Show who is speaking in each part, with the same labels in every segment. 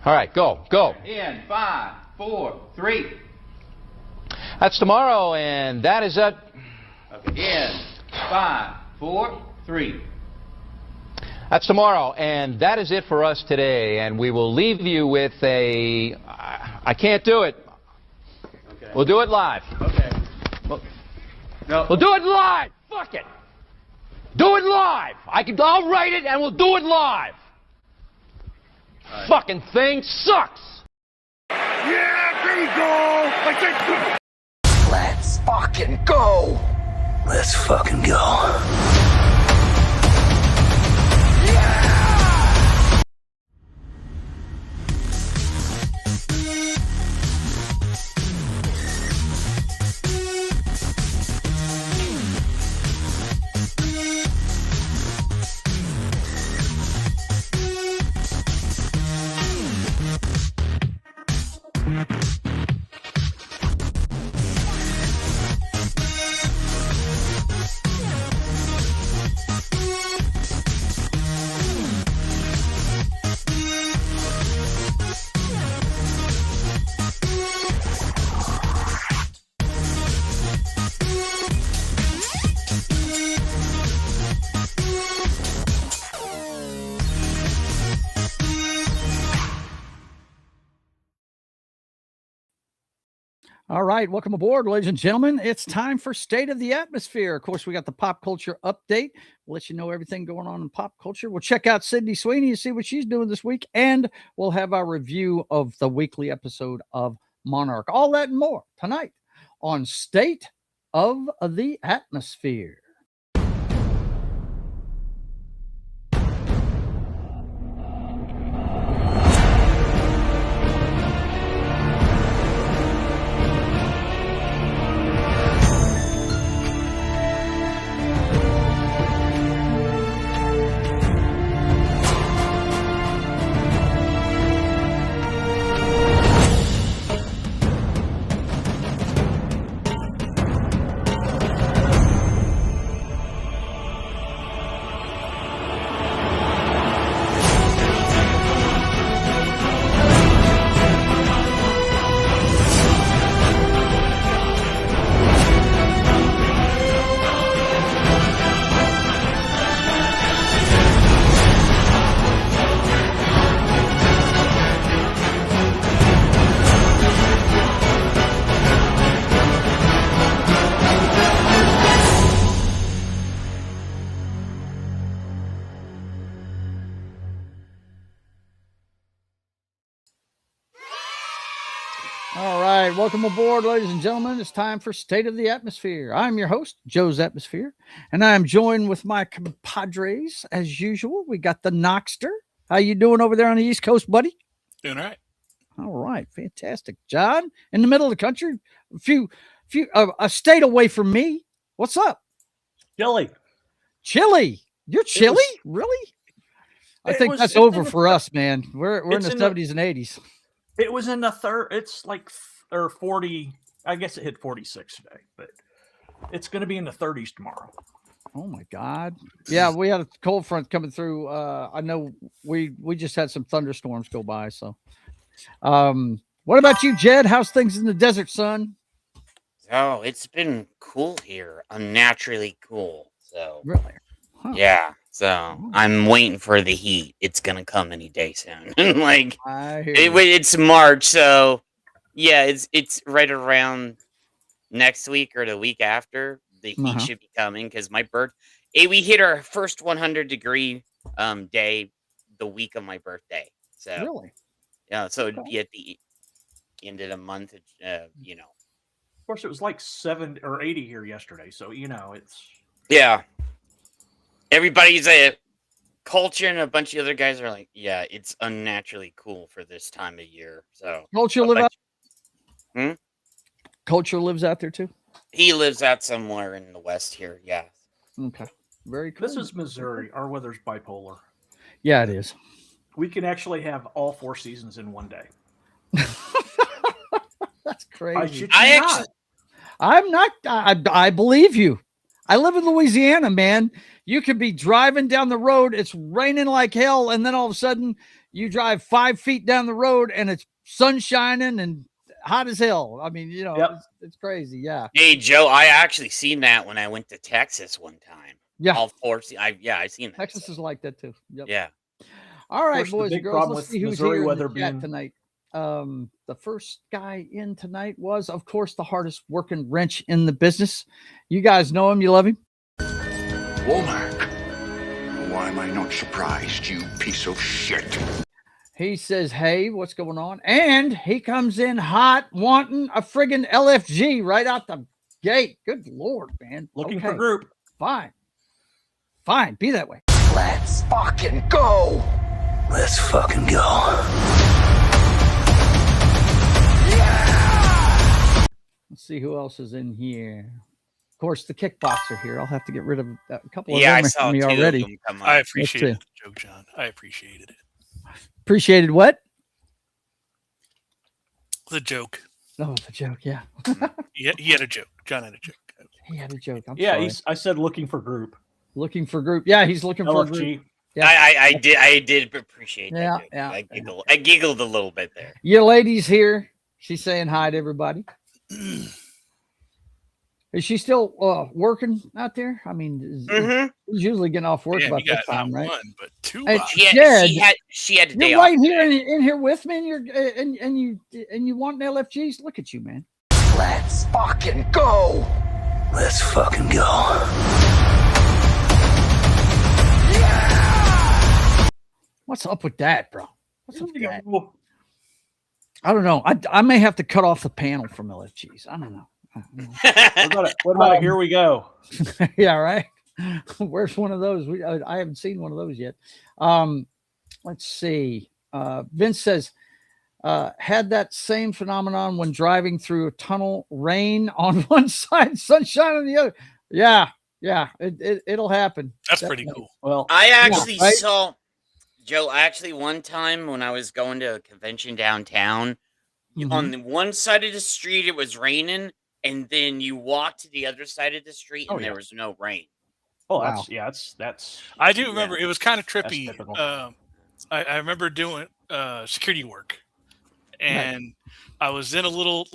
Speaker 1: All right, go.
Speaker 2: In 5, 4, 3.
Speaker 1: That's tomorrow, and that is it.
Speaker 2: Okay. In 5, 4, 3.
Speaker 1: That's tomorrow, and that is it for us today. And we will leave you with a. I can't do it.
Speaker 2: Okay.
Speaker 1: We'll do it live.
Speaker 2: Okay. No.
Speaker 1: We'll do it live. Fuck it. Do it live. I'll write it, and we'll do it live. Right. Fucking thing sucks.
Speaker 3: Yeah, there you go. Like that.
Speaker 4: Let's fucking go. Let's fucking go.
Speaker 5: All right, welcome aboard, ladies and gentlemen. It's time for State of the Atmosphere. Of course, we got the pop culture update. We'll let you know everything going on in pop culture. We'll check out Sydney Sweeney and see what she's doing this week, and we'll have our review of the weekly episode of Monarch. All that and more tonight on State of the Atmosphere. All right, welcome aboard, ladies and gentlemen. It's time for State of the Atmosphere. I'm your host, JoesAtmosfere, and I am joined with my compadres as usual. We got the Knoxter. How you doing over there on the East Coast, buddy?
Speaker 6: Doing all right.
Speaker 5: All right, fantastic. John, in the middle of the country, a state away from me. What's up?
Speaker 7: Chilly.
Speaker 5: You're chilly? Really? I think that's over for us, man. We're in the 70s and 80s.
Speaker 7: It was in the third. It's like 40. I guess it hit 46 today, but it's going to be in the 30s tomorrow.
Speaker 5: Oh my God. Yeah, we had a cold front coming through. I know we just had some thunderstorms go by. So, what about you, Jed? How's things in the desert, son?
Speaker 6: Oh, it's been cool here. Unnaturally cool. So,
Speaker 5: Really? Huh.
Speaker 6: yeah. So, I'm waiting for the heat. It's going to come any day soon. Like,
Speaker 5: I hear you.
Speaker 6: it's March. So, yeah, it's right around next week or the week after. The heat should be coming because we hit our first 100-degree day the week of my birthday. So,
Speaker 5: Really?
Speaker 6: yeah. So, it'd be at the end of the month, you know.
Speaker 7: Of course, it was like 70 or 80 here yesterday, so it's.
Speaker 6: Yeah. Everybody's a Culture and a bunch of other guys are like, yeah, it's unnaturally cool for this time of year. So
Speaker 5: Culture Culture lives out there too.
Speaker 6: He lives out somewhere in the west here. Yeah.
Speaker 5: Okay. Very cool.
Speaker 7: This is Missouri. Our weather's bipolar.
Speaker 5: Yeah, it is.
Speaker 7: We can actually have all 4 seasons in one day.
Speaker 5: That's crazy.
Speaker 7: I'm
Speaker 5: not. I believe you. I live in Louisiana, man. You could be driving down the road. It's raining like hell. And then all of a sudden you drive 5 feet down the road and it's sun shining and hot as hell. I mean, it's crazy. Yeah.
Speaker 6: Hey, Joe, I actually seen that when I went to Texas one time.
Speaker 5: Yeah.
Speaker 6: All 4. I seen that.
Speaker 5: Texas is like that too. Yep.
Speaker 6: Yeah.
Speaker 5: All right, boys and girls. Let's see who's here in the chat tonight. The first guy in tonight was, of course, the hardest working wrench in the business. You guys know him. You love him.
Speaker 3: Monarch. Why am I not surprised, you piece of shit?
Speaker 5: He says, hey, what's going on? And he comes in hot, wanting a friggin' LFG right out the gate. Good Lord, man.
Speaker 7: Looking for group.
Speaker 5: Fine. Be that way.
Speaker 4: Let's fucking go. Let's fucking go.
Speaker 5: Let's see who else is in here. Of course, the kickboxer here. I'll have to get rid of a couple of them.
Speaker 6: I saw
Speaker 5: me already.
Speaker 8: I appreciated the joke, John. I appreciated it.
Speaker 5: Appreciated what?
Speaker 8: The joke.
Speaker 5: Oh, the joke. Yeah.
Speaker 8: He had a joke. John had a joke.
Speaker 5: He had a joke. I'm
Speaker 7: yeah,
Speaker 5: sorry.
Speaker 7: I said looking for group.
Speaker 5: Looking for group. Yeah, he's looking for a group.
Speaker 6: Yeah. I did appreciate that.
Speaker 5: Yeah,
Speaker 6: joke.
Speaker 5: yeah.
Speaker 6: I giggled a little bit there.
Speaker 5: Your lady's here. She's saying hi to everybody. Is she still working out there? I mean, she's usually getting off work about this time, right?
Speaker 8: One, but 2.
Speaker 6: She had a day
Speaker 5: you're
Speaker 6: off.
Speaker 5: Right here in here with me, and you want an LFGs? Look at you, man.
Speaker 4: Let's fucking go. Let's fucking go.
Speaker 5: What's up with that, bro? What's up with that? I don't know. I may have to cut off the panel from LFGs. I don't know.
Speaker 7: What about here we go?
Speaker 5: Yeah, right. Where's one of those? I haven't seen one of those yet. Let's see. Vince says, had that same phenomenon when driving through a tunnel, rain on one side, sunshine on the other. Yeah. It'll happen.
Speaker 8: That's pretty cool.
Speaker 7: Well,
Speaker 6: I actually saw Joe. Actually, one time when I was going to a convention downtown, on the one side of the street it was raining, and then you walk to the other side of the street and there was no rain.
Speaker 7: Oh, that's.
Speaker 8: I do remember it was kind of trippy. I remember doing security work, and I was in a little.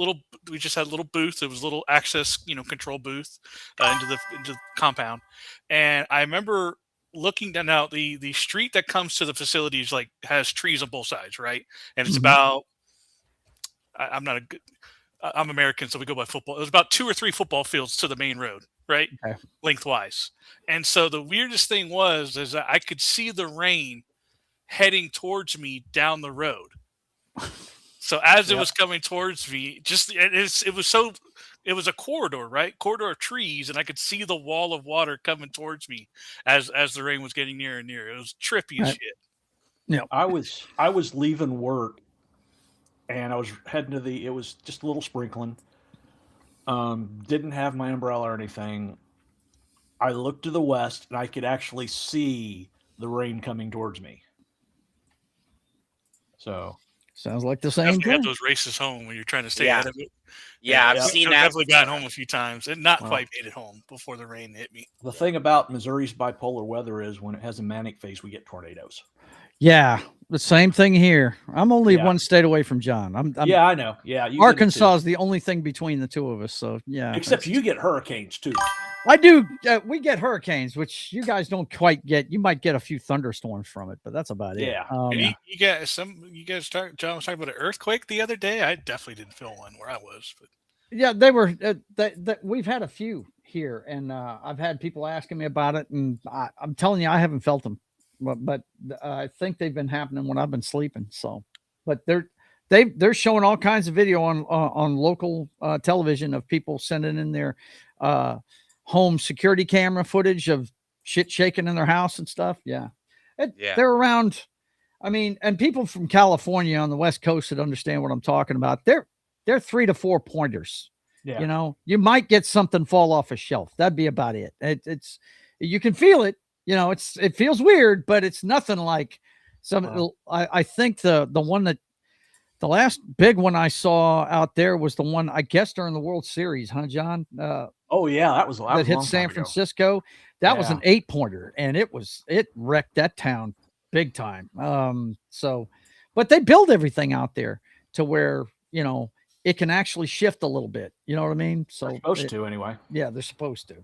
Speaker 8: We just had a little booth. It was a little access, control booth into the compound, and I remember looking down. Now the street that comes to the facilities has trees on both sides, right? And it's about. I'm American, so we go by football. It was about 2 or 3 football fields to the main road, right? Okay. Lengthwise. And so the weirdest thing was that I could see the rain heading towards me down the road. So as it was coming towards me, it was a corridor, right? Corridor of trees, and I could see the wall of water coming towards me as the rain was getting nearer and nearer. It was trippy as shit.
Speaker 7: Yeah, I was leaving work. And I was heading to it was just a little sprinkling. Didn't have my umbrella or anything. I looked to the west and I could actually see the rain coming towards me. So
Speaker 5: Sounds like the same
Speaker 8: Definitely had
Speaker 5: thing.
Speaker 8: those races home when you're trying to stay
Speaker 6: Yeah.
Speaker 8: ahead of it.
Speaker 6: Yeah, I've seen that.
Speaker 8: Definitely gotten home a few times and not quite made it home before the rain hit me.
Speaker 7: The thing about Missouri's bipolar weather is when it has a manic phase, we get tornadoes.
Speaker 5: Yeah, the same thing here. I'm only one state away from John. I'm
Speaker 7: yeah, I know. Yeah,
Speaker 5: Arkansas is the only thing between the two of us. So yeah,
Speaker 7: except you get hurricanes too.
Speaker 5: I do. We get hurricanes, which you guys don't quite get. You might get a few thunderstorms from it, but that's about it.
Speaker 7: Yeah.
Speaker 8: You guys John was talking about an earthquake the other day. I definitely didn't feel one where I was, but
Speaker 5: yeah, they were. We've had a few here, and I've had people asking me about it, and I'm telling you, I haven't felt them. But I think they've been happening when I've been sleeping. So, but they're showing all kinds of video on local television of people sending in their home security camera footage of shit shaking in their house and stuff. Yeah, they're around. I mean, and people from California on the West Coast that understand what I'm talking about. They're 3 to 4 pointers.
Speaker 7: Yeah.
Speaker 5: You know, you might get something fall off a shelf. That'd be about it. It's you can feel it. You know, it feels weird, but it's nothing like some. Wow. I think the one that the last big one I saw out there was the one, I guess, during the World Series, huh, John?
Speaker 7: Oh yeah, that
Speaker 5: hit San Francisco. That was an 8-pointer, and it wrecked that town big time. But they build everything out there to where, you know, it can actually shift a little bit. You know what I mean? So
Speaker 7: they're supposed to anyway.
Speaker 5: Yeah, they're supposed to.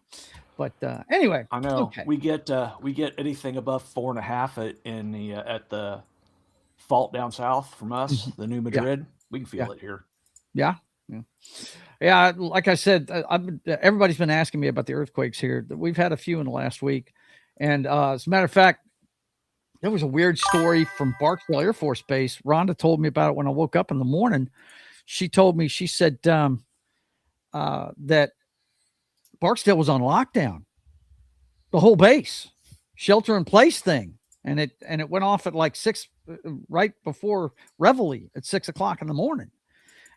Speaker 5: But anyway,
Speaker 7: I know.
Speaker 5: Okay.
Speaker 7: We get anything above 4.5 at the fault down south from us, the New Madrid. We can feel it here.
Speaker 5: Yeah. Like I said, everybody's been asking me about the earthquakes here. We've had a few in the last week, and as a matter of fact, there was a weird story from Barksdale Air Force Base. Rhonda told me about it when I woke up in the morning. She told me, she said that Barksdale was on lockdown, the whole base, shelter in place thing. And it went off at like 6, right before Reveille at 6 o'clock in the morning.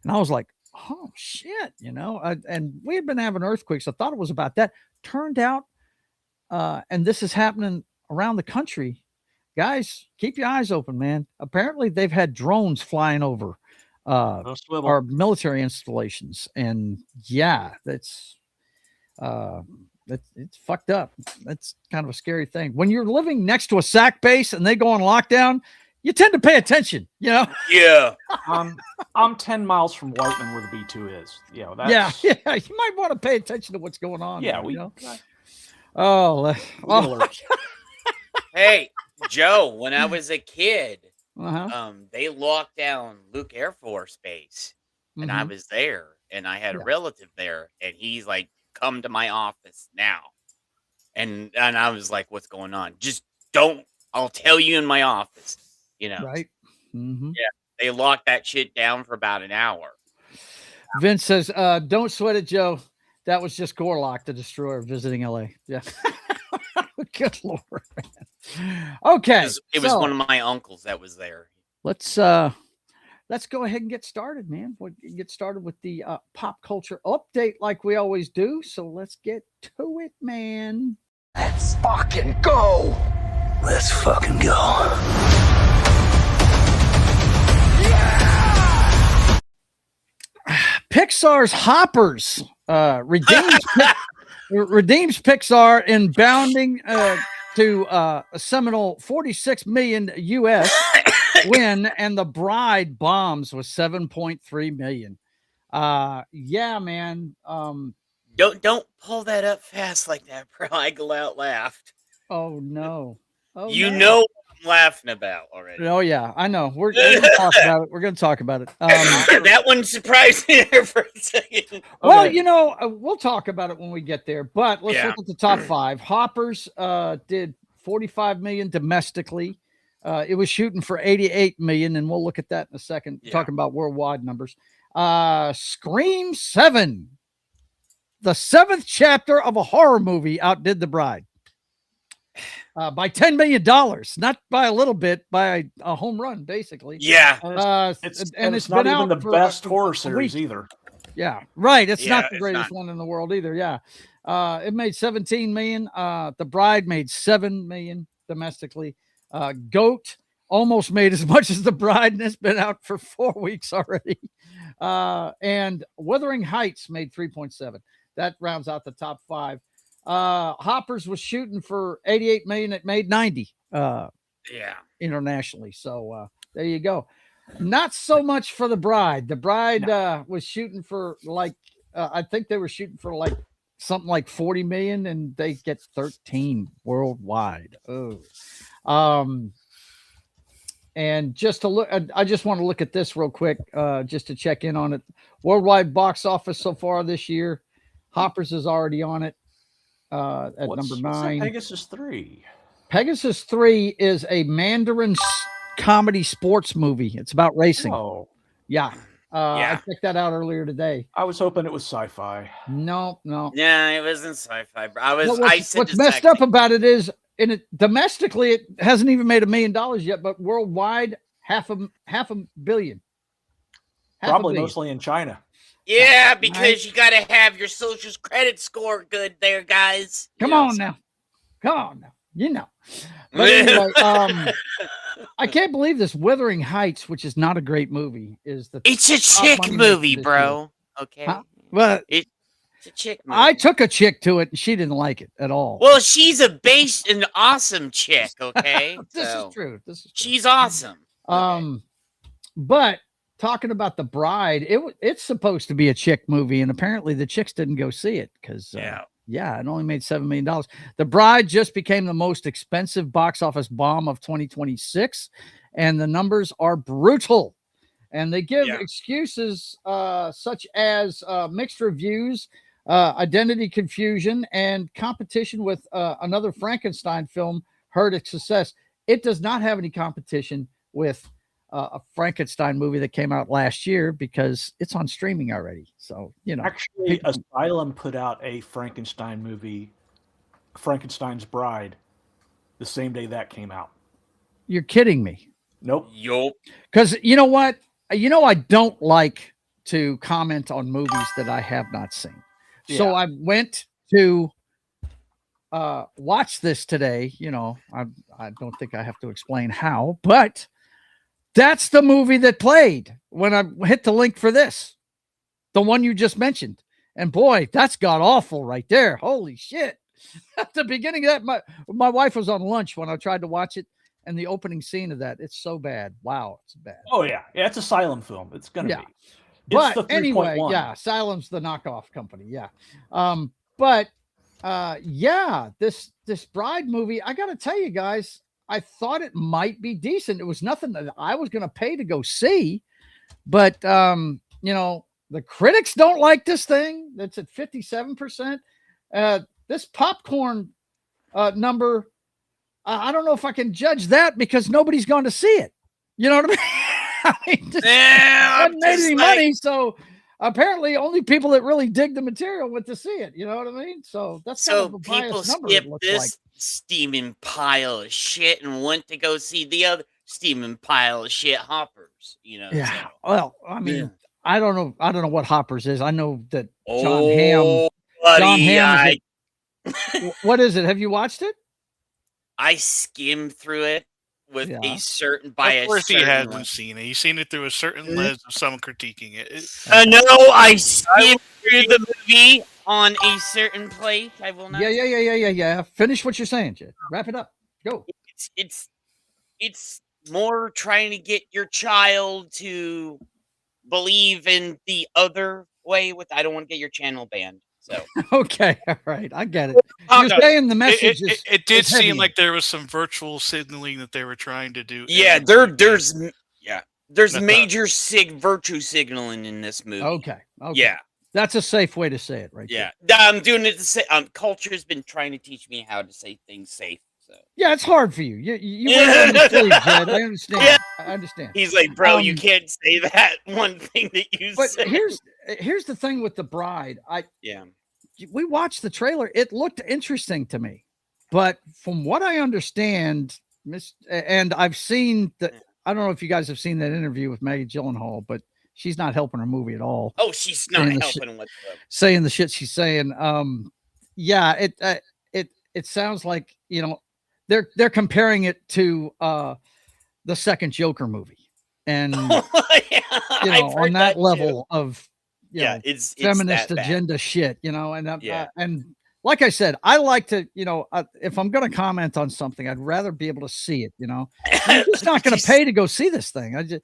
Speaker 5: And I was like, oh shit, you know, and we had been having earthquakes. I thought it was about that. Turned out, and this is happening around the country. Guys, keep your eyes open, man. Apparently they've had drones flying over our military installations. And yeah, it's fucked up. That's kind of a scary thing. When you're living next to a SAC base and they go on lockdown, you tend to pay attention, you know?
Speaker 6: Yeah.
Speaker 7: I'm 10 miles from Whiteman where the B2 is. You know,
Speaker 5: that's... Yeah. You might want to pay attention to what's going on.
Speaker 7: Yeah.
Speaker 5: You know? Oh.
Speaker 6: Hey, Joe, when I was a kid, they locked down Luke Air Force Base, and I was there, and I had a relative there, and he's like, come to my office now. And I was like, what's going on? Just don't, I'll tell you in my office, you know?
Speaker 5: Right.
Speaker 6: Yeah. They locked that shit down for about an hour.
Speaker 5: Vince says, don't sweat it, Joe. That was just Gorlock, the destroyer, visiting LA. Yeah. Good Lord, man. Okay.
Speaker 6: It was one of my uncles that was there.
Speaker 5: Let's go ahead and get started, man. We'll get started with the pop culture update like we always do. So let's get to it, man.
Speaker 4: Let's fucking go. Let's fucking go.
Speaker 5: Pixar's Hoppers redeems Pixar in bounding to a seminal $46 million US win, and The Bride bombs with $7.3 million. Yeah, man.
Speaker 6: Don't pull that up fast like that, bro. I laughed.
Speaker 5: Oh no.
Speaker 6: You know what I'm laughing about already.
Speaker 5: Oh yeah, I know. We're gonna talk about it. We're gonna talk about it.
Speaker 6: That one surprised me there for a second.
Speaker 5: Well, you know, we'll talk about it when we get there. But let's look at the top 5. Hoppers did $45 million domestically. It was shooting for $88 million, and we'll look at that in a second. Talking about worldwide numbers. Scream 7, the 7th chapter of a horror movie, outdid The Bride by $10 million, not by a little bit, by a home run, basically.
Speaker 6: Yeah.
Speaker 7: It's not even the best horror series either.
Speaker 5: Yeah, right. It's not the greatest one in the world either. Yeah. It made $17 million. The Bride made $7 million domestically. Goat almost made as much as The Bride, and it's been out for 4 weeks already. And Wuthering Heights made 3.7. That rounds out the top 5. Hoppers was shooting for 88 million. It made 90 internationally. So there you go. Not so much for The Bride. The Bride was shooting for like I think they were shooting for like something like 40 million, and they get 13 worldwide. And just to look, I just want to look at this real quick, just to check in on it. Worldwide box office so far this year, Hoppers is already on it at number 9.
Speaker 7: Pegasus 3.
Speaker 5: Pegasus 3 is a Mandarin comedy sports movie. It's about racing.
Speaker 7: Oh,
Speaker 5: yeah. I checked that out earlier today.
Speaker 7: I was hoping it was sci-fi.
Speaker 5: No.
Speaker 6: Yeah, it wasn't sci-fi.
Speaker 5: What's messed up about it is, domestically, it hasn't even made $1 million yet, but worldwide, half a billion.
Speaker 7: Probably mostly in China.
Speaker 6: Yeah, because you got to have your social credit score good there, guys.
Speaker 5: Come on now. You know. But anyway, I can't believe this Wuthering Heights, which is not a great movie,
Speaker 6: it's a chick movie, bro. Okay.
Speaker 5: Huh? Well,
Speaker 6: it's a chick movie.
Speaker 5: I took a chick to it and she didn't like it at all.
Speaker 6: Well, she's an awesome chick, okay?
Speaker 5: This is true.
Speaker 6: She's awesome.
Speaker 5: But talking about The Bride, it's supposed to be a chick movie, and apparently the chicks didn't go see it because it only made $7 million. The Bride just became the most expensive box office bomb of 2026, and the numbers are brutal. And they give excuses such as mixed reviews, identity confusion, and competition with another Frankenstein film hurt its success. It does not have any competition with a Frankenstein movie that came out last year because it's on streaming already. So,
Speaker 7: Actually, Asylum put out a Frankenstein movie, Frankenstein's Bride, the same day that came out.
Speaker 5: You're kidding me.
Speaker 7: Nope.
Speaker 6: Yup.
Speaker 5: Because you know what? I don't like to comment on movies that I have not seen. Yeah. So I went to watch this today. I don't think I have to explain how, but that's the movie that played when I hit the link for this, the one you just mentioned. And boy, that's god awful right there. Holy shit. At the beginning of that, my wife was on lunch when I tried to watch it, and the opening scene of that, it's so bad. Wow, it's bad.
Speaker 7: Oh, yeah. Yeah, it's Asylum film. It's going to be.
Speaker 5: But anyway, Asylum's the knockoff company. Yeah. This Bride movie, I got to tell you guys, I thought it might be decent. It was nothing that I was going to pay to go see, but the critics don't like this thing. That's at 57%. This popcorn number, I don't know if I can judge that because nobody's going to see it. You know what I mean? Hasn't made any money, so apparently only people that really dig the material went to see it. You know what I mean? So that's kind of a biased number.
Speaker 6: Skip this steaming pile of shit and went to go see the other steaming pile of shit, Hoppers.
Speaker 5: Yeah. So. Well, I mean, I don't know what Hoppers is. I know that John Hamm. What is it? Have you watched it?
Speaker 6: I skimmed through it with a certain bias.
Speaker 8: Of course, he hasn't seen it. He's seen it through a certain lens of someone critiquing it.
Speaker 6: No, I skimmed through the movie on a certain plate. I will not.
Speaker 5: Yeah. Finish what you're saying, Jed. Wrap it up. Go.
Speaker 6: It's more trying to get your child to believe in the other way. I don't want to get your channel banned. So
Speaker 5: okay, all right, I get it. You're saying the message
Speaker 8: it did seem like there was some virtual signaling that they were trying to do.
Speaker 6: Yeah, there's major virtue signaling in this movie.
Speaker 5: Okay.
Speaker 6: Yeah,
Speaker 5: that's a safe way to say it, right?
Speaker 6: Yeah, I'm doing it to say. Culture has been trying to teach me how to say things safe. So
Speaker 5: yeah, it's hard for you. You wear it on your sleeve, Jed. I understand. Yeah. I understand.
Speaker 6: He's like, bro, you can't say that one thing that you said.
Speaker 5: Here's the thing with The Bride. We watched the trailer. It looked interesting to me, but from what I understand, and I've seen that. I don't know if you guys have seen that interview with Maggie Gyllenhaal, but she's not helping her movie at all.
Speaker 6: Oh, she's not helping whatsoever.
Speaker 5: Saying the shit she's saying. It sounds like they're comparing it to the the second Joker movie, and
Speaker 6: Yeah,
Speaker 5: you
Speaker 6: I've
Speaker 5: know,
Speaker 6: heard
Speaker 5: on that
Speaker 6: too.
Speaker 5: level of
Speaker 6: it's
Speaker 5: feminist
Speaker 6: that bad.
Speaker 5: agenda shit, you know, and
Speaker 6: Yeah.
Speaker 5: and like I said, I like to, you know, if I'm going to comment on something, I'd rather be able to see it, you know. I'm just not going to pay to go see this thing.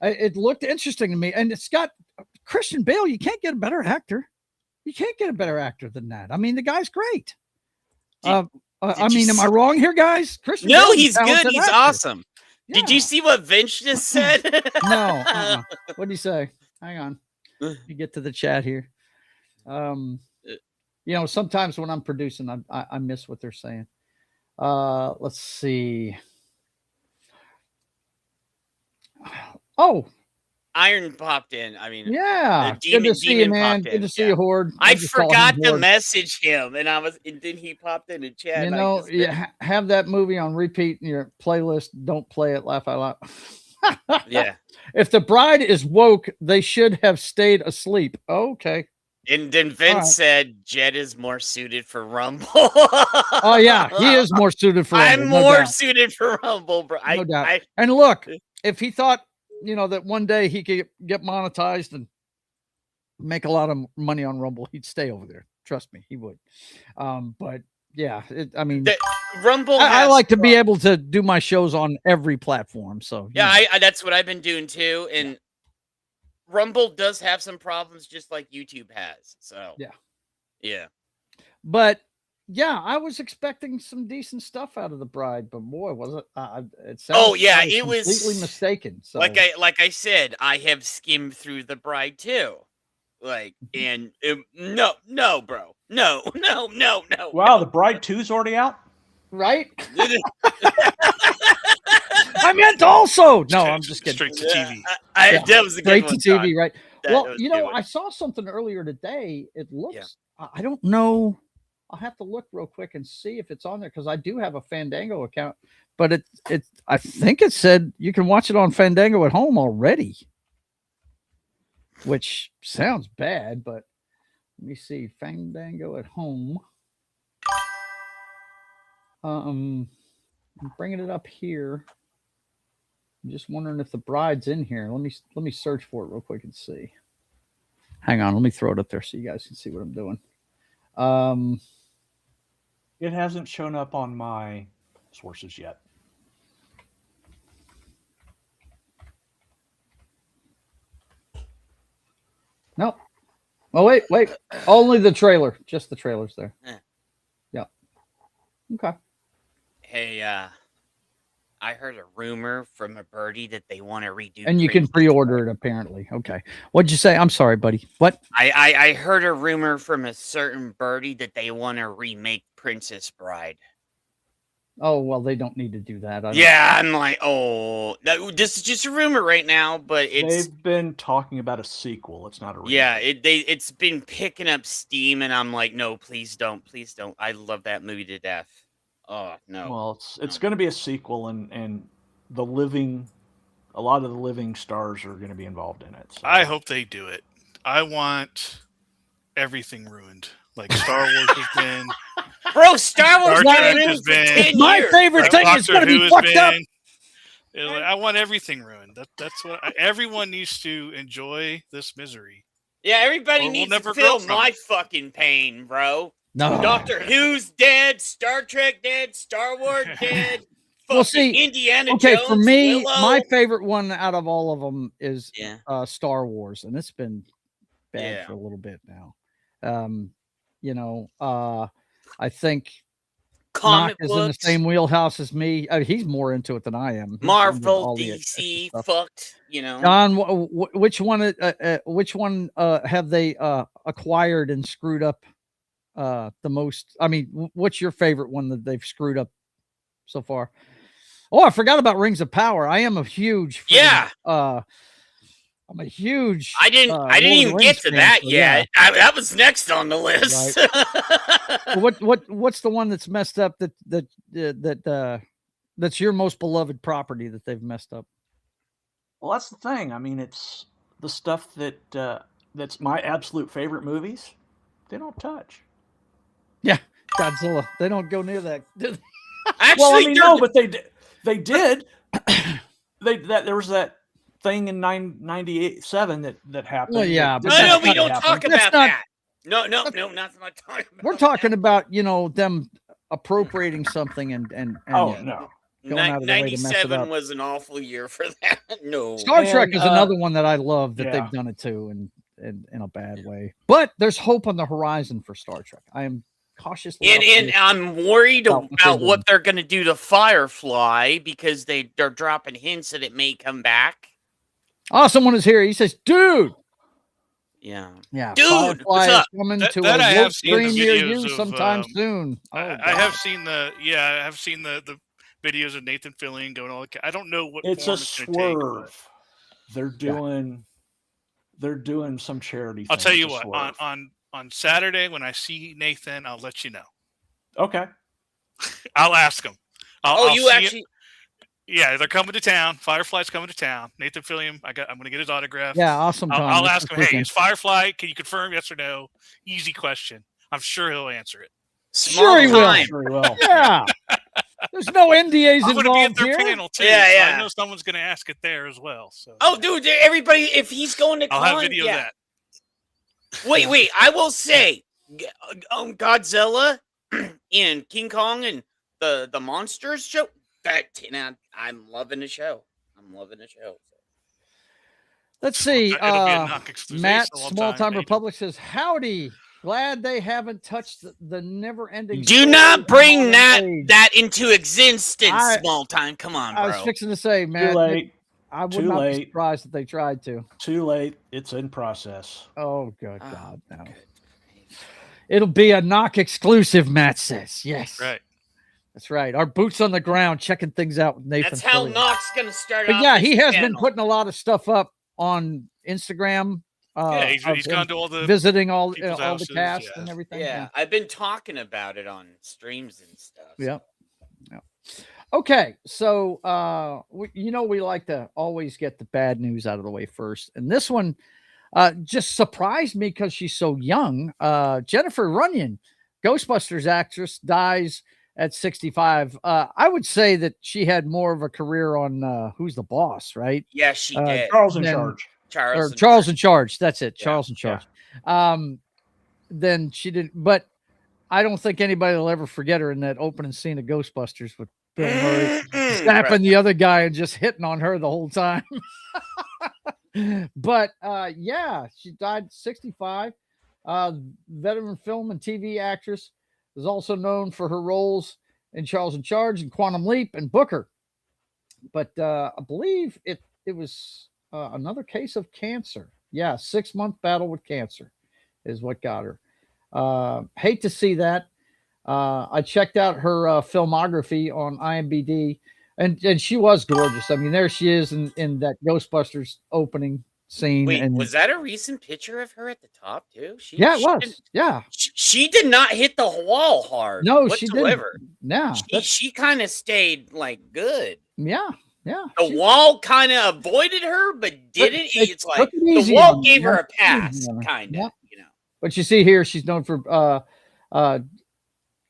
Speaker 5: It looked interesting to me, and it's got Christian Bale. You can't get a better actor. You can't get a better actor than that. I mean, the guy's great. I mean, am I wrong here, guys? Christian
Speaker 6: No,
Speaker 5: Bale's a
Speaker 6: he's good.
Speaker 5: talented
Speaker 6: He's
Speaker 5: actor.
Speaker 6: awesome.
Speaker 5: Yeah.
Speaker 6: Did you see what Vince just said?
Speaker 5: No. What did he say? Hang on. You get to the chat here. You know, sometimes when I'm producing, I miss what they're saying. Let's see. Oh,
Speaker 6: Iron popped in. I mean,
Speaker 5: yeah.
Speaker 6: Demon,
Speaker 5: Good to see you, man.
Speaker 6: popped in.
Speaker 5: Good to see you, Horde.
Speaker 6: I
Speaker 5: just call him
Speaker 6: forgot to
Speaker 5: Horde.
Speaker 6: message him, and then he popped in the chat.
Speaker 5: You know, you have that movie on repeat in your playlist. Don't play it. Laugh out loud.
Speaker 6: Yeah.
Speaker 5: If the bride is woke, they should have stayed asleep. Okay.
Speaker 6: And then Vince said Jed is more suited for Rumble.
Speaker 5: Oh yeah, he is more suited for Rumble.
Speaker 6: I'm more suited for Rumble, bro.
Speaker 5: No doubt. And look, if he thought, you know, that one day he could get monetized and make a lot of money on Rumble, he'd stay over there. Trust me, he would. But yeah, I mean,
Speaker 6: Rumble.
Speaker 5: I like to be able to do my shows on every platform. So
Speaker 6: yeah, that's what I've been doing too. And Rumble does have some problems, just like YouTube has. So yeah.
Speaker 5: But yeah, I was expecting some decent stuff out of the bride, but boy, was it! It sounds
Speaker 6: it was
Speaker 5: completely mistaken. So
Speaker 6: like I said, I have skimmed through the bride too. Like, and no, bro, no.
Speaker 7: Wow, the Bride 2's already out,
Speaker 5: right? I meant also. No, I'm just kidding.
Speaker 8: Straight to TV.
Speaker 6: That was a good
Speaker 5: straight
Speaker 6: one,
Speaker 5: to TV, right? Well, you know,
Speaker 6: good.
Speaker 5: I saw something earlier today. It looks. I don't know. I'll have to look real quick and see if it's on there because I do have a Fandango account, but I think it said you can watch it on Fandango at home already, which sounds bad, but let me see. Fandango at home. I'm bringing it up here. I'm just wondering if the bride's in here. Let me search for it real quick and see. Hang on, let me throw it up there so you guys can see what I'm doing.
Speaker 7: It hasn't shown up on my sources yet.
Speaker 5: No. Oh wait. Only the trailer. Just the trailer's there. Yeah. Okay.
Speaker 6: Hey, I heard a rumor from a birdie that they want to redo.
Speaker 5: And you can pre-order it apparently. Okay. What'd you say? I'm sorry, buddy. What?
Speaker 6: I heard a rumor from a certain birdie that they want to remake Princess Bride.
Speaker 5: Oh, well, they don't need to do that.
Speaker 6: I'm like, this is just a rumor right now, but
Speaker 7: they've been talking about a sequel. It's not a remake.
Speaker 6: Yeah, it's been picking up steam, and I'm like, no, please don't. I love that movie to death. Oh no.
Speaker 7: Well, it's going to be a sequel, and a lot of the living stars are going to be involved in it. So.
Speaker 8: I hope they do it. I want everything ruined, like Star Wars has been.
Speaker 6: Bro, Star Wars
Speaker 8: has been.
Speaker 5: My favorite thing is going to be fucked up.
Speaker 8: I want everything ruined. That's what everyone needs to enjoy this misery.
Speaker 6: Yeah, everybody needs to feel my fucking pain, bro.
Speaker 5: No.
Speaker 6: Doctor Who's dead, Star Trek dead, Star Wars dead.
Speaker 5: Well, see,
Speaker 6: Indiana
Speaker 5: okay,
Speaker 6: Jones,
Speaker 5: for me,
Speaker 6: Willow.
Speaker 5: my favorite one out of all of them is Star Wars, and it's been bad for a little bit now. You know, I think Knock is in the same wheelhouse as me. He's more into it than I am.
Speaker 6: Marvel, DC, fucked. You know,
Speaker 5: John, which one have they acquired and screwed up the most? I mean, what's your favorite one that they've screwed up so far? Oh, I forgot about Rings of Power. I am a huge I'm a huge.
Speaker 6: I didn't even get to that yet. Yeah. That was next on the list.
Speaker 5: Right. What's the one that's messed up that's your most beloved property that they've messed up?
Speaker 7: Well, that's the thing. I mean, it's the stuff that's my absolute favorite movies. They don't touch.
Speaker 5: Yeah, Godzilla. They don't go near that.
Speaker 6: Actually,
Speaker 7: well, I mean, no, but they did. there was that thing in 97 that happened.
Speaker 5: Well, yeah,
Speaker 7: that
Speaker 5: but
Speaker 6: No, we
Speaker 7: didn't
Speaker 6: don't
Speaker 7: happen.
Speaker 6: talk
Speaker 5: That's
Speaker 6: about
Speaker 5: not-
Speaker 6: that. No, not talking about.
Speaker 5: We're talking about them appropriating something and
Speaker 7: Oh no.
Speaker 5: going out of the way to mess it
Speaker 6: 97
Speaker 5: up.
Speaker 6: was an awful year for that. No.
Speaker 5: Star Trek
Speaker 7: And,
Speaker 5: is another one that I love that
Speaker 7: yeah.
Speaker 5: they've done it too, and in a bad way. But there's hope on the horizon for Star Trek. I am cautiously
Speaker 6: And
Speaker 5: optimistic.
Speaker 6: I'm worried
Speaker 5: About what
Speaker 6: about
Speaker 5: they're
Speaker 6: what they're going to do to Firefly because they're dropping hints that it may come back.
Speaker 5: Oh, someone is here. He says, "Dude,
Speaker 6: Yeah.
Speaker 5: yeah,
Speaker 6: Dude,
Speaker 5: Firefly
Speaker 8: what's
Speaker 5: is
Speaker 8: up?
Speaker 5: coming
Speaker 8: That-
Speaker 5: to
Speaker 8: that I
Speaker 5: a
Speaker 8: have
Speaker 5: work
Speaker 8: seen the
Speaker 5: stream near
Speaker 8: videos
Speaker 5: you
Speaker 8: of,
Speaker 5: sometime soon." Oh,
Speaker 8: I have seen the videos of Nathan Fillion going all. I don't know what
Speaker 7: It's
Speaker 8: form
Speaker 7: a
Speaker 8: it's going to take.
Speaker 7: swerve. They're doing some charity.
Speaker 8: I'll tell
Speaker 7: thing
Speaker 8: you
Speaker 7: to
Speaker 8: what.
Speaker 7: swerve.
Speaker 8: On Saturday when I see Nathan, I'll let you know.
Speaker 7: Okay.
Speaker 8: I'll ask him. I'll
Speaker 6: You
Speaker 8: see
Speaker 6: actually.
Speaker 8: it. Yeah, they're coming to town. Firefly's coming to town. Nathan Fillion, I'm going to get his autograph.
Speaker 5: Yeah, awesome. Tom.
Speaker 8: I'll
Speaker 5: That's
Speaker 8: ask him,
Speaker 5: this
Speaker 8: hey,
Speaker 5: weekend.
Speaker 8: is Firefly, can you confirm yes or no? Easy question. I'm sure he'll answer it.
Speaker 5: Sure he will.
Speaker 6: time.
Speaker 7: Sure will.
Speaker 5: Yeah, there's no NDAs
Speaker 8: I'm going to be at
Speaker 5: involved
Speaker 8: their
Speaker 5: here.
Speaker 8: panel too.
Speaker 6: Yeah,
Speaker 8: so
Speaker 6: yeah.
Speaker 8: I know someone's going to ask it there as well. So.
Speaker 6: Oh, dude, everybody, if he's going to
Speaker 8: I'll
Speaker 6: con,
Speaker 8: have video
Speaker 6: yeah.
Speaker 8: of that.
Speaker 6: Wait, I will say, Godzilla and King Kong and the Monsters show, I'm loving the show.
Speaker 5: Let's see.
Speaker 8: It'll be a knock exclusive.
Speaker 5: Matt,
Speaker 8: So
Speaker 5: Small Time
Speaker 8: maybe.
Speaker 5: Republic says, "Howdy. Glad they haven't touched the never-ending.
Speaker 6: Do
Speaker 5: story
Speaker 6: not
Speaker 5: of
Speaker 6: bring
Speaker 5: modern
Speaker 6: that
Speaker 5: age."
Speaker 6: into existence,
Speaker 5: I-
Speaker 6: small time. Come on, bro.
Speaker 5: I was fixing to say,
Speaker 7: Too
Speaker 5: man.
Speaker 7: late.
Speaker 5: I would
Speaker 7: Too
Speaker 5: not be
Speaker 7: late.
Speaker 5: surprised if they tried to.
Speaker 7: Too late. It's in process.
Speaker 5: Oh, good
Speaker 6: Oh,
Speaker 5: God, no.
Speaker 6: good.
Speaker 5: It'll be a knock exclusive, Matt says. Yes.
Speaker 8: Right.
Speaker 5: That's right. Our boots on the ground, checking things out with Nathan.
Speaker 6: That's how
Speaker 5: Fillion.
Speaker 6: Knox gonna start.
Speaker 5: But
Speaker 6: off
Speaker 5: yeah,
Speaker 6: his
Speaker 5: he has been
Speaker 6: channel.
Speaker 5: putting a lot of stuff up on Instagram.
Speaker 8: Yeah,
Speaker 5: of
Speaker 8: he's
Speaker 5: him
Speaker 8: gone to all the
Speaker 5: visiting all
Speaker 8: people's
Speaker 5: the
Speaker 8: houses,
Speaker 5: cast
Speaker 8: yeah.
Speaker 5: and everything.
Speaker 6: Yeah, I've been talking about it on streams and stuff.
Speaker 5: Yeah. Yeah. Okay, so we like to always get the bad news out of the way first, and this one just surprised me because she's so young. Jennifer Runyon, Ghostbusters actress, dies at 65. I would say that she had more of a career on Who's the Boss, right?
Speaker 6: Yeah, she did.
Speaker 7: Charles in
Speaker 5: then-
Speaker 7: charge.
Speaker 5: Charles in Charge. That's it.
Speaker 7: Yeah,
Speaker 5: Charles in
Speaker 7: yeah.
Speaker 5: Charge. Then she did, but I don't think anybody will ever forget her in that opening scene of Ghostbusters with Bill Murray snapping the other guy and just hitting on her the whole time. But yeah, she died at 65. Veteran film and TV actress, is also known for her roles in Charles in Charge and Quantum Leap and Booker. But I believe it was another case of cancer. Yeah, 6-month battle with cancer is what got her. Hate to see that. I checked out her filmography on IMDb, and she was gorgeous. I mean, there she is in that Ghostbusters opening scene.
Speaker 6: Wait,
Speaker 5: and
Speaker 6: was that a recent picture of her at the top too?
Speaker 5: yeah, it
Speaker 6: she
Speaker 5: was.
Speaker 6: didn't-
Speaker 5: Yeah,
Speaker 6: She did not hit the wall hard.
Speaker 5: no, she didn't.
Speaker 6: whatsoever.
Speaker 5: Yeah,
Speaker 6: She kind of stayed like good.
Speaker 5: yeah.
Speaker 6: The wall kind of avoided her, but didn't.
Speaker 5: it
Speaker 6: It's like
Speaker 5: took it
Speaker 6: the
Speaker 5: easy
Speaker 6: wall
Speaker 5: on
Speaker 6: gave
Speaker 5: her.
Speaker 6: her a
Speaker 5: Took it
Speaker 6: pass,
Speaker 5: easy on her.
Speaker 6: kind
Speaker 5: Yeah.
Speaker 6: of. You know.
Speaker 5: But you see here, she's known for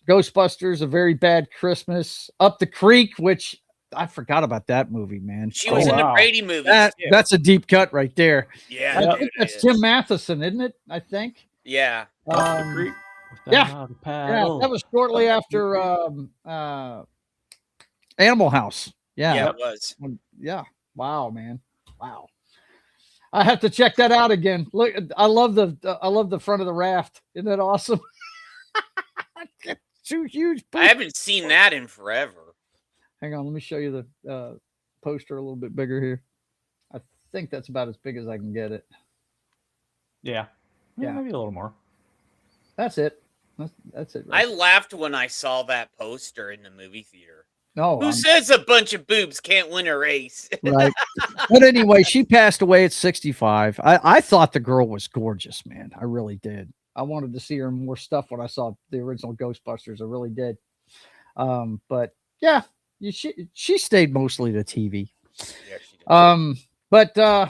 Speaker 5: Ghostbusters, A Very Bad Christmas, Up the Creek, which I forgot about that movie, man.
Speaker 6: She was in the
Speaker 7: wow.
Speaker 6: Brady movies. too.
Speaker 5: That's a deep cut right there.
Speaker 6: Yeah,
Speaker 5: I
Speaker 6: dude,
Speaker 5: think
Speaker 6: it
Speaker 5: that's
Speaker 6: is.
Speaker 5: Tim Matheson, isn't it? I think.
Speaker 6: Yeah.
Speaker 5: Yeah, that was shortly after Animal House.
Speaker 6: Yeah,
Speaker 5: Yeah,
Speaker 6: it was.
Speaker 5: yeah. Wow, man. Wow. I have to check that out again. Look, I love the front of the raft. Isn't that awesome? Two huge.
Speaker 6: I haven't seen that in forever.
Speaker 5: Hang on, let me show you the poster a little bit bigger here. I think that's about as big as I can get it.
Speaker 7: Yeah.
Speaker 5: Yeah.
Speaker 7: Maybe a little more.
Speaker 5: That's it. That's it.
Speaker 6: I
Speaker 5: Right?
Speaker 6: laughed when I saw that poster in the movie theater.
Speaker 5: No,
Speaker 6: Who says a bunch of boobs can't win a race?
Speaker 5: right. But anyway, she passed away at 65. I thought the girl was gorgeous, man. I really did. I wanted to see her in more stuff when I saw the original Ghostbusters. I really did. But yeah, she stayed mostly to TV.
Speaker 6: Yeah, she did.
Speaker 5: But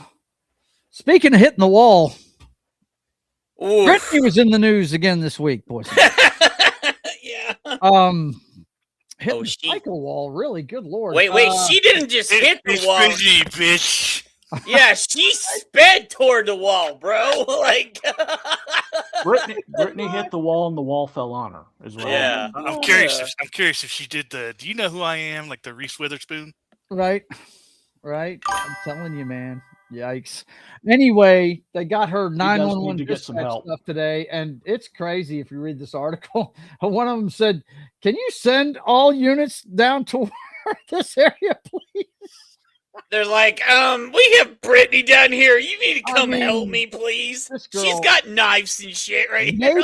Speaker 5: speaking of hitting the wall,
Speaker 6: Ooh.
Speaker 5: Britney was in the news again this week, boys.
Speaker 6: Yeah.
Speaker 5: hitting the cycle wall. Really, good lord.
Speaker 6: Wait, she didn't just hit the wall.
Speaker 8: Bitch.
Speaker 6: Yeah, she sped toward the wall, bro. Like
Speaker 7: Brittany hit the wall and the wall fell on her as well.
Speaker 6: Yeah.
Speaker 8: I'm curious if she did do you know who I am? Like the Reese Witherspoon?
Speaker 5: Right. I'm telling you, man. Yikes. Anyway, they got her 911 dispatch stuff today, and it's crazy if you read this article. One of them said, "Can you send all units down toward this area, please?"
Speaker 6: They're like, we have Brittany down here. You need to come help me, please. She's got knives and shit right here.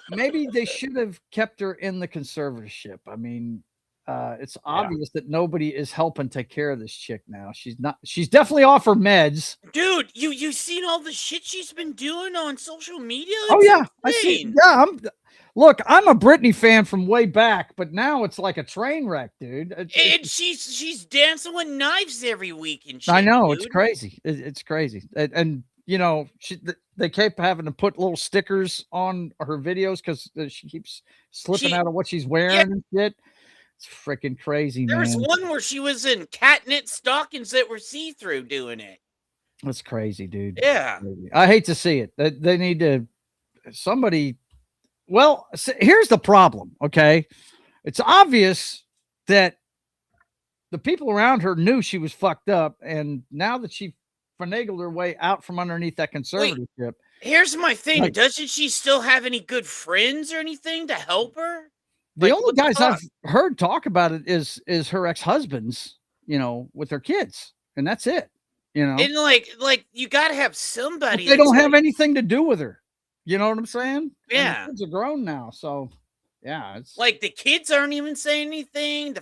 Speaker 5: Maybe they should have kept her in the conservatorship. I mean, it's obvious that nobody is helping take care of this chick now. She's definitely off her meds.
Speaker 6: Dude, you seen all the shit she's been doing on social media?
Speaker 5: Oh yeah, I see. Yeah, I'm a Britney fan from way back, but now it's like a train wreck, dude.
Speaker 6: She's dancing with knives every week and shit.
Speaker 5: I know,
Speaker 6: dude.
Speaker 5: it's crazy. It's crazy. And you know, they kept having to put little stickers on her videos because she keeps slipping out of what she's wearing and shit. It's freaking crazy,
Speaker 6: man. There was one where she was in catnip stockings that were see-through doing it.
Speaker 5: That's crazy, dude.
Speaker 6: Yeah.
Speaker 5: I hate to see it. They need to somebody. Well, here's the problem. Okay. It's obvious that the people around her knew she was fucked up. And now that she finagled her way out from underneath that conservatorship.
Speaker 6: Here's my thing. Doesn't she still have any good friends or anything to help her?
Speaker 5: The only guys I've heard talk about it is her ex-husbands, you know, with their kids, and that's it. You know,
Speaker 6: and like you got to have somebody.
Speaker 5: But they don't have anything to do with her. You know what I'm saying?
Speaker 6: Yeah,
Speaker 5: and the kids are grown now, so yeah, it's
Speaker 6: like the kids aren't even saying anything.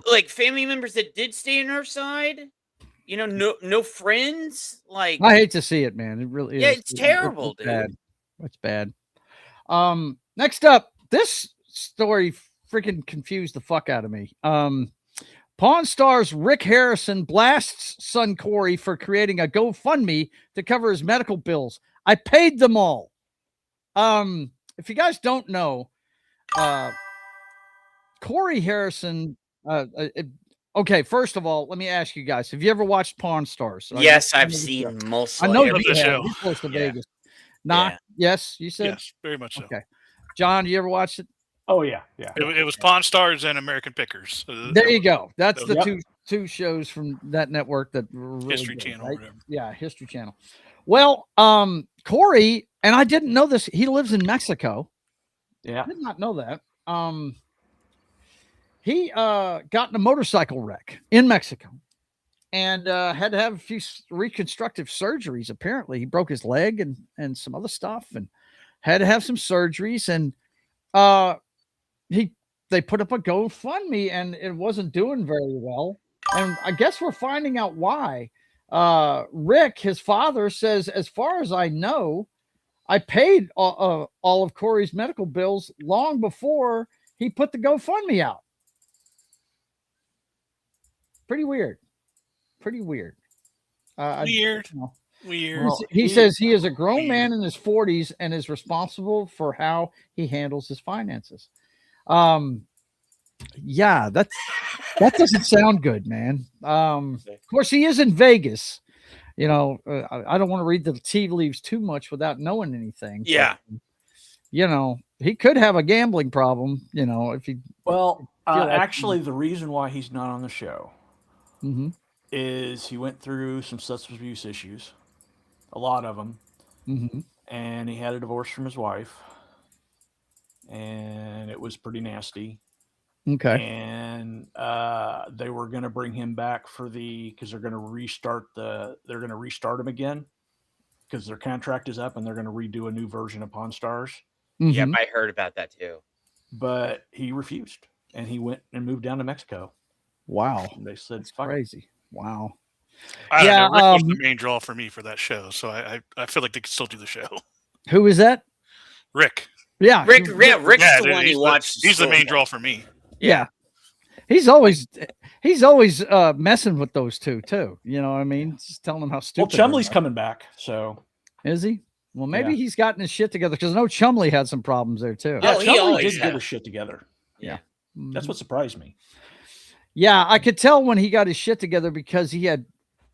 Speaker 6: Like family members that did stay on her side, you know, no friends. Like
Speaker 5: I hate to see it, man. It really is.
Speaker 6: Yeah, it's terrible, dude.
Speaker 5: Bad. It's bad. Next up, this story freaking confused the fuck out of me. Pawn Stars Rick Harrison blasts son Corey for creating a GoFundMe to cover his medical bills. I paid them all. If you guys don't know, Corey Harrison. Okay, first of all, let me ask you guys: have you ever watched Pawn Stars?
Speaker 6: Yes, I've seen most.
Speaker 5: I know you have. He's close to Vegas. Not yes, you said
Speaker 8: yes, very much so.
Speaker 5: Okay, John, you ever watched it?
Speaker 7: Oh yeah.
Speaker 8: It was Pawn Stars and American Pickers.
Speaker 5: There you go. That's the two shows from that network that really
Speaker 8: History
Speaker 5: good,
Speaker 8: Channel.
Speaker 5: right? Yeah, History Channel. Well, Corey, and I didn't know this. He lives in Mexico.
Speaker 7: Yeah,
Speaker 5: I did not know that. He got in a motorcycle wreck in Mexico and had to have a few reconstructive surgeries. Apparently, he broke his leg and some other stuff, and had to have some surgeries. And they put up a GoFundMe, and it wasn't doing very well. And I guess we're finding out why. Rick, his father, says, as far as I know, I paid all of Corey's medical bills long before he put the GoFundMe out. Pretty weird. Weird.
Speaker 8: Weird.
Speaker 5: He says he is a grown man in his 40s and is responsible for how he handles his finances. Yeah, that doesn't sound good, man. Of course, he is in Vegas. You know, I don't want to read the tea leaves too much without knowing anything.
Speaker 6: Yeah.
Speaker 5: But, you know, he could have a gambling problem, you know, if he.
Speaker 7: Well, actually, the reason why he's not on the show
Speaker 5: is
Speaker 7: he went through some substance abuse issues, a lot of them, and he had a divorce from his wife, and it was pretty nasty.
Speaker 5: Okay.
Speaker 7: And they were going to bring him back because they're going to restart him again because their contract is up and they're going to redo a new version of Pawn Stars.
Speaker 6: Yep, I heard about that too.
Speaker 7: But he refused and he went and moved down to Mexico.
Speaker 5: Wow.
Speaker 7: And they said,
Speaker 5: it's crazy. Wow.
Speaker 8: I don't know. Rick was the main draw for me for that show. So I feel like they could still do the show.
Speaker 5: Who is that?
Speaker 8: Rick.
Speaker 5: Yeah.
Speaker 6: Rick's the one he watched.
Speaker 8: He's the main draw for me.
Speaker 5: Yeah. He's always messing with those two too. You know what I mean? Just telling them how stupid.
Speaker 7: Well, Chumley's coming back. So
Speaker 5: is he? Well, maybe he's gotten his shit together because I know Chumley had some problems there too.
Speaker 7: Yeah, Chumley did get his shit together.
Speaker 5: Yeah.
Speaker 7: That's what surprised me.
Speaker 5: Yeah, I could tell when he got his shit together because he had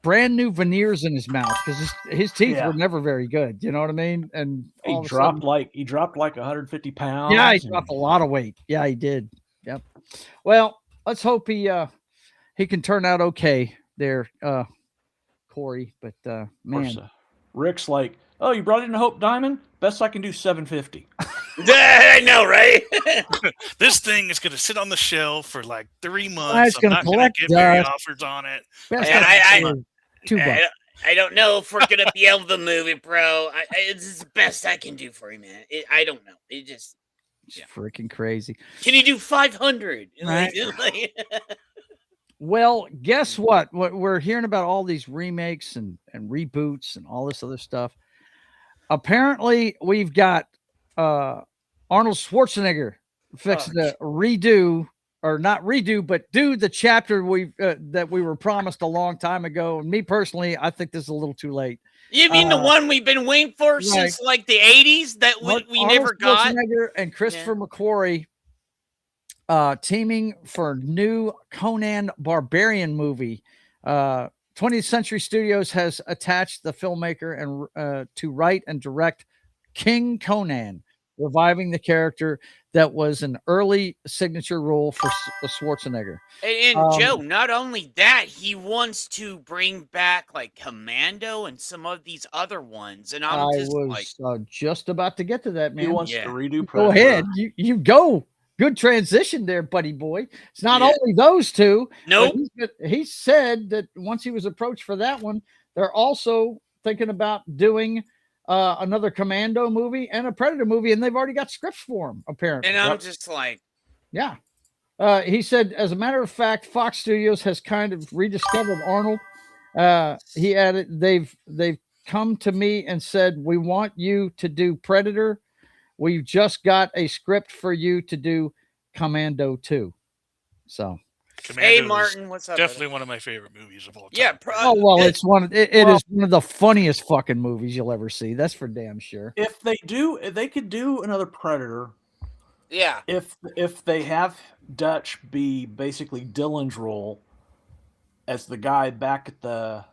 Speaker 5: brand new veneers in his mouth because his teeth were never very good. You know what I mean? And
Speaker 7: he dropped like 150 pounds.
Speaker 5: Yeah, he dropped a lot of weight. Yeah, he did. Yep. Well, let's hope he can turn out okay there, Corey. But man,
Speaker 7: Rick's like, oh, you brought in a Hope Diamond? Best I can do 750.
Speaker 6: I know, right?
Speaker 8: This thing is going to sit on the shelf for like 3 months.
Speaker 5: I'm
Speaker 8: not going to get many offers on it.
Speaker 6: I don't know if we're going to be able to move it, bro. It's the best I can do for you, man. I don't know. It just...
Speaker 5: It's freaking crazy.
Speaker 6: Can you do 500?
Speaker 5: Right. Well, guess what? We're hearing about all these remakes and reboots and all this other stuff. Apparently, we've got Arnold Schwarzenegger fixing to redo, or not redo, but do the chapter that we were promised a long time ago. And me personally, I think this is a little too late.
Speaker 6: You mean the one we've been waiting for since like the 80s that we never got?
Speaker 5: Schwarzenegger and Christopher McQuarrie teaming for new Conan Barbarian movie. 20th Century Studios has attached the filmmaker and to write and direct King Conan, reviving the character that was an early signature role for Schwarzenegger.
Speaker 6: And Joe, not only that, he wants to bring back like Commando and some of these other ones. And I was
Speaker 5: just about to get to that, man.
Speaker 7: He wants to redo Predator.
Speaker 5: Go ahead. You go. Good transition there, buddy boy. It's not only those two.
Speaker 6: Nope.
Speaker 5: He said that once he was approached for that one, they're also thinking about doing another Commando movie and a Predator movie, and they've already got scripts for them, apparently.
Speaker 6: And I'm just like,
Speaker 5: yeah. He said, as a matter of fact, Fox Studios has kind of rediscovered Arnold. He added, they've come to me and said, we want you to do Predator. We've just got a script for you to do Commando 2. So,
Speaker 8: Commando,
Speaker 6: hey Martin, what's up?
Speaker 8: Definitely
Speaker 6: buddy?
Speaker 8: one of my favorite movies of all time.
Speaker 6: Yeah.
Speaker 5: It's one. It is one of the funniest fucking movies you'll ever see. That's for damn sure.
Speaker 7: If they could do another Predator.
Speaker 6: Yeah.
Speaker 7: If they have Dutch be basically Dylan's role as the guy back at the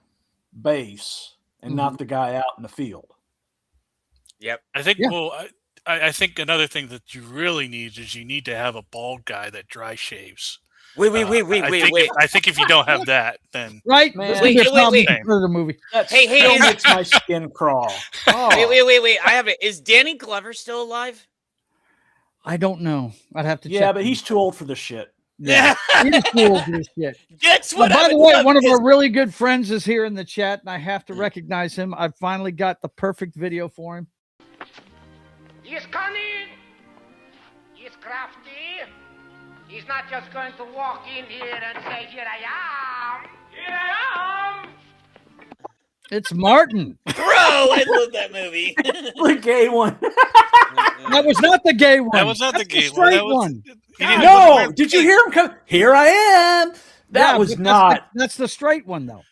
Speaker 7: base and not the guy out in the field.
Speaker 6: Yep.
Speaker 8: I think. Yeah. Well, I think another thing that you really need is you need to have a bald guy that dry shaves.
Speaker 6: Wait.
Speaker 8: I think if you don't have that, then
Speaker 5: right.
Speaker 6: Man.
Speaker 5: Wait.
Speaker 7: Murder movie. Hey, makes my skin crawl.
Speaker 6: Oh. Wait. I have it. Is Danny Glover still alive?
Speaker 5: I don't know. I'd have to check.
Speaker 7: Yeah, but he's too old for this shit.
Speaker 5: Yeah, he's too old for this shit.
Speaker 6: That's what.
Speaker 5: By the way, one of our really good friends is here in the chat, and I have to recognize him. I've finally got the perfect video for him.
Speaker 9: He's cunning. He's crafty. He's not just going to walk in here and say, "Here I am. Here I am."
Speaker 5: It's Martin.
Speaker 6: Bro, I love that movie.
Speaker 7: The gay one.
Speaker 5: That was not the gay one.
Speaker 8: That was not the gay
Speaker 5: one. That
Speaker 8: was
Speaker 5: the straight
Speaker 8: one.
Speaker 7: No, did you hear him come? Here I am. That was not.
Speaker 5: That's the straight one, though.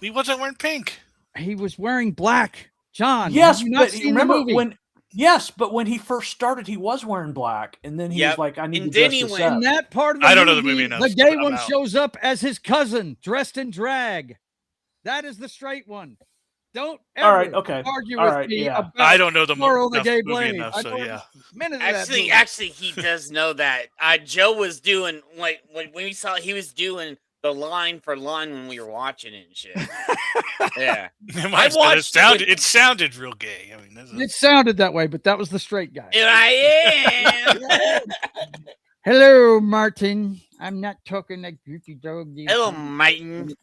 Speaker 8: He wasn't wearing pink.
Speaker 5: He was wearing black. John.
Speaker 7: Yes, but remember when? Yes, but when he first started, he was wearing black, and then he was like, "I need to dress this up."
Speaker 5: In that part of the
Speaker 8: I don't know the movie enough.
Speaker 5: The gay one shows up as his cousin, dressed in drag. That is the straight one. Don't ever argue with me about
Speaker 8: I don't know the
Speaker 5: gay
Speaker 8: movie enough, so yeah.
Speaker 6: Actually, he does know that. Joe was doing like when we saw he was doing the line for line when we were watching it and shit. Yeah,
Speaker 8: it sounded real gay. I mean,
Speaker 5: it sounded that way, but that was the straight guy.
Speaker 6: And I am.
Speaker 5: Hello, Martin. I'm not talking like goofy dog.
Speaker 6: Hello, Martin.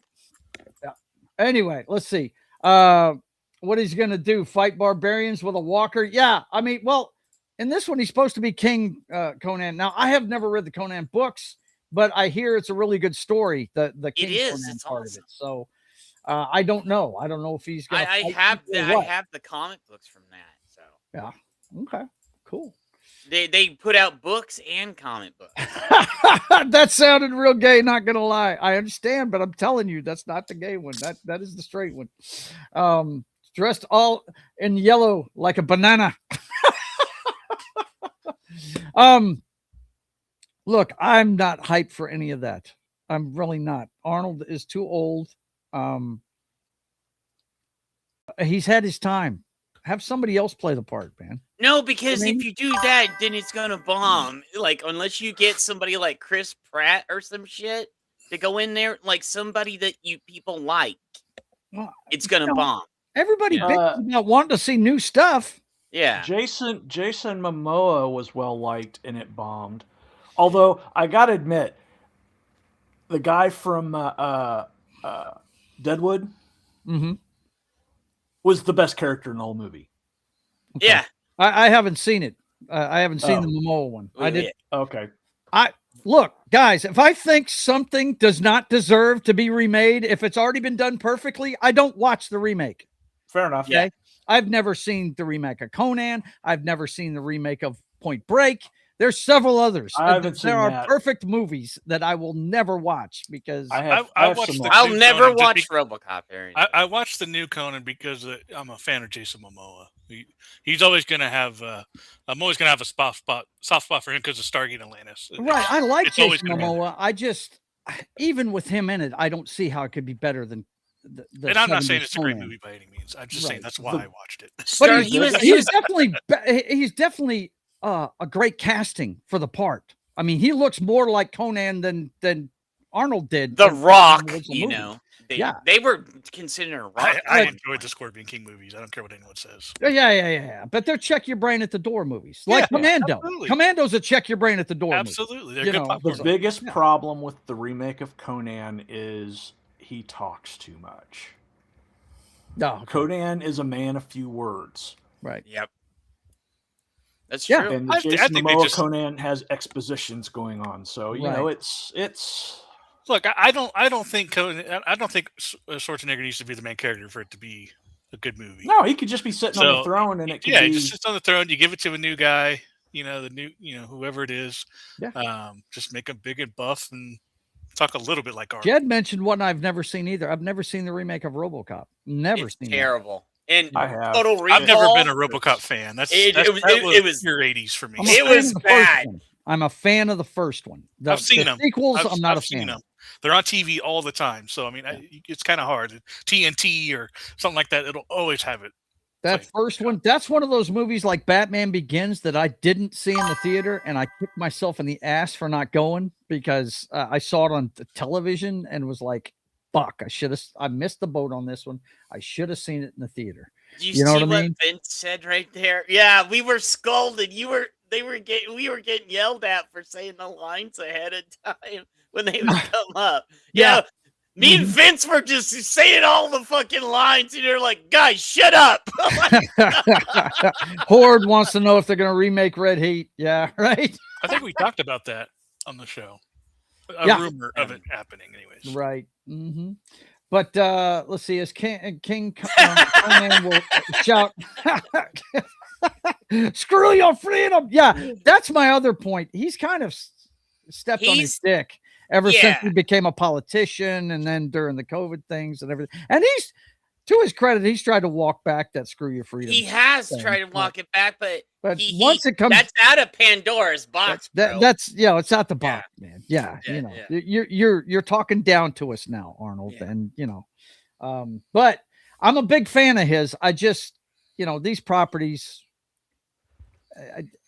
Speaker 5: Anyway, let's see. What he's going to do? Fight barbarians with a walker? Yeah. I mean, well, in this one, he's supposed to be King Conan. Now, I have never read the Conan books, but I hear it's a really good story. The King Conan part of it. So I don't know. I don't know if he's going to.
Speaker 6: I have the comic books from that. So
Speaker 5: yeah. Okay. Cool.
Speaker 6: They put out books and comic books.
Speaker 5: That sounded real gay, not gonna lie. I understand, but I'm telling you, that's not the gay one. That is the straight one. Dressed all in yellow like a banana. Look, I'm not hyped for any of that. I'm really not. Arnold is too old. He's had his time. Have somebody else play the part, man.
Speaker 6: No, because if you do that, then it's gonna bomb. Like, unless you get somebody like Chris Pratt or some shit to go in there, like somebody that people like, it's gonna bomb.
Speaker 5: Everybody bitches about wanting to see new stuff.
Speaker 6: Yeah.
Speaker 7: Jason Momoa was well liked and it bombed. Although I gotta admit, the guy from Deadwood was the best character in the whole movie.
Speaker 5: Okay.
Speaker 6: Yeah.
Speaker 5: I haven't seen it. I haven't seen the Momoa one. I did.
Speaker 7: Okay.
Speaker 5: Look, guys, if I think something does not deserve to be remade, if it's already been done perfectly, I don't watch the remake.
Speaker 7: Fair enough.
Speaker 5: Okay? Yeah. I've never seen the remake of Conan. I've never seen the remake of Point Break. There's several others. There are perfect movies that I will never watch because
Speaker 6: I'll never watch RoboCop.
Speaker 8: I watched the new Conan because I'm a fan of Jason Momoa. He's always going to have. I'm always going to have a soft spot for him because of Stargate Atlantis.
Speaker 5: Right, I like Jason Momoa. I just, even with him in it, I don't see how it could be better than.
Speaker 8: And I'm not saying it's a great movie by any means. I'm just saying that's why I watched it.
Speaker 5: But he's definitely a great casting for the part. I mean, he looks more like Conan than Arnold did.
Speaker 6: The Rock, you know. They were considered Rock.
Speaker 8: I enjoyed the Scorpion King movies. I don't care what anyone says.
Speaker 5: Yeah. But they're check your brain at the door movies, like Commando. Absolutely. Commando's a check your brain at the door.
Speaker 8: Absolutely,
Speaker 5: they're
Speaker 8: good.
Speaker 7: The biggest problem with the remake of Conan is he talks too much.
Speaker 5: No,
Speaker 7: Conan is a man of few words.
Speaker 5: Right.
Speaker 6: Yep. That's true.
Speaker 7: And the Jason Momoa Conan has expositions going on, so you know it's.
Speaker 8: Look, I don't think Schwarzenegger needs to be the main character for it to be a good movie.
Speaker 7: No, he could just be sitting on the throne, and it could be.
Speaker 8: He just sits on the throne. You give it to a new guy, whoever it is.
Speaker 5: Yeah.
Speaker 8: Just make him big and buff and talk a little bit like Arnold.
Speaker 5: Jed mentioned one I've never seen either. I've never seen the remake of RoboCop. Never seen.
Speaker 6: Terrible. And
Speaker 7: I have.
Speaker 6: Total Recall.
Speaker 8: I've never been a RoboCop fan. It was your 80s for me.
Speaker 6: It was bad.
Speaker 5: I'm a fan of the first one.
Speaker 8: I've seen them.
Speaker 5: Sequels, I'm not a fan of.
Speaker 8: They're on TV all the time, so I mean, it's kind of hard. TNT or something like that, it'll always have it.
Speaker 5: That first one, that's one of those movies like Batman Begins that I didn't see in the theater, and I kicked myself in the ass for not going because I saw it on the television and was like, "Fuck! I missed the boat on this one. I should have seen it in the theater."
Speaker 6: You know what I mean? Vince said right there. Yeah, we were scolded. We were getting yelled at for saying the lines ahead of time when they would come up. Yeah. Me and Vince were just saying all the fucking lines, and you're like, guys, shut up.
Speaker 5: Horde wants to know if they're going to remake Red Heat. Yeah, right?
Speaker 8: I think we talked about that on the show. A rumor of it happening, anyways.
Speaker 5: Right. Mm-hmm. But let's see, as King Conan will shout, screw your freedom. Yeah, that's my other point. He's kind of stepped on his dick ever since he became a politician, and then during the COVID things and everything. And he's, to his credit, he's tried to walk back that screw your freedom.
Speaker 6: He has tried to walk it back, but
Speaker 5: once it comes,
Speaker 6: that's out of Pandora's box.
Speaker 5: That's it's out the box, man. Yeah, you're talking down to us now, Arnold, and but I'm a big fan of his. I just, these properties.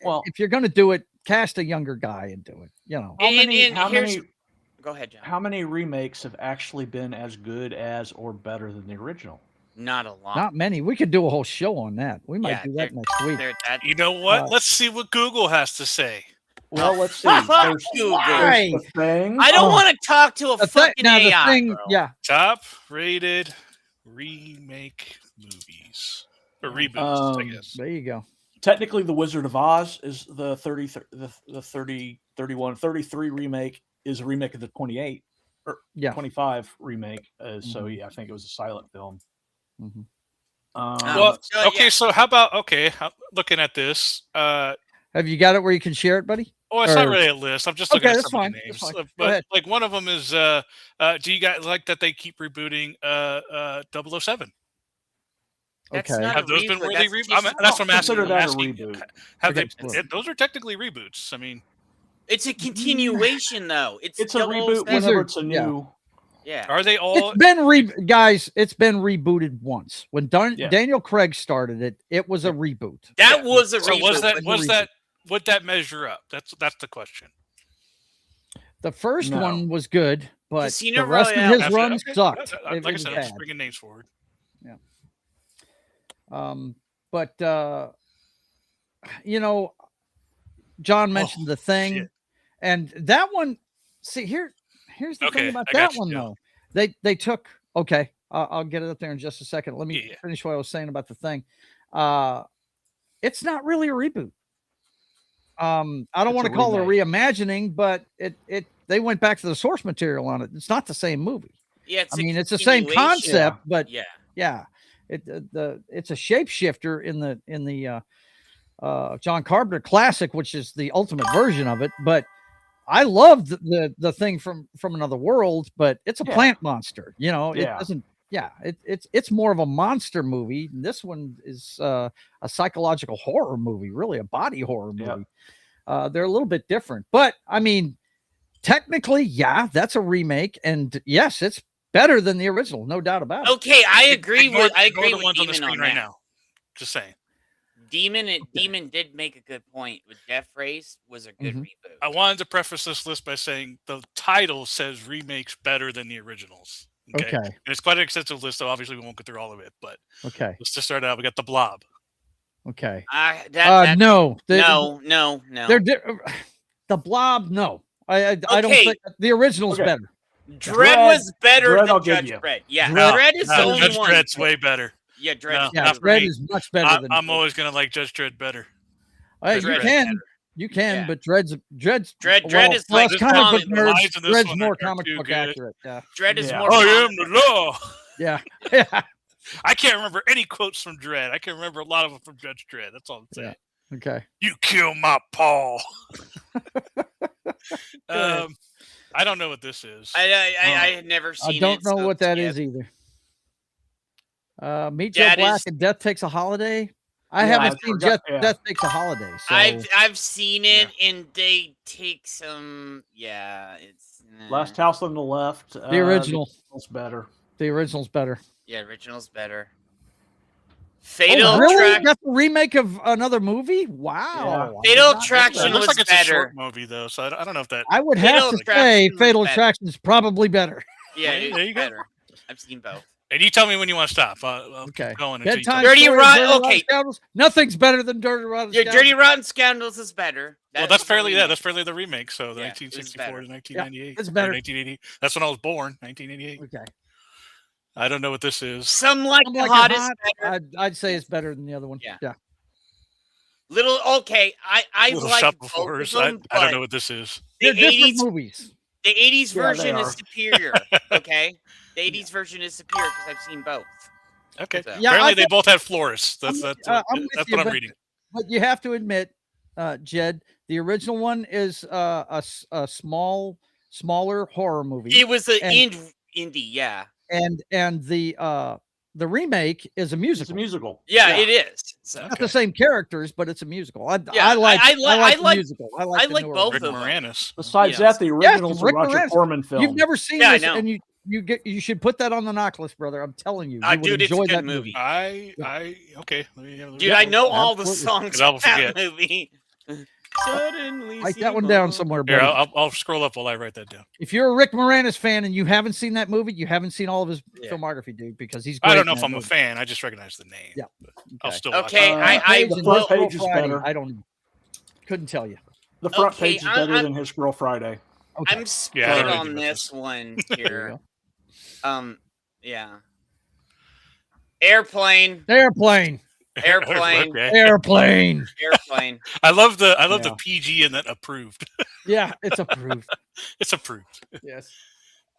Speaker 5: Well, if you're going to do it, cast a younger guy and do it.
Speaker 6: Go ahead, John.
Speaker 7: How many remakes have actually been as good as or better than the original?
Speaker 6: Not a lot.
Speaker 5: Not many. We could do a whole show on that. We might do that next week.
Speaker 8: You know what? Let's see what Google has to say.
Speaker 7: Well, let's see.
Speaker 6: Google. I don't want to talk to a fucking AI.
Speaker 5: Yeah.
Speaker 8: Top rated remake movies or reboots, I guess.
Speaker 5: There you go.
Speaker 7: Technically, The Wizard of Oz is the 33 remake is a remake of the 28 or 25 remake. So I think it was a silent film.
Speaker 8: Mm-hmm. So how about looking at this?
Speaker 5: Have you got it where you can share it, buddy?
Speaker 8: Oh, it's not really a list. I'm just looking at some of the names.
Speaker 5: But
Speaker 8: like one of them is do you guys like that they keep rebooting 007?
Speaker 6: Have
Speaker 8: those been really rebooted? That's what I'm asking.
Speaker 7: Consider that a reboot.
Speaker 8: Have they? Those are technically reboots. I mean,
Speaker 6: It's a continuation, though. It's
Speaker 7: a
Speaker 6: still
Speaker 7: reboot
Speaker 6: set.
Speaker 7: whenever it's a new.
Speaker 6: Yeah.
Speaker 8: Are they all?
Speaker 5: It's been guys. It's been rebooted once. When Daniel Craig started it, it was a reboot.
Speaker 6: That was a
Speaker 8: So
Speaker 6: reboot.
Speaker 8: Would that measure up? That's the question.
Speaker 5: The first one was good, but
Speaker 6: Casino
Speaker 5: the rest
Speaker 6: Royale.
Speaker 5: of his run sucked.
Speaker 8: Like I
Speaker 5: was
Speaker 8: said, I'm
Speaker 5: bad.
Speaker 8: just bringing names forward.
Speaker 5: But you know, John mentioned the thing,
Speaker 8: shit.
Speaker 5: and that one. See, here's the thing about that one though. They took. Okay, I'll get it up there in just a second. Let me finish what I was saying about the thing. It's not really a reboot. I don't want to call it a reimagining, but they went back to the source material on it. It's not the same movie.
Speaker 6: Yeah,
Speaker 5: it's the same concept, but
Speaker 6: yeah.
Speaker 5: It's a shapeshifter in the John Carpenter classic, which is the ultimate version of it. But I love the thing from Another World, but it's a plant monster. You know, it doesn't. Yeah, it's more of a monster movie. This one is a psychological horror movie, really a body horror movie. They're a little bit different, but I mean, technically, that's a remake, and yes, it's better than the original, no doubt about it.
Speaker 6: Okay, I agree with
Speaker 8: the ones on the
Speaker 6: Demon
Speaker 8: screen
Speaker 6: on
Speaker 8: right
Speaker 6: that.
Speaker 8: now. Just saying.
Speaker 6: Demon did make a good point. With Death Race was a good reboot.
Speaker 8: I wanted to preface this list by saying the title says remakes better than the originals. Okay. And it's quite an extensive list, so obviously we won't go through all of it. But let's just start out. We got The Blob.
Speaker 5: Okay.
Speaker 6: No.
Speaker 5: They're The Blob. No, I don't think the original's better.
Speaker 6: Dredd was better
Speaker 7: Dredd,
Speaker 6: than Judge Dredd. Yeah, Dredd is the only
Speaker 8: Judge
Speaker 6: one.
Speaker 8: Dredd's way better.
Speaker 6: Yeah, Dredd.
Speaker 5: Dredd is much better than.
Speaker 8: I'm always gonna like Judge Dredd better.
Speaker 5: You can, but Dredd is
Speaker 6: like
Speaker 5: comic book nerds.
Speaker 8: lines in this
Speaker 5: Dredd's
Speaker 8: one
Speaker 5: more
Speaker 8: are
Speaker 5: comic
Speaker 8: too
Speaker 5: book
Speaker 8: good.
Speaker 5: accurate. Yeah.
Speaker 6: Dredd is more.
Speaker 8: I am the law.
Speaker 5: Yeah.
Speaker 8: I can't remember any quotes from Dredd. I can remember a lot of them from Judge Dredd. That's all I'm saying.
Speaker 5: Okay.
Speaker 8: You kill my Paul. I don't know what this is.
Speaker 6: I had never seen it.
Speaker 5: I don't know what that is either. Meet Joe Black and Death Takes a Holiday. I haven't seen Death Takes a Holiday. So.
Speaker 6: I've seen it, and they take some. Yeah, it's
Speaker 7: Last House on the Left.
Speaker 5: The original.
Speaker 7: It's better.
Speaker 5: The original's better.
Speaker 6: Yeah, original's better. Fatal
Speaker 5: Attraction. That's a remake of another movie. Wow.
Speaker 6: Yeah. Fatal Attraction was
Speaker 8: like it's
Speaker 6: better.
Speaker 8: A short movie though, so I don't know if that.
Speaker 5: I would have to say Fatal Attraction is probably better.
Speaker 6: Yeah,
Speaker 8: there you go.
Speaker 6: I've seen both.
Speaker 8: And you tell me when you want to stop.
Speaker 5: Okay.
Speaker 8: Going
Speaker 6: Dirty Rotten.
Speaker 5: Scoundrels. Nothing's better than Dirty Rotten Scoundrels.
Speaker 6: Dirty Rotten Scoundrels is better.
Speaker 8: That's fairly the remake. So the 1964 to 1998.
Speaker 5: It's better.
Speaker 8: 1980. That's when I was born. 1988.
Speaker 5: Okay.
Speaker 8: I don't know what this is.
Speaker 6: Some Like the Hot is better.
Speaker 5: I'd say it's better than the other one. Yeah.
Speaker 6: Little okay. I like both of them,
Speaker 8: I don't know what this is.
Speaker 5: They're different movies.
Speaker 6: The 80s version is superior. Okay. The 80s version is superior because I've seen both.
Speaker 8: Okay. So. Apparently they both have florists. That's what I'm reading.
Speaker 5: But you have to admit, Jed, the original one is a smaller horror movie.
Speaker 6: It was an indie, yeah.
Speaker 5: And the remake is a musical.
Speaker 7: It's a musical.
Speaker 6: Yeah, it is. So,
Speaker 5: not the same characters, but it's a musical. I like musical. I like
Speaker 6: both of them.
Speaker 8: Moranis.
Speaker 7: Besides that, the original's a Roger Corman film.
Speaker 5: You've never seen this, and you should put that on the knock list, brother. I'm telling you.
Speaker 6: Dude, it's a good movie.
Speaker 8: Okay.
Speaker 6: Dude, I know all the songs of that movie. Suddenly,
Speaker 5: write that one down somewhere, buddy.
Speaker 8: Here, I'll scroll up while I write that down.
Speaker 5: If you're a Rick Moranis fan and you haven't seen that movie, you haven't seen all of his filmography, dude, because he's great.
Speaker 8: I don't know if I'm a fan. I just recognize the name.
Speaker 5: Yeah.
Speaker 8: I'll still watch
Speaker 7: the front page is better.
Speaker 5: I don't know. Couldn't tell you.
Speaker 7: The front page is better than his Girl Friday.
Speaker 5: Okay.
Speaker 6: I'm split on this one here. Yeah. Airplane.
Speaker 5: Airplane.
Speaker 6: I
Speaker 8: love the PG and then approved.
Speaker 5: Yeah, it's approved.
Speaker 8: It's approved.
Speaker 5: Yes.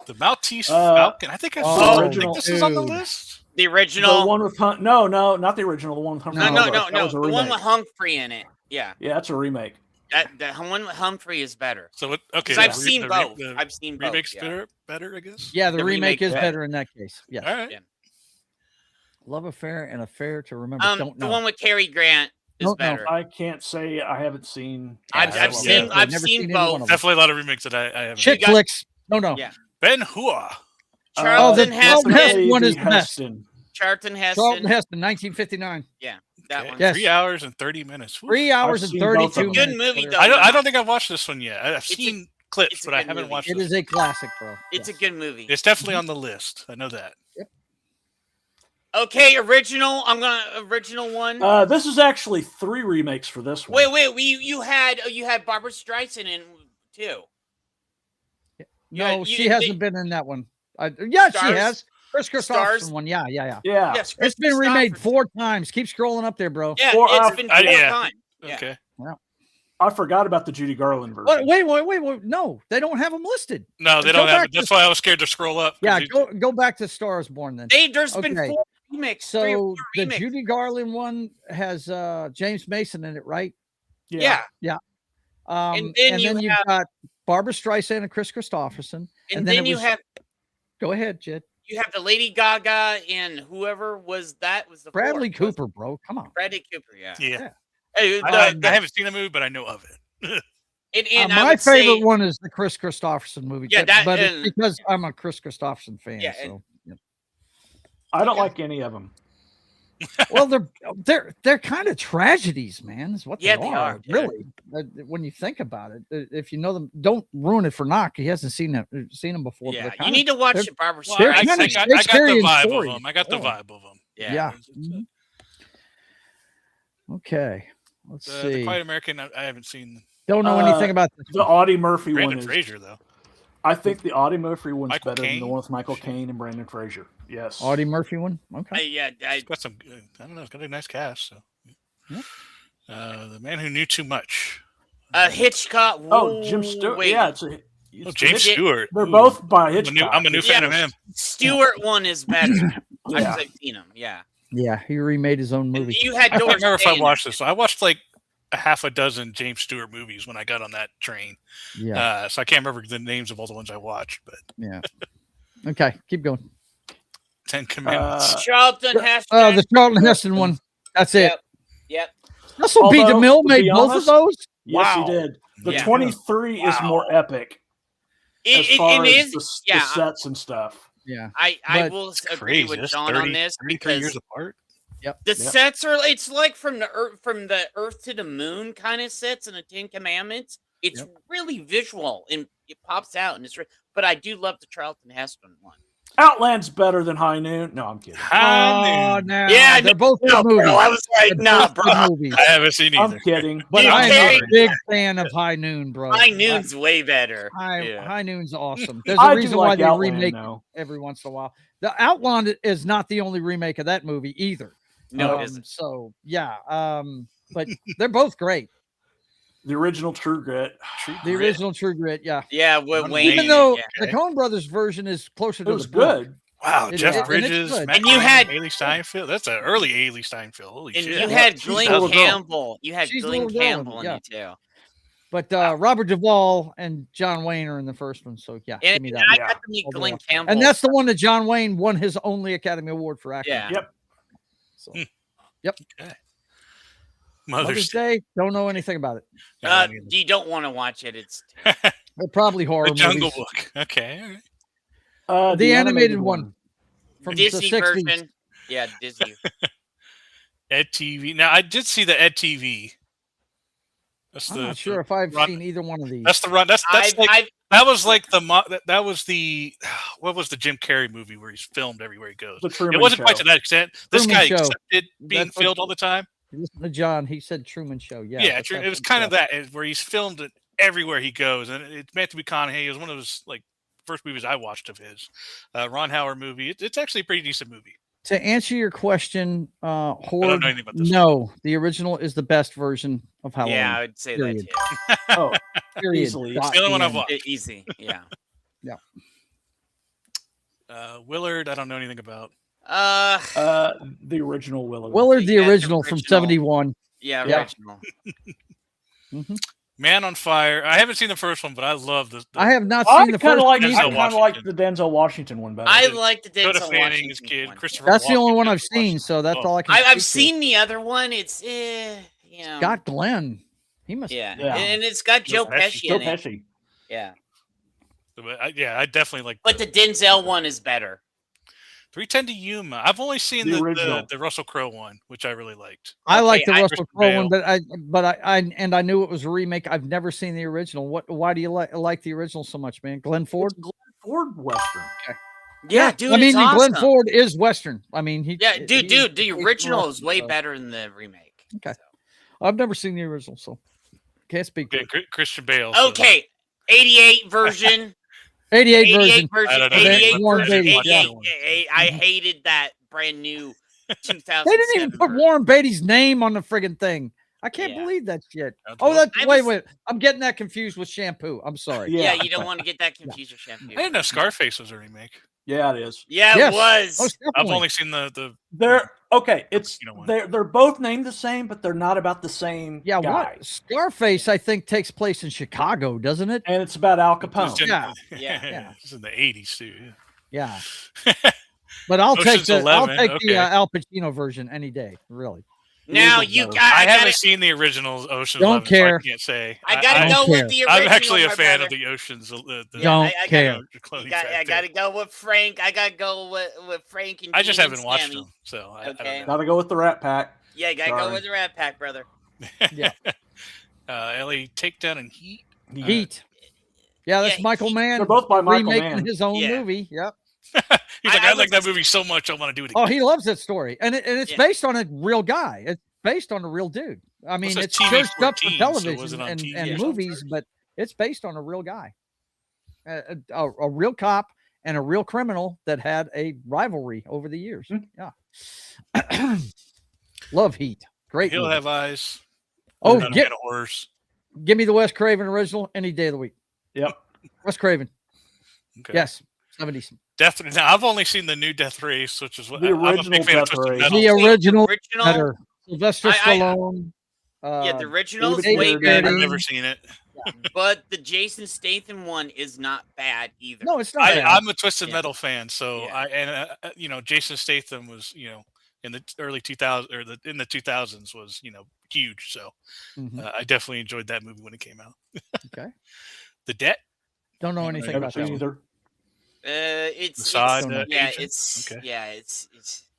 Speaker 8: The Maltese Falcon. I think I think this is on the list.
Speaker 6: The original.
Speaker 7: The one with no, not the original. The one with Humphrey.
Speaker 6: No. The one with Humphrey in it. Yeah.
Speaker 7: Yeah, that's a remake.
Speaker 6: The one with Humphrey is better.
Speaker 8: So okay.
Speaker 6: I've seen both. I've seen both.
Speaker 8: Remake's better, I guess.
Speaker 5: Yeah, the remake is better in that case. Yeah.
Speaker 8: All right.
Speaker 6: Yeah.
Speaker 5: Love Affair and Affair to Remember. Don't know.
Speaker 6: The one with Cary Grant. is better.
Speaker 7: I can't say I haven't seen.
Speaker 6: I've seen both.
Speaker 8: Definitely a lot of remakes that I haven't.
Speaker 5: Chick flicks. No.
Speaker 6: Yeah.
Speaker 8: Ben Hur.
Speaker 6: Charlton Heston.
Speaker 5: one is the best.
Speaker 6: Charlton Heston.
Speaker 5: 1959.
Speaker 6: Yeah, that one.
Speaker 5: Yes.
Speaker 8: 3 hours and 30 minutes.
Speaker 5: 3 hours and 32 minutes.
Speaker 6: Good movie, though.
Speaker 8: I don't think I've watched this one yet. I've seen clips, but I haven't watched it.
Speaker 5: It is a classic, bro.
Speaker 6: It's a good movie.
Speaker 8: It's definitely on the list. I know that.
Speaker 5: Yep.
Speaker 6: Okay, original. Original one.
Speaker 7: This is actually 3 remakes for this one.
Speaker 6: Wait. You had Barbara Streisand in too.
Speaker 5: No, she hasn't been in that one. She has. Chris Christopherson one. Yeah.
Speaker 6: Yes,
Speaker 5: it's been remade 4 times. Keep scrolling up there, bro.
Speaker 6: Yeah, it's been 4 times. Yeah.
Speaker 8: Okay.
Speaker 5: Yeah.
Speaker 7: I forgot about the Judy Garland version.
Speaker 5: Wait. No, they don't have them listed.
Speaker 8: No, they don't have it. That's why I was scared to scroll up.
Speaker 5: Yeah, go back to Star is Born then.
Speaker 6: There's been 4 remakes.
Speaker 5: So the Judy Garland one has James Mason in it, right?
Speaker 6: Yeah.
Speaker 5: And then you've got Barbara Streisand and Chris Christopherson.
Speaker 6: And then you have.
Speaker 5: Go ahead, Jed.
Speaker 6: You have the Lady Gaga and whoever was the
Speaker 5: Bradley
Speaker 6: 4th,
Speaker 5: Cooper, bro. Come on.
Speaker 6: Bradley Cooper, yeah.
Speaker 8: Hey, I haven't seen the movie, but I know of it.
Speaker 5: My favorite one is the Chris Christopherson movie.
Speaker 6: Yeah,
Speaker 5: but it's because I'm a Chris Christopherson fan.
Speaker 6: Yeah,
Speaker 5: so
Speaker 7: I don't like any of them.
Speaker 5: Well, they're kind of tragedies, man. Is what they are.
Speaker 6: Yeah.
Speaker 5: Really. When you think about it, if you know them, don't ruin it for Knock. He hasn't seen them before.
Speaker 6: Yeah, you need to watch it, Barbara.
Speaker 8: I got the vibe of them. I got the vibe of them.
Speaker 6: Yeah.
Speaker 5: Mm-hmm. Okay, let's see.
Speaker 8: The Quiet American, I haven't seen.
Speaker 5: Don't know anything about this.
Speaker 7: The Audie Murphy
Speaker 8: Brandon
Speaker 7: one.
Speaker 8: Fraser, though.
Speaker 7: I think the Audie Murphy one's
Speaker 8: Michael
Speaker 7: better
Speaker 8: Caine?
Speaker 7: than the one with Michael Caine and Brandon Fraser. Yes.
Speaker 5: Audie Murphy one. Okay.
Speaker 8: It's got some. I don't know. It's got a nice cast. So. The Man Who Knew Too Much.
Speaker 6: Hitchcock.
Speaker 7: Jim Stewart.
Speaker 6: Wait.
Speaker 7: Yeah,
Speaker 8: James Stewart.
Speaker 7: They're both by Hitchcock.
Speaker 8: I'm a new fan of him.
Speaker 6: Stewart one is better. I've seen him. Yeah.
Speaker 5: Yeah, he remade his own movie.
Speaker 6: You had.
Speaker 8: I can't remember if I watched this. I watched like a half a dozen James Stewart movies when I got on that train.
Speaker 5: Yeah.
Speaker 8: So I can't remember the names of all the ones I watched, but
Speaker 5: yeah. Okay, keep going.
Speaker 8: 10 Commandments.
Speaker 6: Charlton Heston.
Speaker 5: The Charlton Heston one. That's it.
Speaker 6: Yep.
Speaker 5: Russell B. DeMille made both of those.
Speaker 7: Yes, he did. The 23 is more epic. As far as the sets and stuff.
Speaker 5: Yeah.
Speaker 6: I will agree with John on this because
Speaker 8: years apart.
Speaker 5: Yep.
Speaker 6: The sets are. It's like from the Earth to the moon kind of sets in the 10 Commandments. It's really visual and it pops out and but I do love the Charlton Heston one.
Speaker 7: Outland's better than High Noon. No, I'm kidding.
Speaker 5: High Noon.
Speaker 6: Yeah,
Speaker 5: they're both good movies.
Speaker 6: Bro, I was like, nah, bro.
Speaker 8: I haven't seen either.
Speaker 7: I'm kidding.
Speaker 5: But I'm a big fan of High Noon, bro.
Speaker 6: High Noon's way better.
Speaker 5: High Noon's awesome. There's a reason why they remake every once in a while. The Outland is not the only remake of that movie either.
Speaker 6: No, it isn't.
Speaker 5: So yeah, but they're both great.
Speaker 7: The original True Grit.
Speaker 5: Original True Grit, yeah.
Speaker 6: Yeah, Wayne.
Speaker 5: Even though the Coen Brothers version is closer to the book.
Speaker 7: Good.
Speaker 8: Wow, Jeff Bridges,
Speaker 6: and you had
Speaker 8: Haley Steinfeld. That's an early Haley Steinfeld. Holy shit!
Speaker 6: You had Glenn Campbell. You had Glenn Campbell in it too.
Speaker 5: But Robert Duvall and John Wayne are in the first one, so yeah.
Speaker 6: And
Speaker 5: give me that.
Speaker 6: I got to meet Glenn Campbell,
Speaker 5: and that's the one that John Wayne won his only Academy Award for acting.
Speaker 6: Yeah.
Speaker 7: Yep.
Speaker 5: So, yep.
Speaker 8: Okay.
Speaker 5: Mother's Day. Don't know anything about it.
Speaker 6: You don't want to watch it. It's
Speaker 5: they're probably horror
Speaker 8: The Jungle
Speaker 5: movies.
Speaker 8: Book. Okay.
Speaker 5: The animated one from
Speaker 6: Disney
Speaker 5: the 60s.
Speaker 6: version. Yeah, Disney.
Speaker 8: Ed TV. Now I did see the Ed TV. That's
Speaker 5: I'm not sure if I've seen either one of these.
Speaker 8: That's the run. That was like that was the what was the Jim Carrey movie where he's filmed everywhere he goes. It wasn't quite to that extent. This guy accepted being filmed all the time.
Speaker 5: Listen to John. He said Truman Show. Yeah.
Speaker 8: Yeah, it was kind of that where he's filmed it everywhere he goes, and it's meant to be McConaughey. It was one of his like first movies I watched of his. Ron Howard movie. It's actually a pretty decent movie.
Speaker 5: To answer your question, Horde,
Speaker 8: I don't know anything about this
Speaker 5: no, the original is the best version of Halloween.
Speaker 6: Yeah, I would say
Speaker 5: period.
Speaker 6: that too.
Speaker 7: Oh,
Speaker 5: period.
Speaker 7: easily.
Speaker 8: It's the only one I've watched.
Speaker 6: Easy, yeah.
Speaker 5: Yeah.
Speaker 8: Willard, I don't know anything about.
Speaker 7: The original Willard.
Speaker 5: Willard, the original from 71.
Speaker 6: Yeah,
Speaker 5: Yeah.
Speaker 6: original.
Speaker 5: Mm-hmm.
Speaker 8: Man on Fire. I haven't seen the first one, but I love this.
Speaker 5: I have not
Speaker 7: I
Speaker 5: seen the
Speaker 7: kind
Speaker 5: first
Speaker 7: of like.
Speaker 5: one.
Speaker 7: I kind of like the Denzel Washington one better.
Speaker 6: I like the
Speaker 8: Dakota
Speaker 6: Denzel
Speaker 8: Fanning,
Speaker 6: Washington
Speaker 8: his kid,
Speaker 6: one.
Speaker 8: Christopher.
Speaker 5: That's the only
Speaker 8: Walken,
Speaker 5: one I've
Speaker 8: Denzel
Speaker 5: seen, so that's
Speaker 8: Washington.
Speaker 5: all I can.
Speaker 6: I've
Speaker 5: speak to.
Speaker 6: seen the other one. It's
Speaker 5: Scott Glenn. He must.
Speaker 6: Yeah. And it's got Joe Pesci in it. Yeah.
Speaker 8: I definitely like.
Speaker 6: But the Denzel one is better.
Speaker 8: 310 to Yuma. I've only seen the Russell Crowe one, which I really liked.
Speaker 5: I like the Russell Crowe one, but I knew it was a remake. I've never seen the original. Why do you like the original so much, man? Glenn Ford?
Speaker 7: It's Glenn Ford Western.
Speaker 5: Okay.
Speaker 6: Yeah, dude.
Speaker 5: I mean,
Speaker 6: awesome.
Speaker 5: Glenn Ford is Western. I mean,
Speaker 6: dude, the original is way better than the remake.
Speaker 5: Okay. So. I've never seen the original, so can't speak.
Speaker 8: Okay, Christian Bale.
Speaker 6: Okay. 88 version.
Speaker 5: 88
Speaker 6: version. 88 version. I hated that brand new 2000.
Speaker 5: They didn't even put Warren Beatty's name on the friggin' thing. I can't believe that shit. Wait. I'm getting that confused with Shampoo. I'm sorry.
Speaker 6: Yeah, you don't want to get that confused with Shampoo.
Speaker 8: I didn't know Scarface was a remake.
Speaker 7: Yeah, it is.
Speaker 6: Yeah, it was.
Speaker 8: I've only seen the.
Speaker 7: They're okay. It's they're both named the same, but they're not about the same.
Speaker 5: Yeah,
Speaker 7: guy.
Speaker 5: what Scarface I think takes place in Chicago, doesn't it?
Speaker 7: And it's about Al Capone.
Speaker 6: Yeah.
Speaker 8: It's in the 80s too.
Speaker 5: Yeah. But I'll take the
Speaker 8: 11.
Speaker 5: Al Pacino version any day. Really.
Speaker 6: Now
Speaker 8: I haven't seen the original Ocean's.
Speaker 5: Don't
Speaker 8: 11,
Speaker 5: care.
Speaker 8: So I can't say.
Speaker 6: I gotta go with the original.
Speaker 8: I'm actually a fan of the Ocean's.
Speaker 5: Don't care.
Speaker 6: I gotta go with Frank. I gotta go with Frank and.
Speaker 8: I just
Speaker 6: Gene
Speaker 8: haven't
Speaker 6: and
Speaker 8: watched
Speaker 6: Sammy.
Speaker 8: them, so
Speaker 6: Okay.
Speaker 7: Gotta go with the Rat Pack.
Speaker 6: Yeah, gotta go with the Rat Pack, brother.
Speaker 5: Yeah.
Speaker 8: Ellie, Takedown and Heat.
Speaker 5: Heat. Yeah, that's Michael Mann.
Speaker 7: They're both by Michael
Speaker 5: remaking
Speaker 7: Mann.
Speaker 5: his own movie. Yep.
Speaker 8: He's like, I like that movie so much, I want to do it again.
Speaker 5: Oh, he loves that story, and it's based on a real guy. It's based on a real dude. I mean, it's churched up for television and movies, but it's based on a real guy, a real cop and a real criminal that had a rivalry over the years. Yeah. Love Heat. Great.
Speaker 8: He'll
Speaker 5: movie.
Speaker 8: have eyes.
Speaker 5: Oh, give me the Wes Craven original any day of the week.
Speaker 7: Yep.
Speaker 5: Wes Craven.
Speaker 8: Okay.
Speaker 5: Yes. 70s.
Speaker 8: Death. Now I've only seen the new Death Race, which is what
Speaker 7: the original Death Race.
Speaker 5: The original. Better. Sylvester Stallone.
Speaker 6: The original is way
Speaker 8: I've
Speaker 6: better.
Speaker 8: never seen it.
Speaker 6: But the Jason Statham one is not bad either.
Speaker 5: No, it's not bad.
Speaker 8: I'm a Twisted Metal fan, so Jason Statham was, in the early 2000s or in the 2000s was, huge. So I definitely enjoyed that movie when it came out.
Speaker 5: Okay.
Speaker 8: The Debt.
Speaker 5: Don't know anything about that
Speaker 7: either.
Speaker 6: It's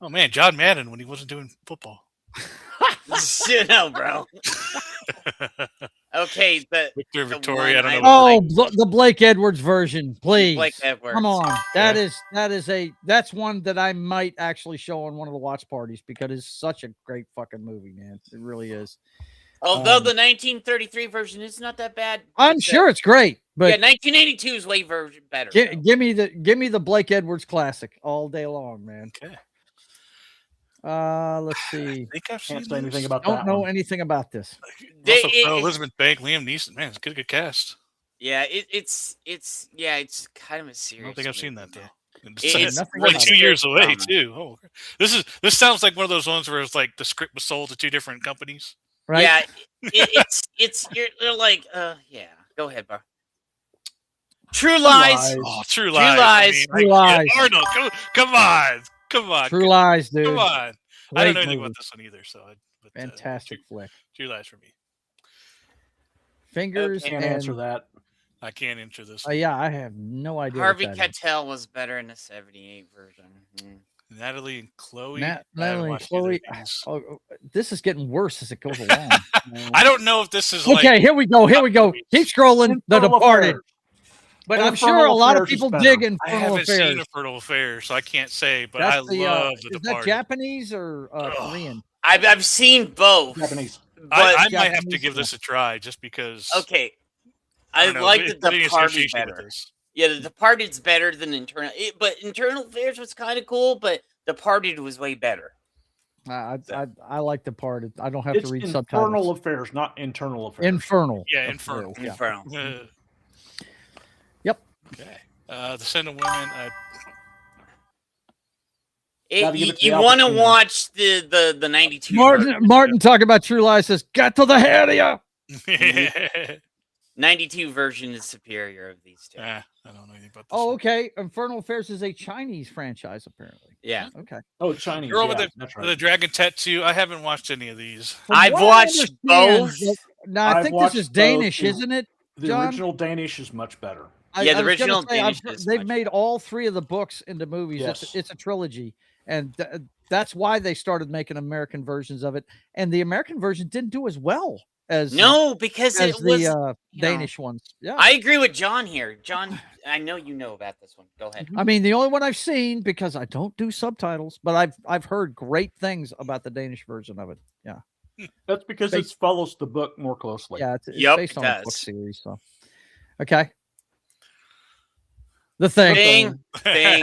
Speaker 8: Oh man, John Madden when he wasn't doing football.
Speaker 6: No, bro. Okay,
Speaker 8: Victor Victoria. I don't
Speaker 5: know. The Blake Edwards version, please.
Speaker 6: Blake Edwards.
Speaker 5: Come on, that's one that I might actually show on one of the watch parties because it's such a great fucking movie, man. It really is.
Speaker 6: Although the 1933 version is not that bad.
Speaker 5: I'm sure it's great, but
Speaker 6: 1982 is way better.
Speaker 5: Give me the Blake Edwards classic all day long, man.
Speaker 8: Okay.
Speaker 5: Let's see.
Speaker 8: I think I've
Speaker 7: Can't
Speaker 8: seen
Speaker 7: say anything about
Speaker 5: Don't
Speaker 7: that.
Speaker 5: know anything about this.
Speaker 8: Elizabeth Bank, Liam Neeson. Man, it's a good cast.
Speaker 6: Yeah, it's kind of a serious.
Speaker 8: I don't think I've seen that though.
Speaker 6: It's
Speaker 8: like 2 years away too. Oh, this sounds like one of those ones where it's like the script was sold to two different companies.
Speaker 5: Right?
Speaker 6: Yeah, you're like, yeah. Go ahead, bro. True Lies.
Speaker 8: Oh, True Lies.
Speaker 5: True Lies.
Speaker 8: Arnold, come on.
Speaker 5: True Lies, dude.
Speaker 8: Come on. I don't know anything about this one either. So,
Speaker 5: fantastic flick.
Speaker 8: True Lies for me.
Speaker 5: Fingers.
Speaker 7: Can't answer that.
Speaker 8: I can't answer this.
Speaker 5: Yeah, I have no idea.
Speaker 6: Harvey Keitel was better in the '78 version.
Speaker 8: Natalie and Chloe.
Speaker 5: Natalie and Chloe. This is getting worse as it goes along.
Speaker 8: I don't know if this is
Speaker 5: okay. Here we go. Keep scrolling. The Departed. But I'm sure a lot of people dig Infernal
Speaker 8: I haven't
Speaker 5: Affairs.
Speaker 8: seen Infernal Affairs, so I can't say. But I love The Departed.
Speaker 5: Is that Japanese or Korean?
Speaker 6: I've seen both.
Speaker 7: Japanese.
Speaker 8: I might have to give this a try just because.
Speaker 6: Okay. I like The Departed better. Yeah, The Departed's better than Internal. But Internal Affairs was kind of cool, but Departed was way better.
Speaker 5: I like Departed. I don't have to read subtitles.
Speaker 7: Infernal Affairs, not Internal Affairs.
Speaker 5: Infernal.
Speaker 8: Yeah, Infernal.
Speaker 5: Yeah.
Speaker 6: Infernal.
Speaker 5: Yep.
Speaker 8: Okay. The Scent of Women.
Speaker 6: You want to watch the 92.
Speaker 5: Martin talking about True Lies says, "Got to the head of you."
Speaker 6: 92 version is superior of these two.
Speaker 8: I don't know anything about this.
Speaker 5: Oh, okay. Infernal Affairs is a Chinese franchise, apparently.
Speaker 6: Yeah.
Speaker 5: Okay.
Speaker 7: Oh, Chinese.
Speaker 8: Girl
Speaker 7: Yeah,
Speaker 8: with
Speaker 7: that's
Speaker 8: the
Speaker 7: right.
Speaker 8: dragon tattoo. I haven't watched any of these.
Speaker 6: I've
Speaker 5: what I
Speaker 6: watched both.
Speaker 5: understand- No, I
Speaker 7: I've
Speaker 5: think this is
Speaker 7: watched both.
Speaker 5: Danish,
Speaker 7: The-
Speaker 5: isn't it?
Speaker 7: The
Speaker 5: John?
Speaker 7: original Danish is much better.
Speaker 6: Yeah, the
Speaker 5: I was gonna
Speaker 6: original
Speaker 5: say,
Speaker 6: Danish is
Speaker 5: they've
Speaker 6: much
Speaker 5: made all 3 of the books into movies.
Speaker 7: Yes.
Speaker 5: It's a trilogy, and that's why they started making American versions of it. And the American version didn't do as well as
Speaker 6: No, because
Speaker 5: as
Speaker 6: it was
Speaker 5: the
Speaker 6: you know,
Speaker 5: Danish ones. Yeah,
Speaker 6: I agree with John here. John, I know you know about this one. Go ahead.
Speaker 5: I mean, the only one I've seen, because I don't do subtitles, but I've heard great things about the Danish version of it. Yeah,
Speaker 7: That's because it follows the book more closely.
Speaker 5: yeah, it's
Speaker 6: Yep,
Speaker 5: based
Speaker 6: it
Speaker 5: on a book
Speaker 6: does.
Speaker 5: series. So, okay, the thing.
Speaker 6: Thing.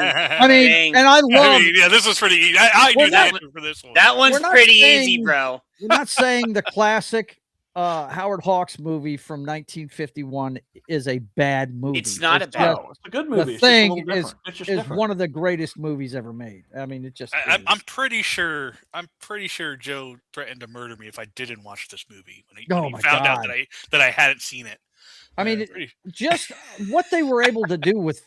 Speaker 5: I mean,
Speaker 6: Thing.
Speaker 5: and I love.
Speaker 8: yeah, this was pretty easy. I
Speaker 5: We're
Speaker 8: knew the
Speaker 5: not-
Speaker 8: answer for this one.
Speaker 6: That one's
Speaker 5: We're not
Speaker 6: pretty
Speaker 5: saying-
Speaker 6: easy, bro.
Speaker 5: We're not saying the classic Howard Hawks movie from 1951 is a bad movie.
Speaker 6: It's not a bad
Speaker 5: just-
Speaker 7: No, it's a good movie.
Speaker 5: The
Speaker 7: It's just a
Speaker 5: thing
Speaker 7: little different. It's just
Speaker 5: is
Speaker 7: different.
Speaker 5: one of the greatest movies ever made. I mean, it just. is.
Speaker 8: I'm pretty sure. I'm pretty sure Joe threatened to murder me if I didn't watch this movie when
Speaker 5: Oh
Speaker 8: he
Speaker 5: my
Speaker 8: found out
Speaker 5: God.
Speaker 8: that I hadn't seen it.
Speaker 5: I mean,
Speaker 8: Pretty-
Speaker 5: just what they were able to do with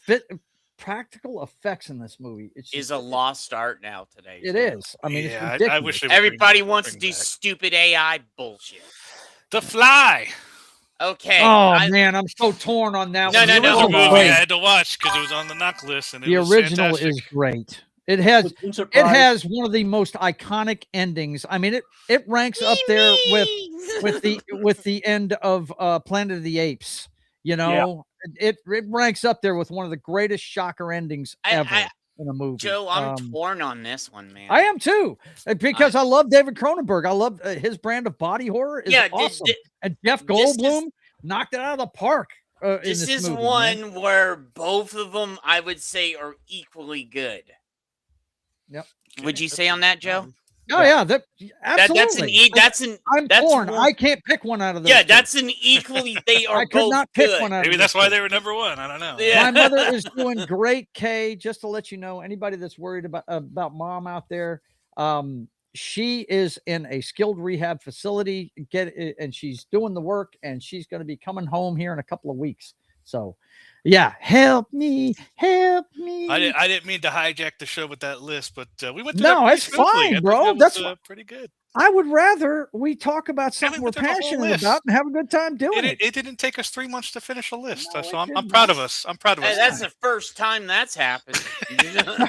Speaker 5: practical effects in this movie. It's
Speaker 6: Is
Speaker 5: just,
Speaker 6: a lost art now today.
Speaker 5: It is. I mean,
Speaker 8: Yeah,
Speaker 5: it's
Speaker 8: I
Speaker 5: ridiculous.
Speaker 8: wish they would
Speaker 6: Everybody
Speaker 8: bring
Speaker 6: wants to do
Speaker 8: back.
Speaker 6: stupid AI bullshit.
Speaker 8: The Fly.
Speaker 6: Okay.
Speaker 5: Oh man, I'm so torn on that
Speaker 6: No,
Speaker 5: one.
Speaker 6: no,
Speaker 5: The
Speaker 6: no.
Speaker 8: Another
Speaker 5: original's
Speaker 8: movie I
Speaker 5: great.
Speaker 8: had to watch because it was on the knock list, and it
Speaker 5: The
Speaker 8: was
Speaker 5: original
Speaker 8: fantastic.
Speaker 5: is great. It has
Speaker 7: With Vincent
Speaker 5: it
Speaker 7: Price,
Speaker 5: has one of the most iconic endings. I mean, it ranks up there with the end of Planet of the Apes. You know, it ranks up there with one of the greatest shocker endings ever in a movie.
Speaker 6: Joe, I'm torn on this one, man.
Speaker 5: I am too, because I love David Cronenberg. I love his brand of body horror is awesome. And Jeff Goldblum knocked it out of the park.
Speaker 6: This is
Speaker 5: movie,
Speaker 6: one
Speaker 5: man.
Speaker 6: where both of them, I would say, are equally good.
Speaker 5: Yep.
Speaker 6: Would you say on that, Joe?
Speaker 5: Oh yeah, absolutely. I'm
Speaker 6: that's
Speaker 5: torn.
Speaker 6: one-
Speaker 5: I can't pick one out of those.
Speaker 6: Yeah,
Speaker 5: two.
Speaker 6: that's an equally. They are
Speaker 5: I could
Speaker 6: both
Speaker 5: not pick
Speaker 6: good.
Speaker 5: one out.
Speaker 8: Maybe
Speaker 5: of
Speaker 8: that's
Speaker 5: those
Speaker 8: why
Speaker 5: two.
Speaker 8: they were number one. I don't know.
Speaker 6: Yeah.
Speaker 5: My mother is doing great, Kay. Just to let you know, anybody that's worried about mom out there, she is in a skilled rehab facility. And she's doing the work, and she's going to be coming home here in a couple of weeks. So, yeah, help me.
Speaker 8: I didn't mean to hijack the show with that list, but we went through
Speaker 5: No,
Speaker 8: that pretty
Speaker 5: it's
Speaker 8: smoothly. I
Speaker 5: fine,
Speaker 8: think
Speaker 5: bro.
Speaker 8: that was,
Speaker 5: That's
Speaker 8: pretty good.
Speaker 5: I would rather we talk about something we're
Speaker 8: went through the whole
Speaker 5: passionate
Speaker 8: list.
Speaker 5: about and have a good time doing it.
Speaker 8: It didn't take us 3 months to finish a list,
Speaker 5: No,
Speaker 8: so
Speaker 5: it
Speaker 8: I'm
Speaker 5: did
Speaker 8: proud
Speaker 5: not.
Speaker 8: of us. I'm proud of
Speaker 6: Hey,
Speaker 8: us.
Speaker 6: that's the first time that's happened.
Speaker 8: I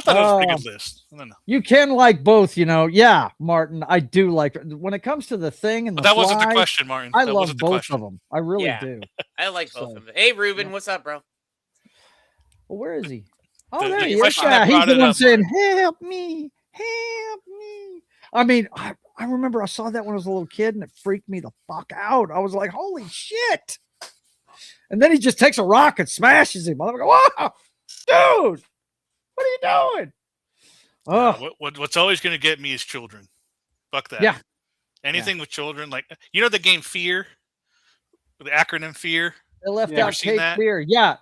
Speaker 8: thought it was a pretty good list. I don't know.
Speaker 5: You can like both, you know. Yeah, Martin, I do like when it comes to the thing and
Speaker 8: But
Speaker 5: the
Speaker 8: that wasn't the
Speaker 5: Fly,
Speaker 8: question, Martin.
Speaker 5: I
Speaker 8: That
Speaker 5: love
Speaker 8: wasn't the
Speaker 5: both
Speaker 8: question.
Speaker 5: of them. I really
Speaker 6: Yeah.
Speaker 5: do.
Speaker 6: I like both
Speaker 5: So,
Speaker 6: of them. Hey, Ruben, what's up, bro?
Speaker 5: Well, where is he? Oh,
Speaker 8: The-
Speaker 5: there
Speaker 8: the
Speaker 5: he is.
Speaker 8: question
Speaker 5: Yeah,
Speaker 8: that
Speaker 5: he's
Speaker 8: brought
Speaker 5: the
Speaker 8: it
Speaker 5: one
Speaker 8: up,
Speaker 5: saying, "Help me, help me." I mean, I remember I saw that when I was a little kid, and it freaked me the fuck out. I was like, "Holy shit!" And then he just takes a rock and smashes him. I'm like, "Wow, dude, what are you doing?" Oh,
Speaker 8: What's always going to get me is children. Fuck that.
Speaker 5: Yeah.
Speaker 8: Anything with children, like the game Fear, the acronym Fear.
Speaker 5: they left
Speaker 8: You ever
Speaker 5: out
Speaker 8: seen
Speaker 5: Cape
Speaker 8: that?
Speaker 5: Fear. Yeah,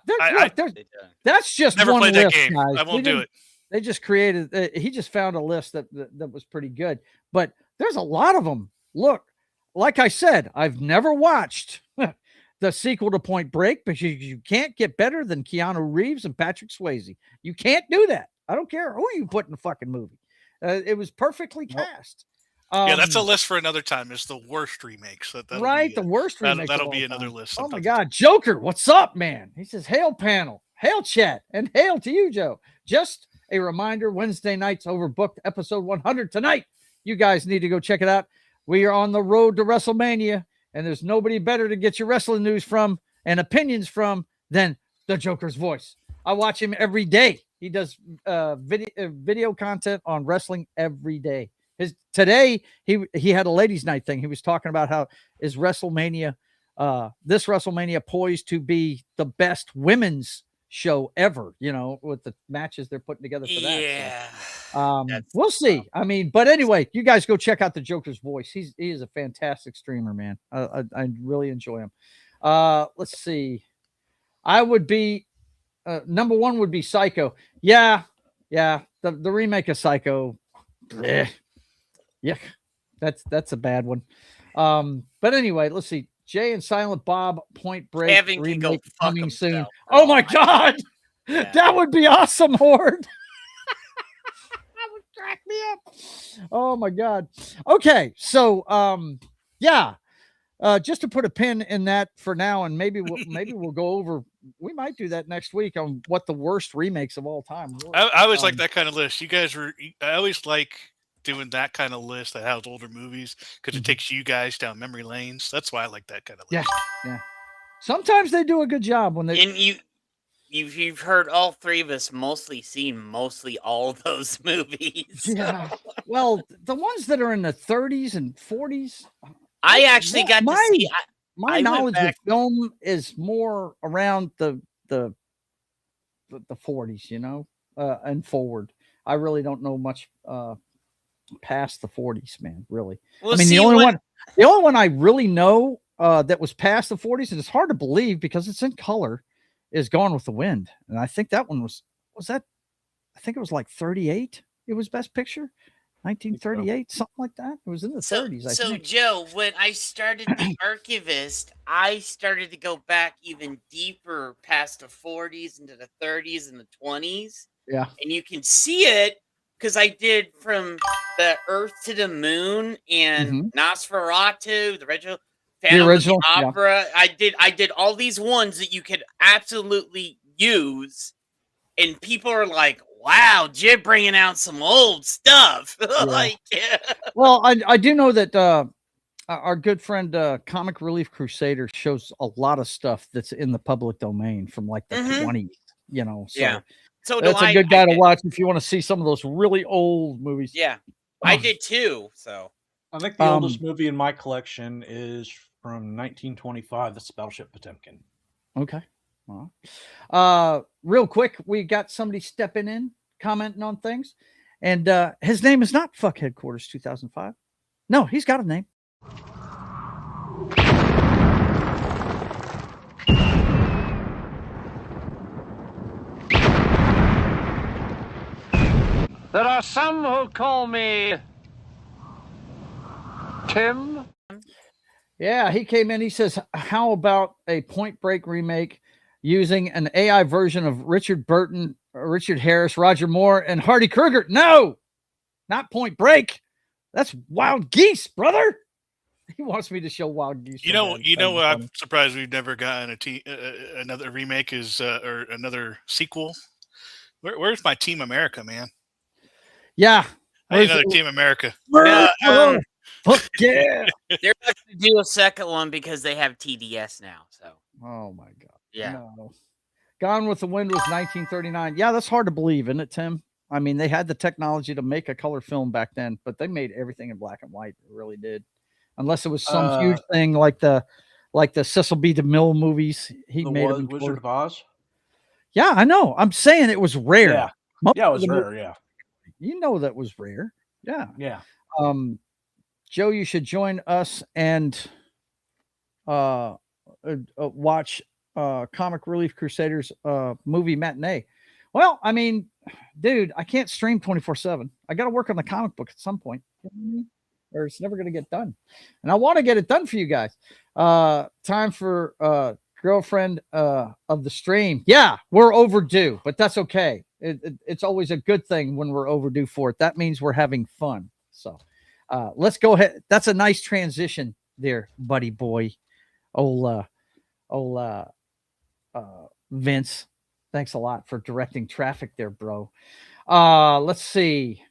Speaker 5: that's just
Speaker 8: Never
Speaker 5: one
Speaker 8: played
Speaker 5: list,
Speaker 8: that game.
Speaker 5: guys.
Speaker 8: I won't
Speaker 5: They
Speaker 8: do
Speaker 5: didn't-
Speaker 8: it.
Speaker 5: They just created. He just found a list that was pretty good, but there's a lot of them. Look, like I said, I've never watched the sequel to Point Break because you can't get better than Keanu Reeves and Patrick Swayze. You can't do that. I don't care who you put in the fucking movie. It was perfectly cast.
Speaker 8: Yeah, that's a list for another time. It's the worst remakes.
Speaker 5: Right, the worst remakes.
Speaker 8: That'll
Speaker 5: of
Speaker 8: be
Speaker 5: all
Speaker 8: another
Speaker 5: time.
Speaker 8: list.
Speaker 5: Oh my
Speaker 8: sometime.
Speaker 5: God, Joker, what's up, man? He says, "Hail panel, hail chat, and hail to you, Joe." Just a reminder: Wednesday nights overbooked. Episode 100 tonight. You guys need to go check it out. We are on the road to WrestleMania, and there's nobody better to get your wrestling news from and opinions from than the Joker's voice. I watch him every day. He does video content on wrestling every day. Today he had a ladies' night thing. He was talking about how is WrestleMania, this WrestleMania poised to be the best women's show ever, with the matches they're putting together for that.
Speaker 6: Yeah.
Speaker 5: So, we'll see. I mean, but anyway, you guys go check out the Joker's voice. He is a fantastic streamer, man. I really enjoy him. Let's see. I would be number one would be Psycho. Yeah. The remake of Psycho. Yeah. That's a bad one. But anyway, let's see. Jay and Silent Bob Point Break
Speaker 6: Kevin can go
Speaker 5: remake
Speaker 6: fuck
Speaker 5: coming soon.
Speaker 6: himself,
Speaker 5: Oh my God.
Speaker 6: Yeah.
Speaker 5: That would be awesome, Horde. That would crack me up. Oh my God. Okay. So, yeah. Just to put a pin in that for now, and maybe we'll go over. We might do that next week on what the worst remakes of all time were.
Speaker 8: I always like that kind of list. I always like doing that kind of list that has older movies because it takes you guys down memory lanes. That's why I like that kind of list.
Speaker 5: Yeah. Sometimes they do a good job when they.
Speaker 6: And you've heard all three of us seen all of those movies.
Speaker 5: Yeah. Well, the ones that are in the 30s and 40s.
Speaker 6: I actually got to see.
Speaker 5: My knowledge of film is more around the 40s, and forward. I really don't know much past the 40s, man. Really.
Speaker 6: Well,
Speaker 5: I mean, the only one I really know that was past the 40s, and it's hard to believe because it's in color, is Gone with the Wind, and I think that one was that. I think it was like 38. It was Best Picture. 1938, something like that. It was in the 30s. I think.
Speaker 6: Joe, when I started The Archivist, I started to go back even deeper past the 40s into the 30s and the 20s.
Speaker 5: Yeah.
Speaker 6: And you can see it because I did From the Earth to the Moon and Nosferatu, the original Phantom of the Opera. Yeah. I did all these ones that you could absolutely use, and people are like, wow, Jib bringing out some old stuff.
Speaker 5: Yeah. Well, I do know that our good friend Comic Relief Crusader shows a lot of stuff that's in the public domain from like the 20s, So
Speaker 6: yeah. So
Speaker 5: that's a good guy to watch if you want to see some of those really old movies.
Speaker 6: Yeah, I did too. So
Speaker 7: I think the oldest movie in my collection is from 1925. That's Battleship Potemkin.
Speaker 5: Okay. Real quick, we got somebody stepping in, commenting on things, and his name is not Fuck Headquarters 2005. No, he's got a name.
Speaker 1: There are some who call me Tim.
Speaker 5: Yeah, he came in. He says, "How about a Point Break remake?" Using an AI version of Richard Burton, Richard Harris, Roger Moore, and Hardy Kruger. No, not Point Break. That's Wild Geese, brother. He wants me to show Wild Geese.
Speaker 8: You know what? I'm surprised we've never gotten another remake or another sequel. Where's my Team America, man?
Speaker 5: Yeah,
Speaker 8: I need another Team America.
Speaker 5: Fuck yeah.
Speaker 6: They're going to do a second one because they have TDS now. So.
Speaker 5: Oh my God.
Speaker 6: Yeah.
Speaker 5: No. Gone with the Wind was 1939. Yeah, that's hard to believe, isn't it, Tim? I mean, they had the technology to make a color film back then, but they made everything in black and white. They really did. Unless it was some huge thing like the Cecil B. DeMille movies. He made them.
Speaker 7: Wizard of Oz.
Speaker 5: Yeah, I know. I'm saying it was rare.
Speaker 7: Yeah, it was rare. Yeah.
Speaker 5: That was rare. Yeah.
Speaker 7: Yeah.
Speaker 5: Joe, you should join us and watch Comic Relief Crusaders movie matinee. Well, I mean, dude, I can't stream 24/7. I got to work on the comic book at some point, or it's never going to get done. And I want to get it done for you guys. Time for girlfriend of the stream. Yeah, we're overdue, but that's okay. It's always a good thing when we're overdue for it. That means we're having fun. So let's go ahead. That's a nice transition there, buddy boy. Vince, thanks a lot for directing traffic there, bro. Let's see.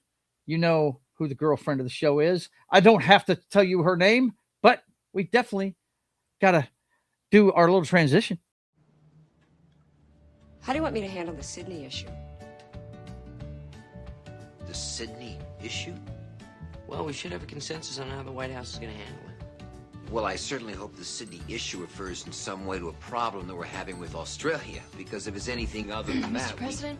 Speaker 5: You know who the girlfriend of the show is. I don't have to tell you her name, but we definitely got to do our little transition.
Speaker 10: How do you want me to handle the Sydney issue?
Speaker 4: The Sydney issue?
Speaker 10: Well, we should have a consensus on how the White House is going to handle it.
Speaker 4: Well, I certainly hope the Sydney issue refers in some way to a problem that we're having with Australia, because if it's anything other than that...
Speaker 10: Mr. President,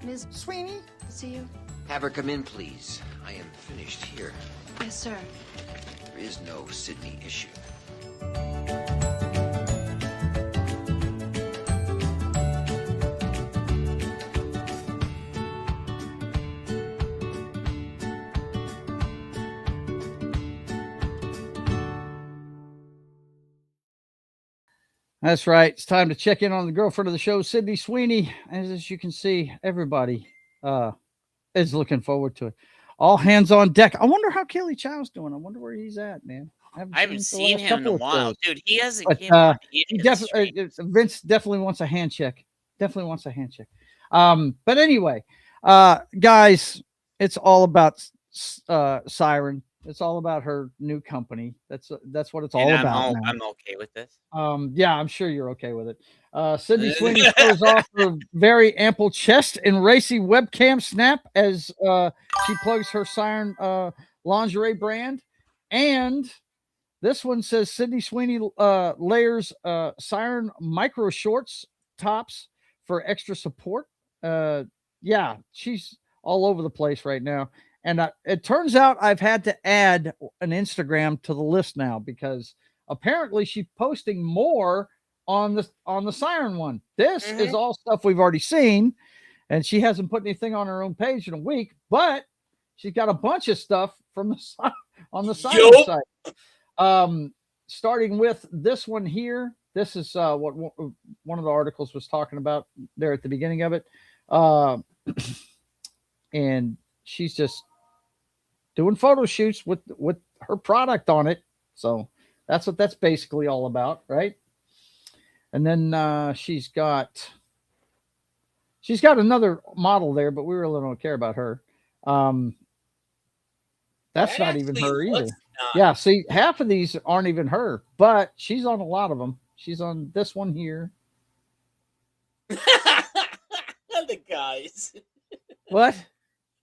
Speaker 10: Ms.
Speaker 11: Sweeney?
Speaker 10: To see you.
Speaker 4: Have her come in, please. I am finished here.
Speaker 10: Yes, sir.
Speaker 4: There is no Sydney issue.
Speaker 5: That's right. It's time to check in on the girlfriend of the show, Sydney Sweeney. As you can see, everybody is looking forward to it. All hands on deck. I wonder how Kelly Chow's doing. I wonder where he's at, man.
Speaker 6: I haven't seen him in a while, dude. He hasn't
Speaker 5: but,
Speaker 6: came on.
Speaker 5: Vince definitely wants a hand check. Definitely wants a hand check. But anyway, guys, it's all about Siren. It's all about her new company. That's what it's all about.
Speaker 6: I'm okay with this.
Speaker 5: Yeah, I'm sure you're okay with it. Sydney Sweeney shows off her very ample chest and racy webcam snap as she plugs her Siren lingerie brand. And this one says Sydney Sweeney layers Siren micro shorts tops for extra support. Yeah, she's all over the place right now. And it turns out I've had to add an Instagram to the list now because apparently she's posting more on the Siren one. This is all stuff we've already seen, and she hasn't put anything on her own page in a week, but she's got a bunch of stuff from the on the Siren site. Starting with this one here. This is what one of the articles was talking about there at the beginning of it. And she's just doing photo shoots with her product on it. So that's what that's basically all about, right? And then she's got another model there, but we really don't care about her. That's not even her either. Yeah, see, half of these aren't even her, but she's on a lot of them. She's on this one here.
Speaker 6: The guys.
Speaker 5: What?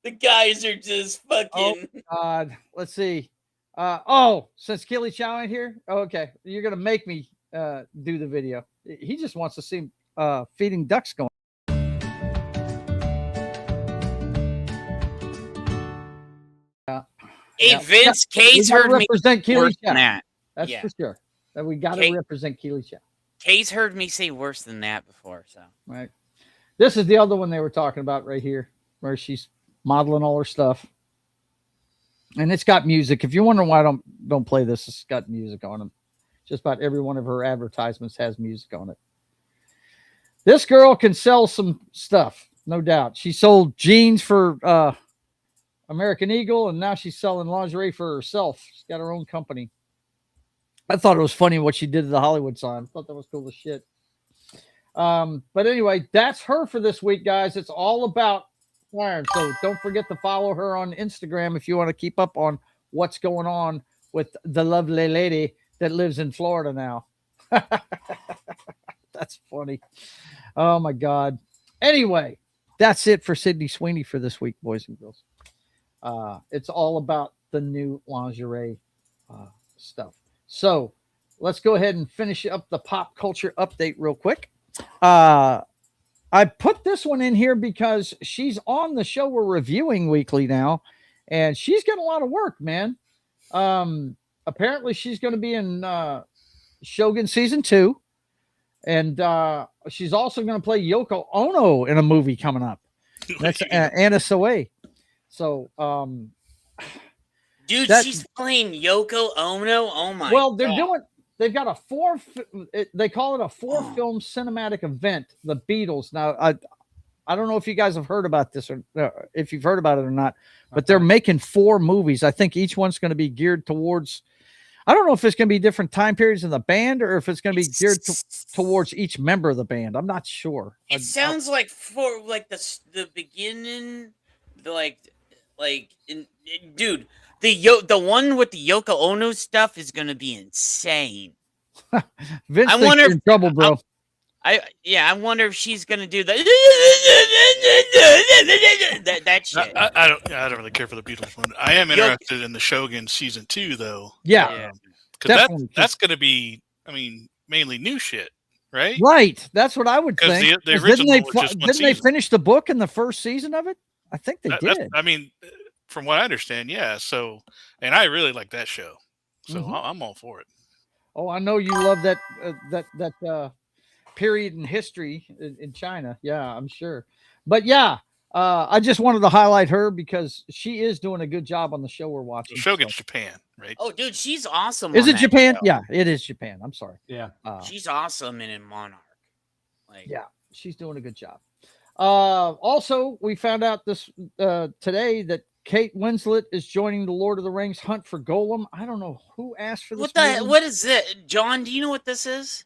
Speaker 6: The guys are just fucking.
Speaker 5: Oh, God. Let's see. Since Kelly Chow ain't here? Oh, okay. You're going to make me do the video. He just wants to see feeding ducks going.
Speaker 6: Hey, Vince, Kay's heard me
Speaker 5: represent Keely Chow.
Speaker 6: That.
Speaker 5: That's for sure. That we got to represent Keely Chow.
Speaker 6: Kay's heard me say worse than that before. So
Speaker 5: right. This is the other one they were talking about right here, where she's modeling all her stuff, and it's got music. If you're wondering why I don't play this, it's got music on them. Just about every one of her advertisements has music on it. This girl can sell some stuff, no doubt. She sold jeans for American Eagle, and now she's selling lingerie for herself. She's got her own company. I thought it was funny what she did to the Hollywood sign. I thought that was cool as shit. But anyway, that's her for this week, guys. It's all about Siren. So don't forget to follow her on Instagram if you want to keep up on what's going on with the lovely lady that lives in Florida now. That's funny. Oh my God. Anyway, that's it for Sydney Sweeney for this week, boys and girls. It's all about the new lingerie stuff. So let's go ahead and finish up the pop culture update real quick. I put this one in here because she's on the show we're reviewing weekly now, and she's getting a lot of work, man. Apparently she's going to be in Shogun season 2, and she's also going to play Yoko Ono in a movie coming up. That's Anna Soe. So,
Speaker 6: dude, she's playing Yoko Ono. Oh my!
Speaker 5: Well, they've got they call it a 4-film cinematic event, the Beatles. Now, I don't know if you guys have heard about this or if you've heard about it or not, but they're making 4 movies. I think each one's going to be geared towards, I don't know if it's going to be different time periods in the band or if it's going to be geared towards each member of the band. I'm not sure.
Speaker 6: It sounds like for like the beginning, dude, the one with the Yoko Ono stuff is going to be insane.
Speaker 5: Vince, I wonder if you're in trouble, bro.
Speaker 6: I wonder if she's gonna do that shit.
Speaker 8: I don't really care for the Beatles one. I am interested in the Shogun season 2 though.
Speaker 5: Yeah,
Speaker 8: because that's gonna be, I mean, mainly new shit, right?
Speaker 5: Right. That's what I would think.
Speaker 8: The original didn't
Speaker 5: they finish the book in the first season of it? I think they did.
Speaker 8: I mean, from what I understand, yeah. So, and I really like that show, so I'm all for it.
Speaker 5: Oh, I know you love that period in history in China. Yeah, I'm sure. But yeah, I just wanted to highlight her because she is doing a good job on the show we're watching.
Speaker 8: The show gets Japan, right?
Speaker 6: Oh, dude, she's awesome.
Speaker 5: Is
Speaker 6: on
Speaker 5: it
Speaker 6: that
Speaker 5: Japan?
Speaker 6: show.
Speaker 5: Yeah, it is Japan. I'm sorry.
Speaker 7: Yeah.
Speaker 6: She's awesome in Monarch. Like,
Speaker 5: yeah, she's doing a good job. Also, we found out this today that Kate Winslet is joining the Lord of the Rings Hunt for Golem. I don't know who asked for this.
Speaker 6: What is it, John? Do you know what this is?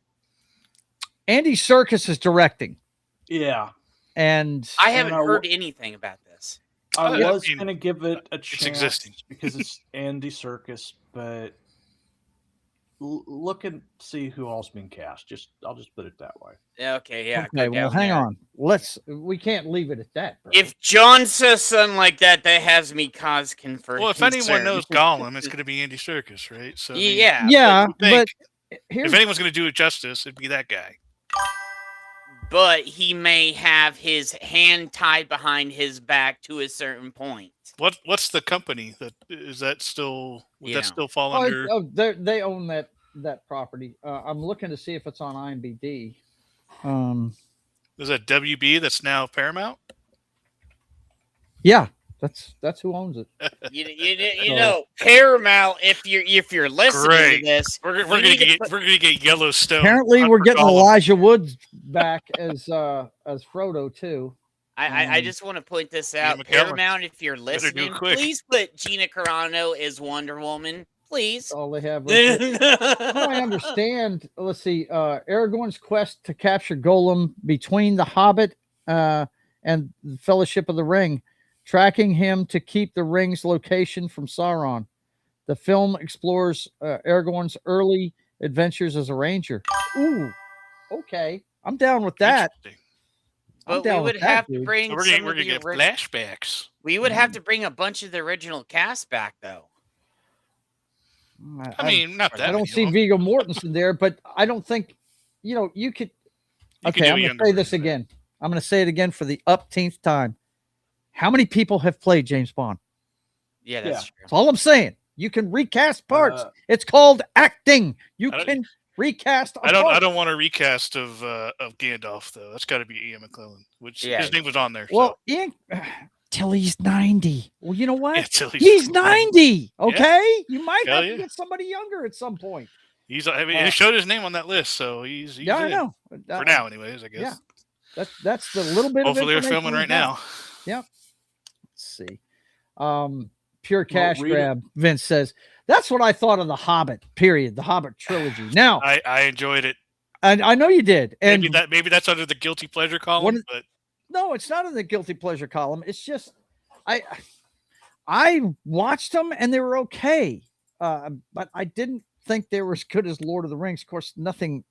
Speaker 5: Andy Serkis is directing.
Speaker 7: Yeah.
Speaker 5: And
Speaker 6: I haven't heard anything about this.
Speaker 7: I was going to give it a chance because it's Andy Serkis, but look and see who else been cast. I'll just put it that way.
Speaker 6: Yeah, okay, yeah.
Speaker 5: Okay, well, hang on. We can't leave it at that. Bro.
Speaker 6: If John says something like that, that has me cause concern.
Speaker 8: Well, if anyone knows Gollum, it's going to be Andy Serkis, right? So
Speaker 5: yeah,
Speaker 8: but if anyone's going to do it justice, it'd be that guy.
Speaker 6: But he may have his hand tied behind his back to a certain point.
Speaker 8: What's the company that is that still? Would that still fall under?
Speaker 5: Oh, they own that property. I'm looking to see if it's on IMDb.
Speaker 8: Is that WB? That's now Paramount.
Speaker 5: Yeah, that's who owns it.
Speaker 6: You know, Paramount. If you're listening to this,
Speaker 8: we're gonna get Yellowstone.
Speaker 5: Apparently, we're getting Elijah Woods back as Frodo too.
Speaker 6: I just want to point this out. Paramount, if you're listening, please put Gina Carano as Wonder Woman. Please.
Speaker 5: All they have. I understand. Let's see. Aragorn's quest to capture Golem between the Hobbit and the Fellowship of the Ring, tracking him to keep the ring's location from Sauron. The film explores Aragorn's early adventures as a ranger. Ooh, okay. I'm down with that.
Speaker 6: But we would have to bring.
Speaker 8: So we're gonna get flashbacks.
Speaker 6: We would have to bring a bunch of the original cast back, though.
Speaker 8: I mean, not that.
Speaker 5: I don't see Viggo Mortensen there, but I don't think you could. Okay, I'm going to say this again. I'm going to say it again for the upteenth time. How many people have played James Bond?
Speaker 6: Yeah, that's true.
Speaker 5: That's all I'm saying. You can recast parts. It's called acting. You can recast.
Speaker 8: I don't want a recast of Gandalf though. That's got to be Ian McKellen, which his name was on there.
Speaker 5: Well, Ian, till he's 90. Well, you know what?
Speaker 8: Yeah, till
Speaker 5: he's 90. Okay,
Speaker 8: yeah.
Speaker 5: You might have to get somebody younger at some point.
Speaker 8: He showed his name on that list, so he's
Speaker 5: I know.
Speaker 8: For now, anyways. I guess.
Speaker 5: Yeah, that's the little bit.
Speaker 8: Hopefully,
Speaker 5: of
Speaker 8: they're filming right now.
Speaker 5: Yep. Let's see. Pure cash grab. Vince says that's what I thought of the Hobbit. Period. The Hobbit trilogy. Now,
Speaker 8: I enjoyed it.
Speaker 5: And I know you did. And
Speaker 8: maybe that's under the guilty pleasure column. But
Speaker 5: no, it's not in the guilty pleasure column. It's just I watched them and they were okay, but I didn't think they were as good as Lord of the Rings. Of course, nothing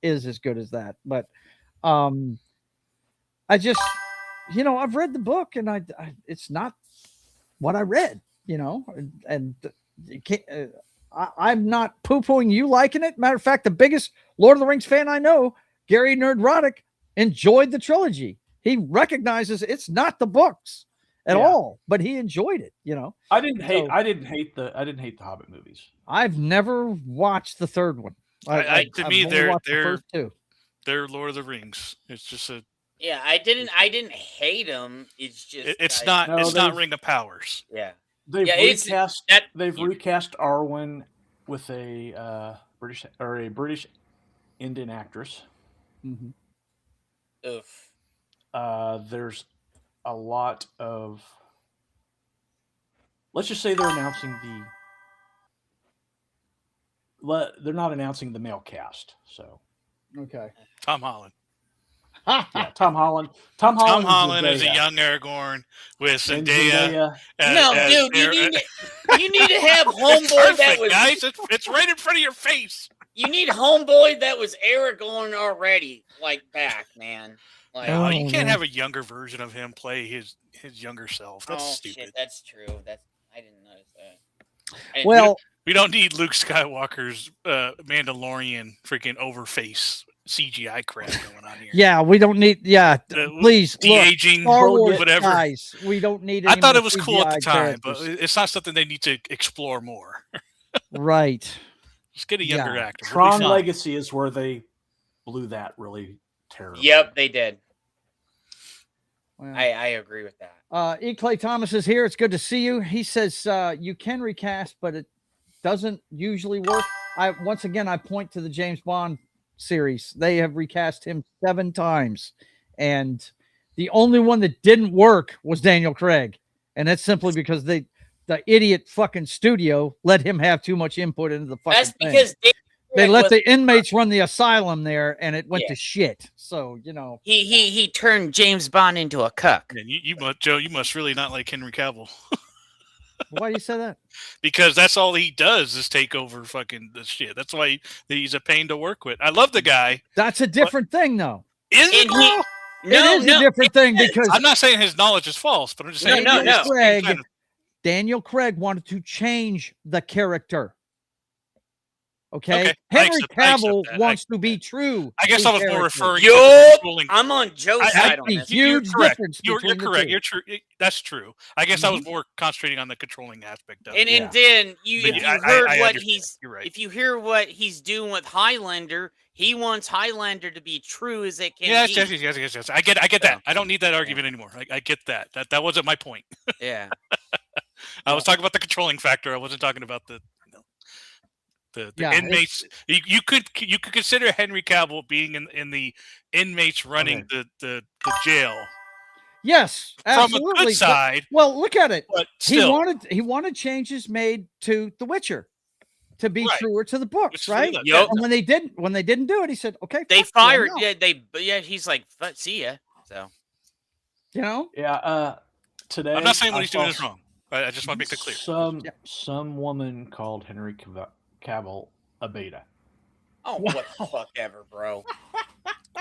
Speaker 5: is as good as that. But I just, I've read the book and I it's not what I read. And I'm not poo-pooing you liking it. Matter of fact, the biggest Lord of the Rings fan I know, Gary Nerdrotic, enjoyed the trilogy. He recognizes it's not the books at all, but he enjoyed it.
Speaker 7: I didn't hate the Hobbit movies.
Speaker 5: I've never watched the third one.
Speaker 8: To me, they're
Speaker 5: the first two.
Speaker 8: They're Lord of the Rings. It's just a.
Speaker 6: Yeah, I didn't hate them. It's just
Speaker 8: it's not Ring of Powers.
Speaker 6: Yeah.
Speaker 7: They've recast Arwen with a British Indian actress.
Speaker 5: Mm-hmm.
Speaker 6: Oof.
Speaker 7: There's a lot of. Let's just say they're announcing they're not announcing the male cast. So.
Speaker 5: Okay.
Speaker 8: Tom Holland.
Speaker 7: Yeah, Tom Holland. Tom
Speaker 8: Holland is a young Aragorn with Zendaya.
Speaker 6: Dude, you need to have homeboy that was
Speaker 8: guys. It's right in front of your face.
Speaker 6: You need homeboy that was Aragorn already, back, man.
Speaker 8: You can't have a younger version of him play his younger self. That's stupid.
Speaker 6: Shit, that's true. I didn't notice that.
Speaker 5: Well,
Speaker 8: we don't need Luke Skywalker's Mandalorian freaking overface CGI crap going on here.
Speaker 5: Yeah, we don't need. Yeah, please.
Speaker 8: De-aging, whatever.
Speaker 5: Guys, we don't need.
Speaker 8: I thought it was cool at the time,
Speaker 5: characters.
Speaker 8: but it's not something they need to explore more.
Speaker 5: Right.
Speaker 8: Just get a younger actor.
Speaker 7: Tron Legacy is where they blew that really terribly.
Speaker 6: Yep, they did.
Speaker 5: Well,
Speaker 6: I agree with that.
Speaker 5: E. Clay Thomas is here. It's good to see you. He says you can recast, but it doesn't usually work. Once again, I point to the James Bond series. They have recast him 7 times, and the only one that didn't work was Daniel Craig, and that's simply because the idiot fucking studio let him have too much input into the fucking
Speaker 6: That's
Speaker 5: thing.
Speaker 6: because
Speaker 5: They let the inmates run the asylum there, and it went to shit. So
Speaker 6: he turned James Bond into a cuck.
Speaker 8: And you must, Joe. You must really not like Henry Cavill.
Speaker 5: Why do you say that?
Speaker 8: Because that's all he does is take over fucking the shit. That's why he's a pain to work with. I love the guy.
Speaker 5: That's a different thing, though.
Speaker 8: Is it?
Speaker 5: It is a different thing because
Speaker 8: I'm not saying his knowledge is false, but I'm just saying
Speaker 5: Daniel Craig wanted to change the character. Okay.
Speaker 8: I
Speaker 5: Henry
Speaker 8: accept
Speaker 5: Cavill
Speaker 8: that.
Speaker 5: wants to be true.
Speaker 8: I guess
Speaker 5: to
Speaker 8: I was
Speaker 5: character.
Speaker 8: more referring to the controlling.
Speaker 6: I'm on Joe's side on this.
Speaker 5: Huge difference.
Speaker 8: You're
Speaker 5: between the
Speaker 8: correct.
Speaker 5: two.
Speaker 8: You're true. That's true. I guess I was more concentrating on the controlling aspect of it.
Speaker 6: And then if you hear what he's doing with Highlander, he wants Highlander to be true as it can be.
Speaker 8: Yes. I get that. I don't need that argument anymore. I get that. That wasn't my point.
Speaker 6: Yeah.
Speaker 8: I was talking about the controlling factor. I wasn't talking about the inmates. You could consider Henry Cavill being in the inmates running the jail.
Speaker 5: Yes, absolutely.
Speaker 8: From a good side.
Speaker 5: Well, look at it.
Speaker 8: But still.
Speaker 5: He wanted changes made to The Witcher to be truer to the books, right?
Speaker 6: Yep.
Speaker 5: And when they didn't do it, he said, "Okay."
Speaker 6: They fired. He's like, "See ya." So,
Speaker 7: today
Speaker 8: I'm not saying what he's doing is wrong. I just want to make that clear.
Speaker 7: Some woman called Henry Cavill a beta.
Speaker 6: Oh, what the fuck ever, bro.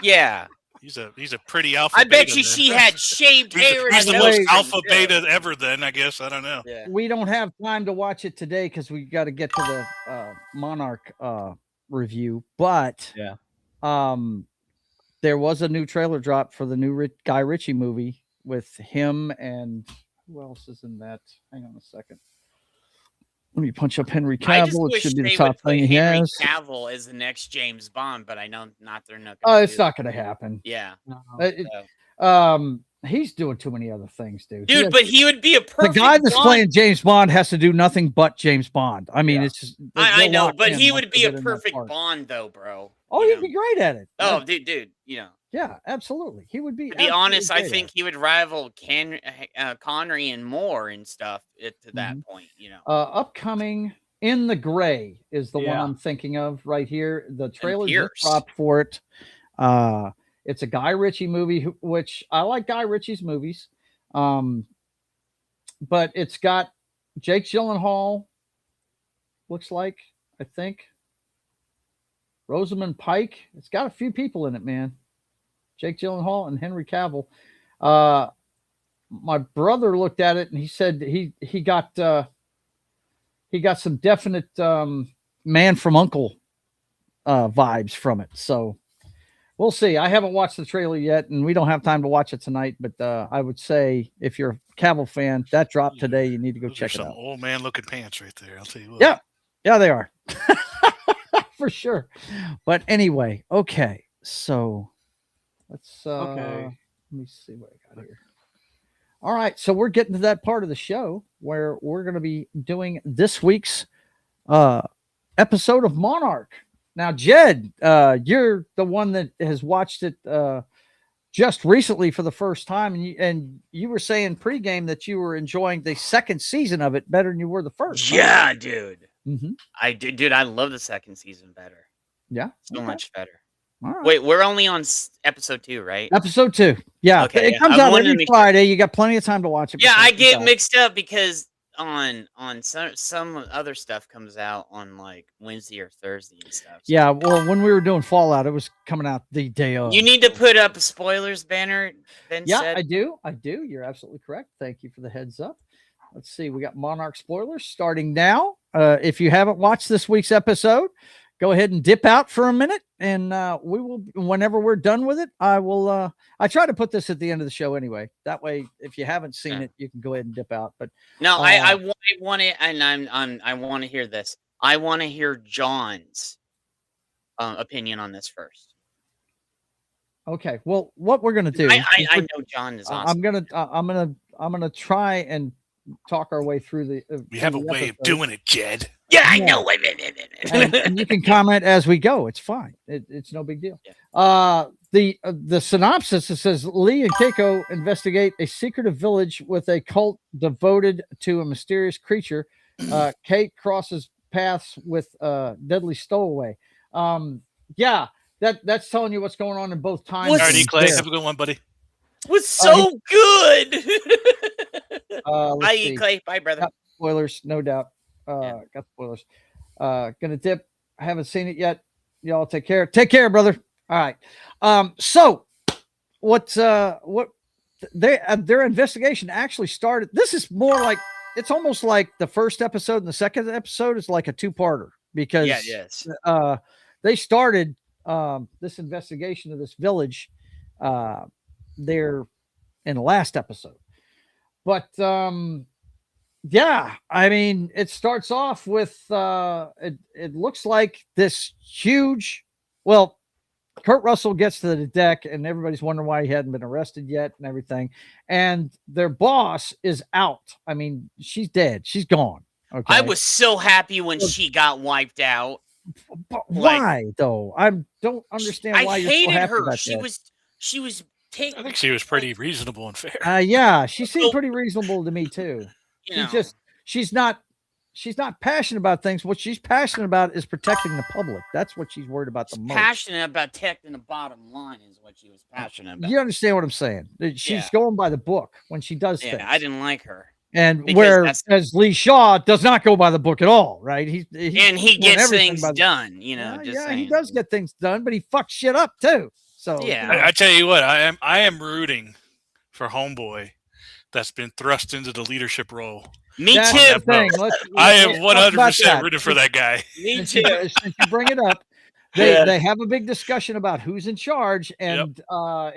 Speaker 6: Yeah.
Speaker 8: He's a pretty alpha.
Speaker 6: I bet
Speaker 8: beta
Speaker 6: you
Speaker 8: then.
Speaker 6: she had shaved hair.
Speaker 8: He's the most alpha beta ever. Then I guess I don't know.
Speaker 6: Yeah.
Speaker 5: We don't have time to watch it today because we got to get to the Monarch review. But there was a new trailer drop for the new Guy Ritchie movie with him and who else is in that? Hang on a second. Let me punch up Henry Cavill. It should be the top thing he has.
Speaker 6: Cavill is the next James Bond, but I know they're not.
Speaker 5: It's not going to happen.
Speaker 6: Yeah.
Speaker 5: He's doing too many other things, dude.
Speaker 6: But he would be a perfect.
Speaker 5: The guy that's
Speaker 6: Bond.
Speaker 5: playing James Bond has to do nothing but James Bond. I mean, it's just.
Speaker 6: I know, but he would be a perfect Bond, though, bro.
Speaker 5: Oh, he'd be great at it.
Speaker 6: Oh, dude,
Speaker 5: Yeah, absolutely. He would be.
Speaker 6: To be honest, I think he would rival Connery and Moore and stuff to that point.
Speaker 5: Upcoming In the Gray is the one I'm thinking of right here. The trailer just dropped for it. It's a Guy Ritchie movie, which I like Guy Ritchie's movies. But it's got Jake Gyllenhaal. Looks like, I think. Rosamund Pike. It's got a few people in it, man. Jake Gyllenhaal and Henry Cavill. My brother looked at it and he said he got some definite Man from U.N.C.L.E. vibes from it. So we'll see. I haven't watched the trailer yet, and we don't have time to watch it tonight. But I would say if you're a Cavill fan, that dropped today. You need to go check it out.
Speaker 8: Some old man looking pants right there. I'll tell you what.
Speaker 5: Yeah, they are for sure. But anyway, okay. So let's let me see what I got here. All right, so we're getting to that part of the show where we're going to be doing this week's episode of Monarch. Now, Jed, you're the one that has watched it just recently for the first time, and you were saying pregame that you were enjoying the second season of it better than you were the first.
Speaker 6: Yeah, dude.
Speaker 5: Mm-hmm.
Speaker 6: I did, dude. I love the second season better.
Speaker 5: Yeah,
Speaker 6: so much better.
Speaker 5: Right.
Speaker 6: Wait, we're only on episode 2, right?
Speaker 5: Episode 2. Yeah.
Speaker 6: Okay,
Speaker 5: it comes out every Friday. You got plenty of time to watch it.
Speaker 6: Yeah, I get mixed up because on some other stuff comes out on like Wednesday or Thursday and stuff. So.
Speaker 5: Yeah, well, when we were doing Fallout, it was coming out the day of.
Speaker 6: You need to put up a spoilers banner. Ben said.
Speaker 5: I do. You're absolutely correct. Thank you for the heads up. Let's see. We got Monarch spoilers starting now. If you haven't watched this week's episode, go ahead and dip out for a minute, and we will. Whenever we're done with it, I will. I try to put this at the end of the show anyway. That way, if you haven't seen it, you can go ahead and dip out. But
Speaker 6: no, I want it, and I want to hear this. I want to hear John's opinion on this first.
Speaker 5: Okay. Well, what we're gonna do?
Speaker 6: I know John is awesome.
Speaker 5: I'm gonna try and talk our way through the.
Speaker 8: We have a way of doing it, Jed.
Speaker 6: Yeah, I know.
Speaker 5: And you can comment as we go. It's fine. It's no big deal. Yeah. The synopsis, it says Lee and Keiko investigate a secretive village with a cult devoted to a mysterious creature. Kate crosses paths with deadly stowaway. Yeah, that's telling you what's going on in both times.
Speaker 8: Alrighty, Clay, have a good one, buddy.
Speaker 6: Was so good.
Speaker 5: Bye,
Speaker 6: Clay. Bye, brother.
Speaker 5: Got spoilers, no doubt. Got spoilers. Gonna dip. I haven't seen it yet. Y'all take care. Take care, brother. All right. So what their investigation actually started. This is more like, it's almost like the first episode and the second episode is like a two-parter, because they started this investigation of this village there in the last episode. But yeah, I mean, it starts off with it looks like this huge, well, Kurt Russell gets to the deck and everybody's wondering why he hadn't been arrested yet and everything. And their boss is out. I mean, she's dead. She's gone. Okay.
Speaker 6: I was so happy when she got wiped out.
Speaker 5: But why though? I don't understand why you're so happy about that.
Speaker 6: She was taking.
Speaker 8: I think she was pretty reasonable and fair.
Speaker 5: Yeah, she seemed pretty reasonable to me too. She's not passionate about things. What she's passionate about is protecting the public. That's what she's worried about the most.
Speaker 6: Passionate about protecting the bottom line is what she was passionate about.
Speaker 5: You understand what I'm saying? She's going by the book when she does things.
Speaker 6: I didn't like her.
Speaker 5: And whereas Lee Shaw does not go by the book at all, right? He
Speaker 6: gets things done, Saying.
Speaker 5: He does get things done, but he fucks shit up too. So
Speaker 8: I tell you what, I am rooting for Homeboy that's been thrust into the leadership role.
Speaker 6: Me too.
Speaker 8: I am 100% rooting for that guy.
Speaker 5: Me too. Since you bring it up, they have a big discussion about who's in charge, and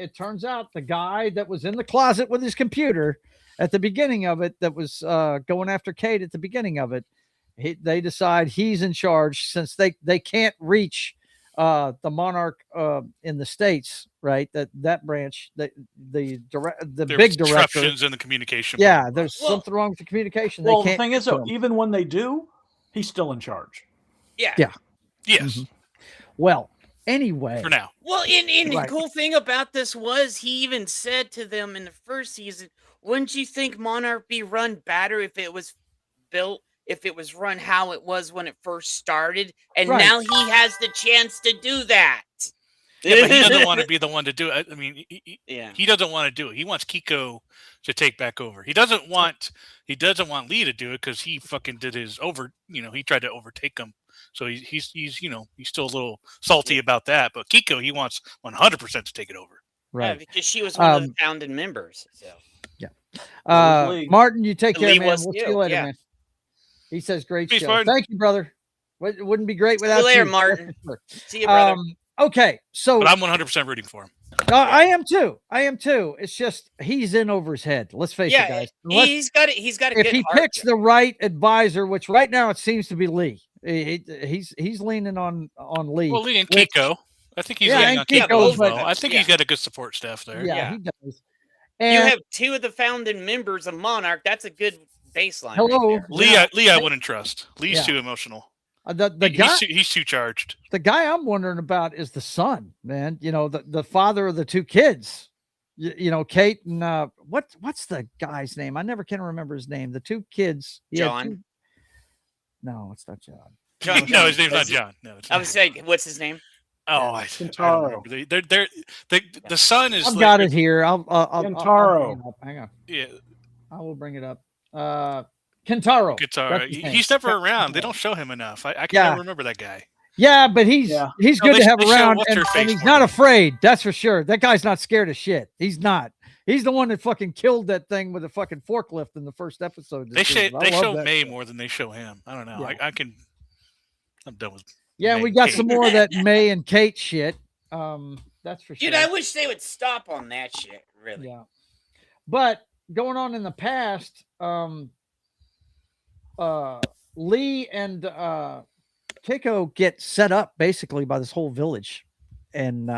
Speaker 5: it turns out the guy that was in the closet with his computer at the beginning of it, that was going after Kate at the beginning of it, they decide he's in charge, since they can't reach the Monarch in the States, right? That branch, the big director,
Speaker 8: disruptions in the communication.
Speaker 5: Yeah, there's something wrong with the communication.
Speaker 7: Well, the thing is, though, even when they do, he's still in charge.
Speaker 6: Yeah.
Speaker 8: Yes.
Speaker 5: Mm-hmm. Well, anyway,
Speaker 8: for now.
Speaker 6: Well, the cool thing about this was he even said to them in the first season, wouldn't you think Monarch be run better if it was built, if it was run how it was when it first started? And now he has the chance to do that.
Speaker 8: Yeah, but he doesn't want to be the one to do it. I mean, he doesn't want to do it. He wants Kiko to take back over. He doesn't want Lee to do it because he fucking did his he tried to overtake him. So he's still a little salty about that. But Kiko, he wants 100% to take it over.
Speaker 5: Right.
Speaker 6: Yeah, because she was one of the founding members. So.
Speaker 5: Martin, you take care, man. We'll see you later,
Speaker 6: yeah.
Speaker 5: man. He says, great
Speaker 8: Peace,
Speaker 5: show.
Speaker 8: Martin.
Speaker 5: Thank you, brother. It wouldn't be great without
Speaker 6: you. Later,
Speaker 5: you.
Speaker 6: Martin. See you, brother.
Speaker 5: Okay, so
Speaker 8: but I'm 100% rooting for him.
Speaker 5: I am too. It's just he's in over his head. Let's face it, guys.
Speaker 6: He's got it. He's got a
Speaker 5: if
Speaker 6: good
Speaker 5: he
Speaker 6: heart
Speaker 5: picks the right advisor, which right now it seems to be Lee. He's leaning on Lee.
Speaker 8: Well, Lee and Kiko. I think he's leaning on Kiko as well. I think he's got a good support staff there.
Speaker 5: Yeah, he does.
Speaker 6: And you have two of the founding members of Monarch. That's a good baseline.
Speaker 5: Hello,
Speaker 6: right
Speaker 8: Lee. I wouldn't trust. Lee's too emotional.
Speaker 5: The guy,
Speaker 8: he's too charged.
Speaker 5: The guy I'm wondering about is the son, man. The father of the two kids. Kate and what's the guy's name? I never can remember his name. The two kids.
Speaker 6: John.
Speaker 5: No, it's not John.
Speaker 8: No, his name's not John. No,
Speaker 6: I was saying, what's his name?
Speaker 8: Oh, I don't remember. The son is.
Speaker 5: I've got it here. I'll
Speaker 7: Kentaro.
Speaker 5: Hang on.
Speaker 8: Yeah,
Speaker 5: I will bring it up. Kentaro.
Speaker 8: He's never around. They don't show him enough. I can't remember that guy.
Speaker 5: Yeah, but he's good to have around, and he's not afraid. That's for sure. That guy's not scared of shit. He's not. He's the one that fucking killed that thing with a fucking forklift in the first episode.
Speaker 8: They show May more than they show him. I don't know. Yeah. I'm done with.
Speaker 5: Yeah, we got some more of that May and Kate shit. That's for sure.
Speaker 6: Dude, I wish they would stop on that shit. Really.
Speaker 5: Yeah. But going on in the past, Lee and Keiko get set up basically by this whole village, and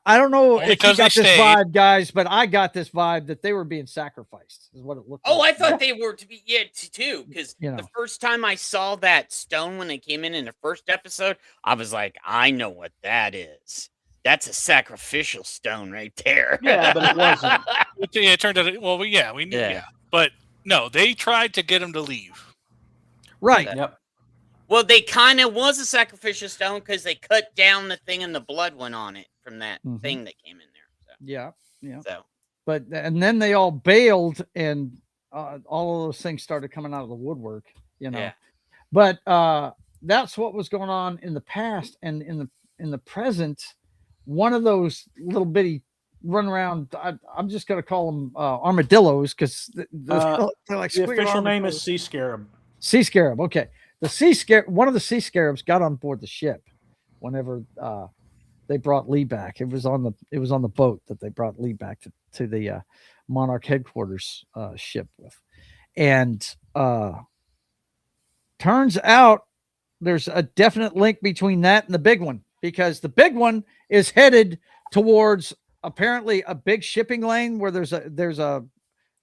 Speaker 5: I don't know
Speaker 8: Only
Speaker 5: if you
Speaker 8: 'cause they
Speaker 5: got this
Speaker 8: stayed.
Speaker 5: vibe, guys, but I got this vibe that they were being sacrificed. Is what it looked
Speaker 6: Oh, I
Speaker 5: like.
Speaker 6: thought they were to be too, because
Speaker 5: You know.
Speaker 6: the first time I saw that stone when they came in the first episode, I was like, I know what that is. That's a sacrificial stone right there.
Speaker 7: Yeah, but it wasn't.
Speaker 8: Yeah, it turned out. Well, yeah, we knew. Yeah, but no, they tried to get him to leave.
Speaker 5: Right.
Speaker 7: Yep.
Speaker 6: Well, they kind of was a sacrificial stone because they cut down the thing and the blood went on it from that thing that came in there. So.
Speaker 5: Yeah, yeah.
Speaker 6: So,
Speaker 5: but and then they all bailed, and all of those things started coming out of the woodwork. You know.
Speaker 6: Yeah.
Speaker 5: But that's what was going on in the past, and in the present, one of those little bitty run around. I'm just gonna call them armadillos because they're like
Speaker 7: the official name is sea scarab.
Speaker 5: Sea scarab. Okay. The sea scarab, one of the sea scarabs got on board the ship whenever they brought Lee back. It was on the boat that they brought Lee back to the Monarch headquarters ship with. And turns out there's a definite link between that and the big one, because the big one is headed towards apparently a big shipping lane where there's a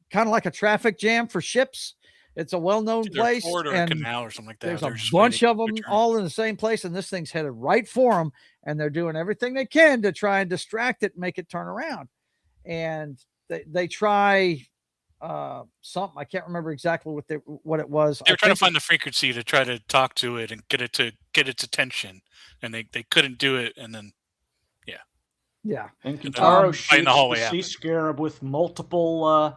Speaker 5: kind of like a traffic jam for ships. It's a well-known place,
Speaker 8: or a
Speaker 5: and
Speaker 8: canal or something like that.
Speaker 5: there's
Speaker 8: They're
Speaker 5: a
Speaker 8: just
Speaker 5: bunch
Speaker 8: waiting
Speaker 5: of them
Speaker 8: to turn.
Speaker 5: all in the same place, and this thing's headed right for them, and they're doing everything they can to try and distract it and make it turn around. And they try something. I can't remember exactly what it was.
Speaker 8: They were trying to find the frequency to try to talk to it and get its attention, and they couldn't do it. And then,
Speaker 5: yeah.
Speaker 7: And Kintaro shoots
Speaker 8: the hallway
Speaker 7: the sea
Speaker 8: after.
Speaker 7: scarab with multiple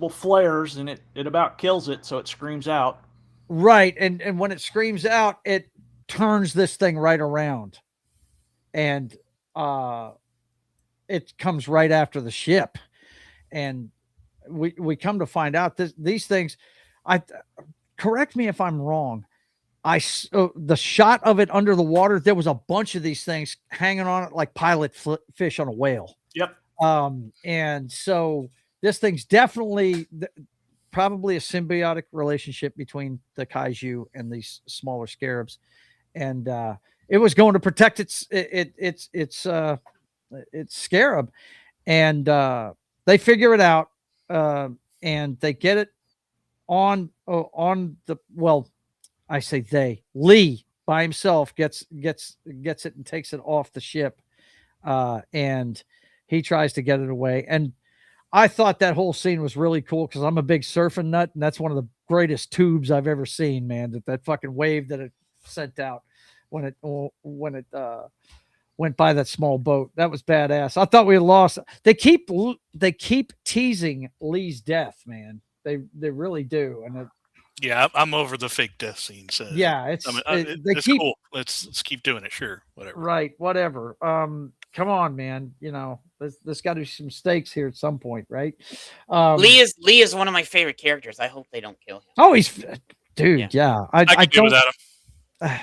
Speaker 7: flares, and it about kills it, so it screams out.
Speaker 5: Right, and when it screams out, it turns this thing right around, and it comes right after the ship, and we come to find out these things. Correct me if I'm wrong. The shot of it under the water, there was a bunch of these things hanging on it like pilot fish on a whale.
Speaker 7: Yep.
Speaker 5: And so this thing's definitely probably a symbiotic relationship between the kaiju and these smaller scarabs, and it was going to protect its scarab, and they figure it out, and they get it on the I say Lee by himself gets it and takes it off the ship, and he tries to get it away. And I thought that whole scene was really cool because I'm a big surfing nut, and that's one of the greatest tubes I've ever seen, man. That fucking wave that it sent out when it went by that small boat, that was badass. I thought we had lost. They keep teasing Lee's death, man. They really do, and
Speaker 8: yeah, I'm over the fake death scene. So
Speaker 5: yeah, it's
Speaker 8: cool. Let's keep doing it. Sure, whatever.
Speaker 5: Right, whatever. Come on, man. You know, there's got to be some stakes here at some point, right?
Speaker 6: Lee is one of my favorite characters. I hope they don't kill him.
Speaker 5: Oh, he's dude. Yeah,
Speaker 8: I could do without him.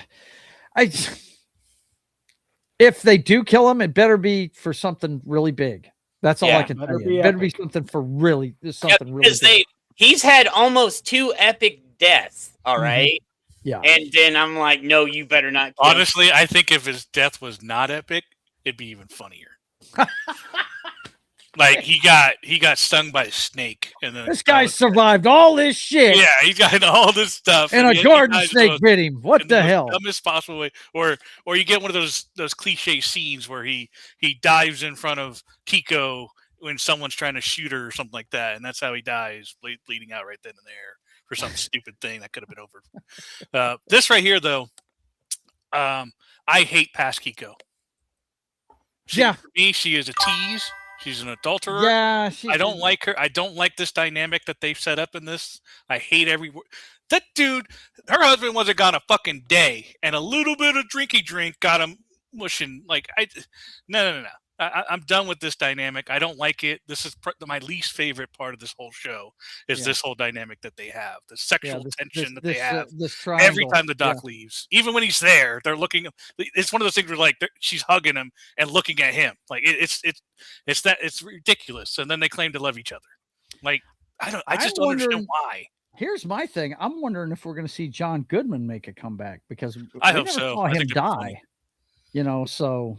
Speaker 5: If they do kill him, it better be for something really big. That's all I can tell you. It better be something for really something really big.
Speaker 6: He's had almost 2 epic deaths. All right.
Speaker 5: Yeah.
Speaker 6: And then I'm like, no, you better not kill
Speaker 8: Honestly, I think if his death was not epic, it'd be even funnier. Like he got stung by a snake, and then
Speaker 5: this guy survived all this shit.
Speaker 8: Yeah, he got all this stuff,
Speaker 5: and a garden snake bit him. What the hell?
Speaker 8: Dumbest possible way, or you get one of those cliche scenes where he dives in front of Kiko when someone's trying to shoot her or something like that, and that's how he dies, bleeding out right then and there for some stupid thing that could have been over. This right here, though, I hate past Kiko. For me, she is a tease. She's an adulterer.
Speaker 5: Yeah,
Speaker 8: I don't like her. I don't like this dynamic that they've set up in this. I hate every word. That dude, her husband wasn't gone a fucking day, and a little bit of drinky drink got him mushing. Like, no. I'm done with this dynamic. I don't like it. This is my least favorite part of this whole show is this whole dynamic that they have, the sexual tension that they have every time the doc leaves. Even when he's there, they're looking. It's one of those things where like she's hugging him and looking at him. Like it's ridiculous. And then they claim to love each other. Like I just don't understand why.
Speaker 5: Here's my thing. I'm wondering if we're going to see John Goodman make a comeback because
Speaker 8: I hope so.
Speaker 5: Saw him die. You know, so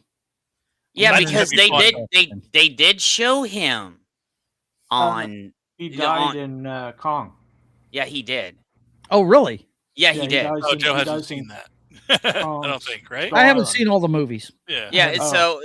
Speaker 6: Yeah,
Speaker 8: Imagine
Speaker 6: because
Speaker 8: that'd be fun.
Speaker 6: they did show him on.
Speaker 7: He died in Kong.
Speaker 6: Yeah, he did.
Speaker 5: Oh, really?
Speaker 6: Yeah, he did.
Speaker 8: Oh, Joe hasn't seen that. I don't think, right?
Speaker 5: I haven't seen all the movies.
Speaker 8: Yeah.
Speaker 6: Yeah. So,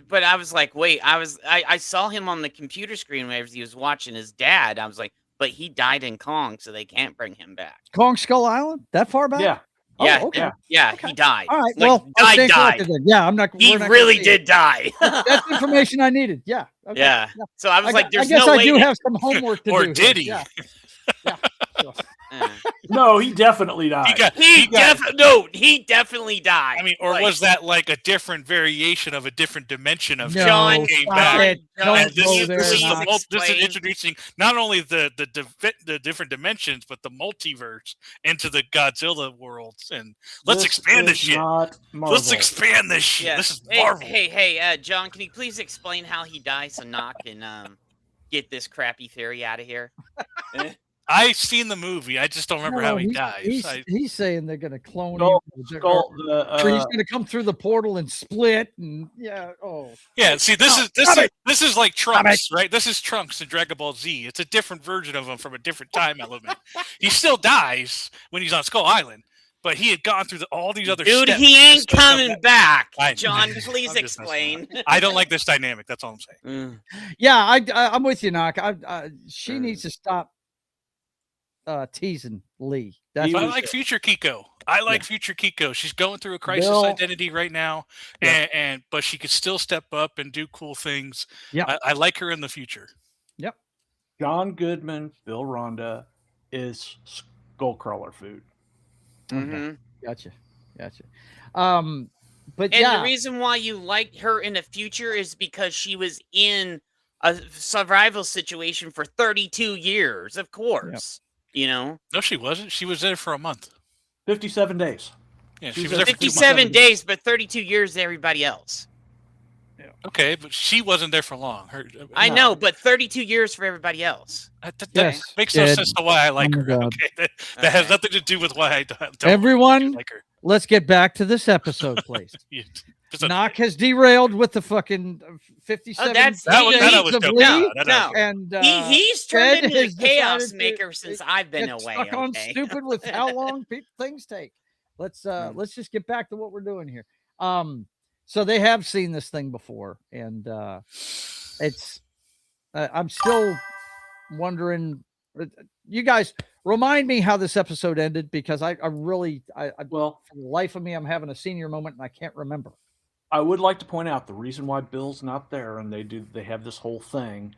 Speaker 6: but I was like, wait, I saw him on the computer screen whenever he was watching his dad. I was like, but he died in Kong, so they can't bring him back.
Speaker 5: Kong Skull Island? That far back?
Speaker 7: Yeah.
Speaker 6: Yeah.
Speaker 5: Oh, okay.
Speaker 6: Yeah, he died.
Speaker 5: All right.
Speaker 6: Like,
Speaker 5: Well, I'll stay
Speaker 6: died.
Speaker 5: corrected then. Yeah, I'm not.
Speaker 6: He
Speaker 5: we're not
Speaker 6: really
Speaker 5: gonna see it.
Speaker 6: did die.
Speaker 5: That's information I needed. Yeah. Okay.
Speaker 6: Yeah. So I was like, there's
Speaker 5: I guess
Speaker 6: no
Speaker 5: I
Speaker 6: way.
Speaker 5: do have some homework to do.
Speaker 8: Or
Speaker 5: here.
Speaker 8: did he?
Speaker 5: Yeah. Yeah. Sure.
Speaker 7: No, he definitely died.
Speaker 6: He definitely died.
Speaker 8: I mean, or was that like a different variation of a different dimension of
Speaker 5: No,
Speaker 6: John
Speaker 8: came
Speaker 5: stop
Speaker 8: back?
Speaker 5: it. Don't
Speaker 8: And
Speaker 5: go there,
Speaker 8: this
Speaker 5: Knox.
Speaker 8: is introducing not only the different dimensions, but the multiverse into the Godzilla worlds. And let's expand this shit. Let's expand this shit.
Speaker 6: Yeah.
Speaker 8: This is Marvel.
Speaker 6: Hey, John, can you please explain how he dies so Knock can get this crappy theory out of here?
Speaker 8: I've seen the movie. I just don't remember how he dies.
Speaker 5: He's saying they're going to clone
Speaker 7: Skull-
Speaker 5: him.
Speaker 7: Skull-
Speaker 5: Or he's going to come through the portal and split. And yeah. Oh.
Speaker 8: Yeah. See, this is like
Speaker 5: Stop
Speaker 8: Trunks, right? This is Trunks in Dragon Ball Z. It's a different version of him from a different time element. He still dies when he's on Skull Island, but he had gone through all these other
Speaker 6: Dude,
Speaker 8: steps.
Speaker 6: he ain't coming back.
Speaker 8: I-
Speaker 6: John, please
Speaker 8: I'm just messing
Speaker 6: explain.
Speaker 8: I don't like this dynamic. That's all I'm saying.
Speaker 5: Yeah, I'm with you, Knock. She needs to stop teasing Lee. That's
Speaker 8: But I
Speaker 5: what
Speaker 8: like
Speaker 5: she-
Speaker 8: future Kiko. I like future Kiko. She's going through a crisis
Speaker 5: Bill-
Speaker 8: identity right now, and but she could still step up and do cool things.
Speaker 5: Yeah.
Speaker 8: I like her in the future.
Speaker 5: Yep.
Speaker 7: John Goodman, Bill Rhonda is Skullcrawler food.
Speaker 6: Mhm.
Speaker 5: Gotcha. But
Speaker 6: And
Speaker 5: yeah,
Speaker 6: the reason why you like her in the future is because she was in a survival situation for 32 years, of course. You know?
Speaker 8: No, she wasn't. She was there for a month.
Speaker 7: 57 days.
Speaker 8: Yeah, she was there for 2 months.
Speaker 6: 57 days, but 32 years to everybody else.
Speaker 8: Okay, but she wasn't there for long.
Speaker 6: I know, but 32 years for everybody else.
Speaker 8: That makes no sense to why I like
Speaker 5: Oh my
Speaker 8: her.
Speaker 5: God.
Speaker 8: Okay, that has nothing to do with why I don't
Speaker 5: everyone,
Speaker 8: like her.
Speaker 5: let's get back to this episode, please. Knock has derailed with the fucking 57
Speaker 6: that
Speaker 5: days
Speaker 6: was
Speaker 5: of
Speaker 6: joking.
Speaker 5: Lee,
Speaker 6: No.
Speaker 5: and
Speaker 6: He's turned
Speaker 5: Ted
Speaker 6: into a
Speaker 5: has
Speaker 6: chaos
Speaker 5: decided
Speaker 6: maker since I've been
Speaker 5: get
Speaker 6: away.
Speaker 5: Stuck on
Speaker 6: okay?
Speaker 5: stupid with how long things take. Let's just get back to what we're doing here. So they have seen this thing before, and it's I'm still wondering. You guys remind me how this episode ended, because I really for the life of me, I'm having a senior moment and I can't remember.
Speaker 7: I would like to point out the reason why Bill's not there and they have this whole thing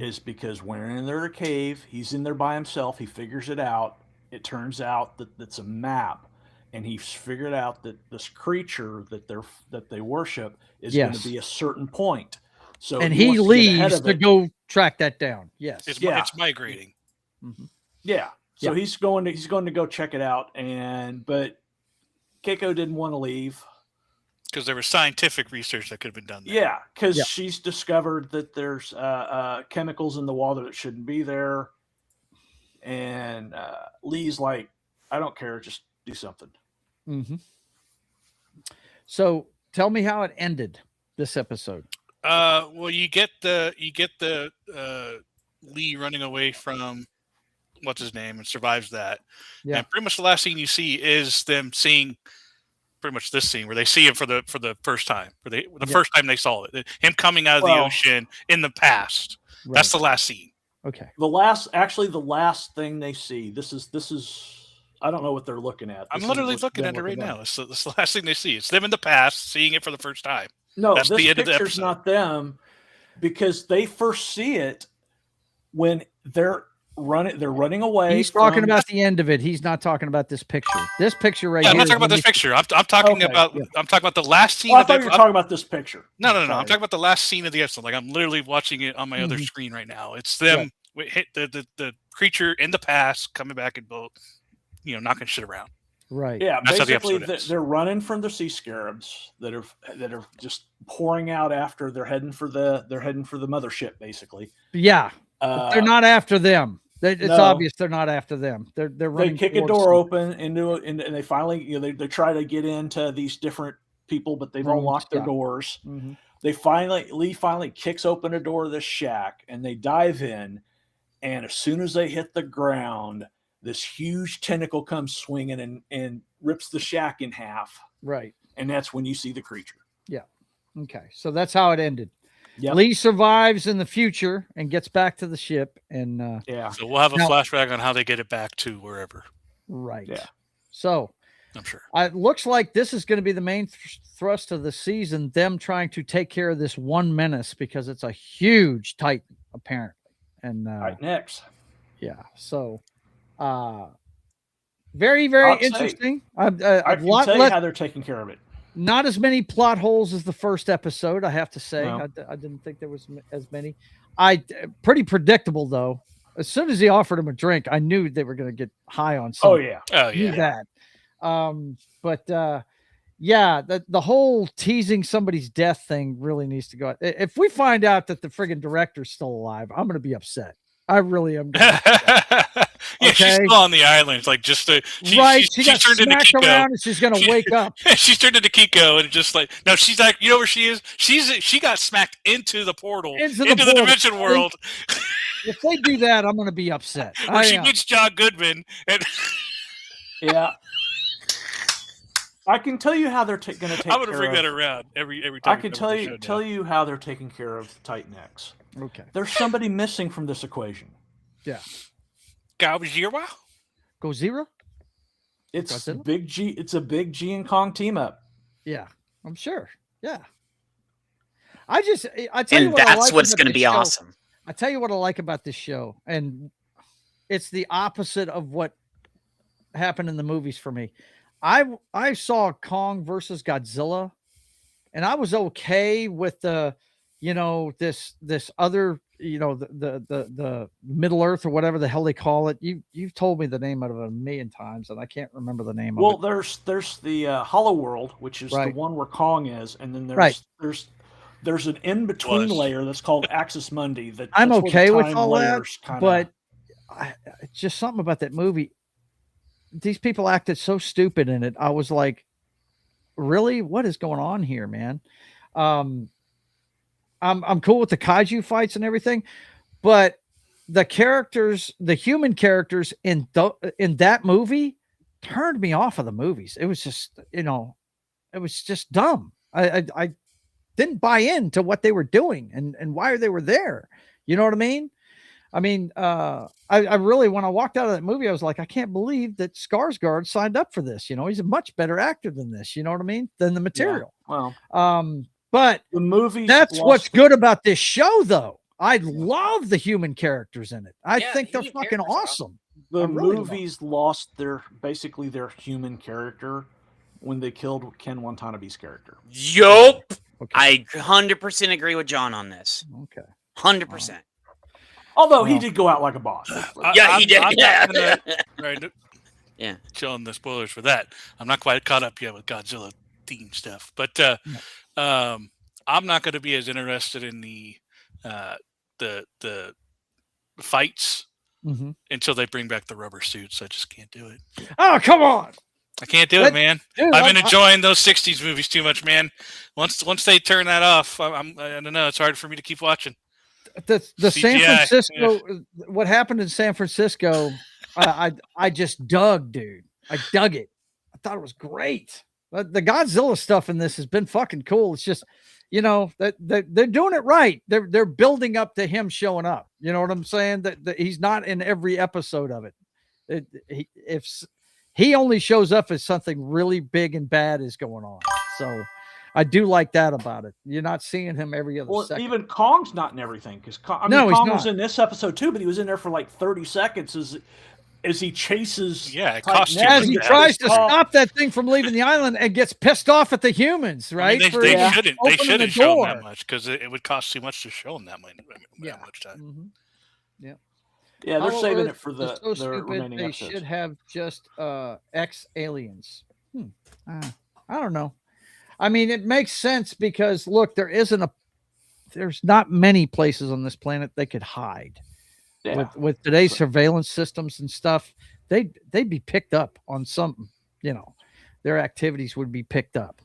Speaker 7: is because when they're in their cave, he's in there by himself. He figures it out. It turns out that it's a map, and he's figured out that this creature that they worship is going to be a certain point. So
Speaker 5: and he
Speaker 7: wants to get ahead
Speaker 5: leaves
Speaker 7: of
Speaker 5: to
Speaker 7: it.
Speaker 5: go track that down. Yes,
Speaker 8: It's migrating.
Speaker 7: Yeah. So he's going to go check it out, but Keiko didn't want to leave
Speaker 8: because there was scientific research that could have been done there.
Speaker 7: Yeah, because she's discovered that there's chemicals in the water that shouldn't be there, and Lee's like, "I don't care, just do something."
Speaker 5: So tell me how it ended this episode.
Speaker 8: Well, you get the Lee running away from what's his name and survives that.
Speaker 5: Yeah.
Speaker 8: And pretty much the last scene you see is them seeing pretty much this scene where they see him for the first time, first time they saw it. Him coming out of the ocean in the past.
Speaker 5: Right.
Speaker 8: That's the last scene.
Speaker 5: Okay.
Speaker 7: The last thing they see. This is I don't know what they're looking at.
Speaker 8: I'm literally looking at it right now. It's the last thing they see. It's them in the past seeing it for the first time.
Speaker 7: No,
Speaker 8: that's
Speaker 7: this
Speaker 8: the end of the
Speaker 7: picture's
Speaker 8: episode.
Speaker 7: not them, because they first see it when they're running away.
Speaker 5: He's talking about the end of it. He's not talking about this picture. This picture right here.
Speaker 8: I'm not talking about this picture. I'm talking about the last scene.
Speaker 7: I thought you were talking about this picture.
Speaker 8: No. I'm talking about the last scene of the episode. Like I'm literally watching it on my other screen right now. It's them hit the creature in the past coming back and knocking shit around.
Speaker 5: Right.
Speaker 7: Yeah.
Speaker 8: That's
Speaker 7: basically,
Speaker 8: how the episode
Speaker 7: they're running from the sea scarabs that are just pouring out after they're heading for the mothership, basically.
Speaker 5: Yeah. But they're not after them. It's obvious they're not after them. They're running.
Speaker 7: They kick a door open and they finally they try to get into these different people, but they've all locked their doors.
Speaker 5: Mm-hmm.
Speaker 7: Lee finally kicks open a door of this shack, and they dive in. And as soon as they hit the ground, this huge tentacle comes swinging and rips the shack in half.
Speaker 5: Right.
Speaker 7: And that's when you see the creature.
Speaker 5: Yeah. Okay. So that's how it ended.
Speaker 7: Yep.
Speaker 5: Lee survives in the future and gets back to the ship. And
Speaker 8: so we'll have a flashback on how they get it back to wherever.
Speaker 5: Right.
Speaker 7: Yeah.
Speaker 5: So
Speaker 8: I'm sure
Speaker 5: it looks like this is going to be the main thrust of the season, them trying to take care of this one menace, because it's a huge Titan, apparently. And
Speaker 7: Titan X.
Speaker 5: Yeah. So very, very interesting.
Speaker 7: I can tell you how they're taking care of it.
Speaker 5: Not as many plot holes as the first episode, I have to say.
Speaker 7: No.
Speaker 5: I didn't think there was as many. Pretty predictable, though. As soon as he offered him a drink, I knew they were going to get high on something.
Speaker 7: Oh, yeah.
Speaker 8: Oh, yeah.
Speaker 5: That. Yeah, the whole teasing somebody's death thing really needs to go. If we find out that the friggin' director's still alive, I'm going to be upset. I really am.
Speaker 8: Yeah, she's still on the island. It's like just
Speaker 5: she got
Speaker 8: turned into
Speaker 5: smacked
Speaker 8: Kiko.
Speaker 5: around, and she's gonna wake up.
Speaker 8: She's turned into Kiko, and just like no, she's like, you know where she is? She got smacked into the portal, into the dimension world.
Speaker 5: If they do that, I'm gonna be upset.
Speaker 8: Where she meets John Goodman, and
Speaker 7: yeah. I can tell you how they're going to take.
Speaker 8: I'm going to bring that around every time.
Speaker 7: I can tell you how they're taking care of Titan X.
Speaker 5: Okay.
Speaker 7: There's somebody missing from this equation.
Speaker 5: Yeah.
Speaker 8: Godzilla?
Speaker 7: It's
Speaker 5: Godzilla?
Speaker 7: big G. It's a big G and Kong team up.
Speaker 5: Yeah, I'm sure. Yeah. I tell you what,
Speaker 6: that's what's going to be awesome.
Speaker 5: I tell you what I like about this show, and it's the opposite of what happened in the movies for me. I saw Kong versus Godzilla, and I was okay with the, this other, the Middle Earth or whatever the hell they call it. You've told me the name of it a million times, and I can't remember the name of it.
Speaker 7: Well, there's the Hollow World, which is the one where Kong is, and then there's an in between layer that's called Axis Mundi.
Speaker 5: I'm okay with all that, but just something about that movie. These people acted so stupid in it. I was like, really? What is going on here, man? I'm cool with the kaiju fights and everything, but the human characters in that movie turned me off of the movies. It was just, it was just dumb. I didn't buy into what they were doing and why they were there. You know what I mean? I really, when I walked out of that movie, I was like, I can't believe that Skarsgård signed up for this. He's a much better actor than this. You know what I mean? Than the material.
Speaker 7: Yeah, well,
Speaker 5: but
Speaker 7: the movie.
Speaker 5: That's what's good about this show, though. I love the human characters in it. I think they're fucking awesome.
Speaker 7: The movies lost their human character when they killed Ken Watanabe's character.
Speaker 6: Yup. Okay. I 100% agree with John on this.
Speaker 5: Okay.
Speaker 6: 100%.
Speaker 7: Although he did go out like a boss.
Speaker 6: Yeah, he did.
Speaker 8: Yeah. Showing the spoilers for that. I'm not quite caught up yet with Godzilla theme stuff, but I'm not going to be as interested in the fights until they bring back the rubber suits. I just can't do it.
Speaker 5: Oh, come on.
Speaker 8: I can't do it, man. Dude, I've been enjoying those 60s movies too much, man. Once they turn that off, I don't know. It's hard for me to keep watching.
Speaker 5: The San Francisco, what happened in San Francisco, I just dug, dude. I dug it. I thought it was great. But the Godzilla stuff in this has been fucking cool. It's just, that they're doing it right. They're building up to him showing up. You know what I'm saying? That he's not in every episode of it. If he only shows up as something really big and bad is going on. So I do like that about it. You're not seeing him every other second.
Speaker 7: Even Kong's not in everything, because Kong was in this episode too, but he was in there for like 30 seconds as he chases.
Speaker 8: Yeah,
Speaker 5: as he tries to stop that thing from leaving the island and gets pissed off at the humans, right?
Speaker 8: They shouldn't show him that much, because it would cost too much to show him that much time.
Speaker 5: Mm-hmm. Yeah.
Speaker 7: Yeah, they're saving it for the remaining
Speaker 5: they
Speaker 7: episodes.
Speaker 5: Should have just ex-aliens. I don't know. It makes sense because look, there's not many places on this planet they could hide. Yeah. With today's surveillance systems and stuff, they'd be picked up on something. Their activities would be picked up,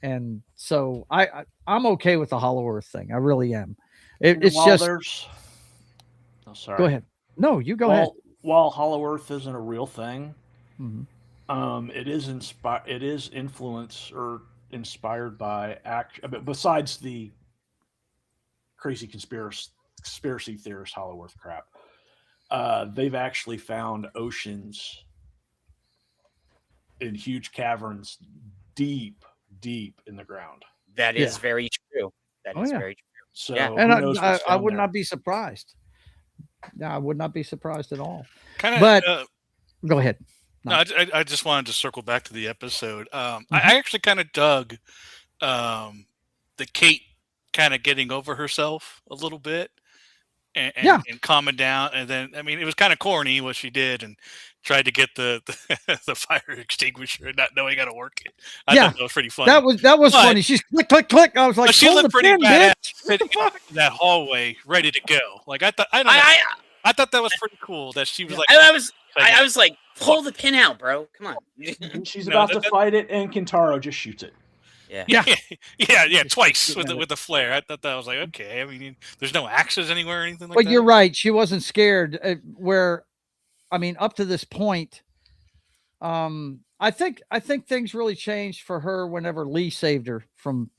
Speaker 5: And so I'm okay with the Hollow Earth thing. I really am. It's
Speaker 7: while
Speaker 5: just.
Speaker 7: There's... Oh, sorry.
Speaker 5: Go ahead. No, you go ahead.
Speaker 7: While Hollow Earth isn't a real thing,
Speaker 5: Mhm.
Speaker 7: it is influenced or inspired by besides the crazy conspiracy theorist Hollow Earth crap. They've actually found oceans in huge caverns deep in the ground.
Speaker 6: That is very true. That is very true.
Speaker 7: So,
Speaker 5: and I would not be surprised. No, I would not be surprised at all. But go ahead.
Speaker 8: No, I just wanted to circle back to the episode. I actually kind of dug the Kate kind of getting over herself a little bit and calming down. And then, I mean, it was kind of corny what she did and tried to get the fire extinguisher and not knowing how to work it. I thought that was pretty funny.
Speaker 5: That was funny. She's click, click, click. I was like,
Speaker 8: she looked pretty badass
Speaker 5: bitch.
Speaker 8: in that hallway, ready to go. Like I thought that was pretty cool that she was like.
Speaker 6: I was like, pull the pin out, bro. Come on.
Speaker 7: She's about to fight it, and Kintaro just shoots it.
Speaker 6: Yeah.
Speaker 8: Twice with the flare. I thought that was like, okay. I mean, there's no axes anywhere or anything like
Speaker 5: that.
Speaker 8: But
Speaker 5: you're right. She wasn't scared. Up to this point, I think things really changed for her whenever Lee saved her from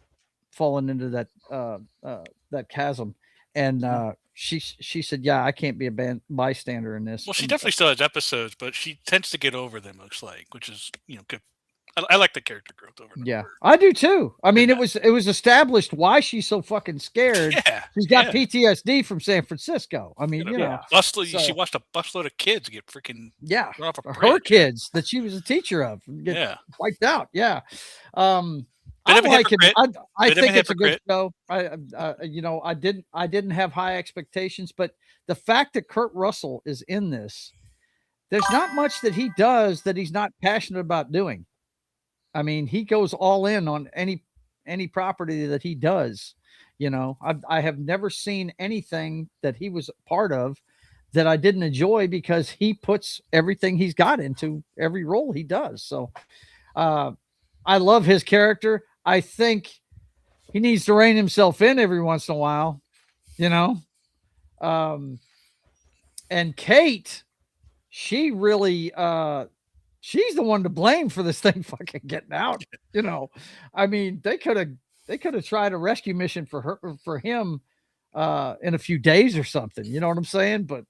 Speaker 5: falling into that chasm, and she said, "Yeah, I can't be a bystander in this."
Speaker 8: Well, she definitely still has episodes, but she tends to get over them. Looks like, which is good. I like the character growth over them.
Speaker 5: Yeah, I do too. I mean, it was established why she's so fucking scared.
Speaker 8: Yeah,
Speaker 5: she's got PTSD from San Francisco. I mean,
Speaker 8: she watched a busload of kids get freaking run off a bridge.
Speaker 5: Her kids that she was a teacher of get wiped out. Yeah. I like it. I think it's a good show. I didn't have high expectations, but the fact that Kurt Russell is in this, there's not much that he does that he's not passionate about doing. I mean, he goes all in on any property that he does. I have never seen anything that he was part of that I didn't enjoy, because he puts everything he's got into every role he does. So I love his character. I think he needs to rein himself in every once in a while, and Kate, she really, she's the one to blame for this thing fucking getting out. I mean, they could have tried a rescue mission for him in a few days or something. You know what I'm saying? But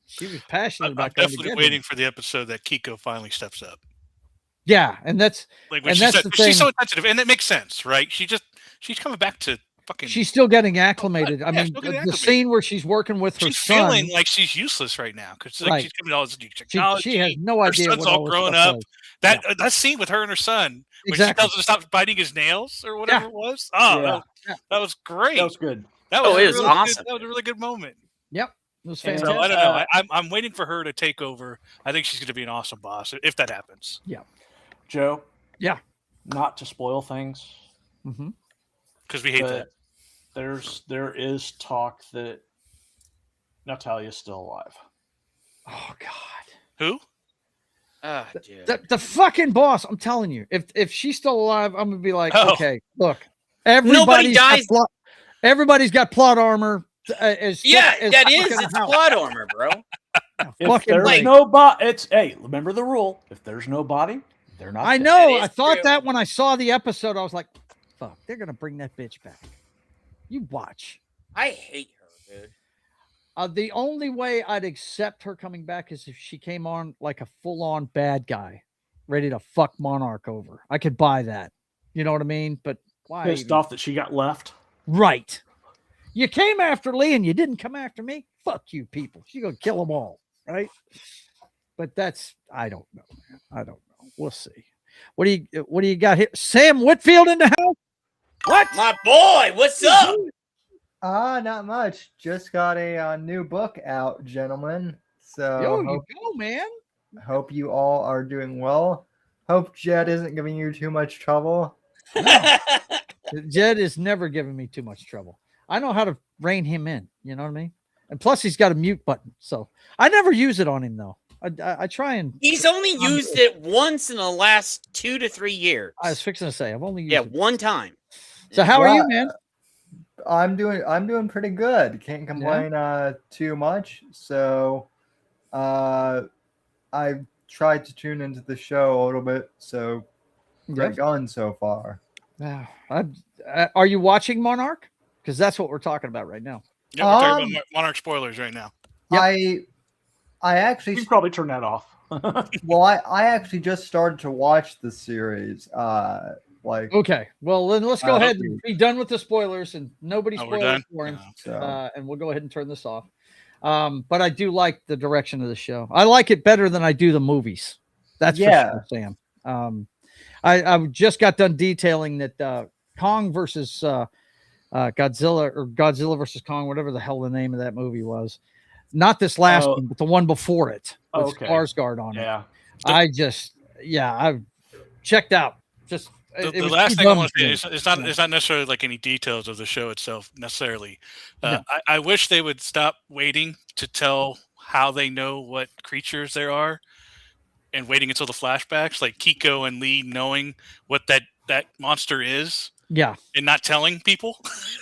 Speaker 5: she was passionate about.
Speaker 8: I'm definitely waiting for the episode that Kiko finally steps up.
Speaker 5: Yeah, and that's
Speaker 8: she's so sensitive, and it makes sense, right? She's coming back to fucking.
Speaker 5: She's still getting acclimated. I mean, the scene where she's working with her son,
Speaker 8: feeling like she's useless right now because she's coming all this new technology.
Speaker 5: She has no idea.
Speaker 8: Her son's all grown up. That scene with her and her son, when she tells him to stop biting his nails or whatever it was. Oh, that was great.
Speaker 7: That was good.
Speaker 6: It was awesome.
Speaker 8: That was a really good moment.
Speaker 5: Yep. It was fantastic.
Speaker 8: So, I don't know. I'm waiting for her to take over. I think she's going to be an awesome boss if that happens.
Speaker 5: Yeah.
Speaker 7: Joe?
Speaker 5: Yeah.
Speaker 7: Not to spoil things.
Speaker 8: Because we hate that.
Speaker 7: There is talk that Natalia's still alive.
Speaker 5: Oh, God.
Speaker 8: Who?
Speaker 5: The fucking boss. I'm telling you. If she's still alive, I'm going to be like, okay, look. Everybody's got plot armor.
Speaker 6: It's plot armor, bro.
Speaker 7: If there's no body, remember the rule. If there's no body, they're not.
Speaker 5: I know. I thought that when I saw the episode, I was like, fuck, they're going to bring that bitch back. You watch.
Speaker 6: I hate her, dude.
Speaker 5: The only way I'd accept her coming back is if she came on like a full-on bad guy, ready to fuck Monarch over. I could buy that. You know what I mean? But why?
Speaker 7: Pissed off that she got left.
Speaker 5: Right. You came after Lee and you didn't come after me. Fuck you, people. She's gonna kill them all, right? But I don't know, man. I don't know. We'll see. What do you got here? Sam Whitfield in the house? What?
Speaker 6: My boy, what's up?
Speaker 11: Not much. Just got a new book out, gentlemen. So
Speaker 5: you go, man.
Speaker 11: Hope you all are doing well. Hope Jed isn't giving you too much trouble.
Speaker 5: No. Jed is never giving me too much trouble. I know how to rein him in. You know what I mean? And plus, he's got a mute button, so I never use it on him though. I try and.
Speaker 6: He's only used it once in the last 2 to 3 years.
Speaker 5: I was fixing to say I've only used it
Speaker 6: one time.
Speaker 5: So how are you, man?
Speaker 11: I'm doing pretty good. Can't complain too much. So I tried to tune into the show a little bit. So great going so far.
Speaker 5: Are you watching Monarch? Because that's what we're talking about right now.
Speaker 8: Yeah, we're talking about Monarch spoilers right now.
Speaker 11: Yep. I actually
Speaker 7: you can probably turn that off.
Speaker 11: Well, I actually just started to watch the series.
Speaker 5: Okay, well then let's go ahead and be done with the spoilers, and nobody spoiled for him. And we'll go ahead and turn this off. But I do like the direction of the show. I like it better than I do the movies. That's for sure, Sam. I just got done detailing that Kong versus Godzilla, or Godzilla versus Kong, whatever the hell the name of that movie was. Not this last one, but the one before it with Skarsgård on it. I've checked out. Just
Speaker 8: the last thing I want to say is it's not necessarily like any details of the show itself necessarily. I wish they would stop waiting to tell how they know what creatures there are, and waiting until the flashbacks, like Kiko and Lee knowing what that monster is.
Speaker 5: Yeah.
Speaker 8: And not telling people.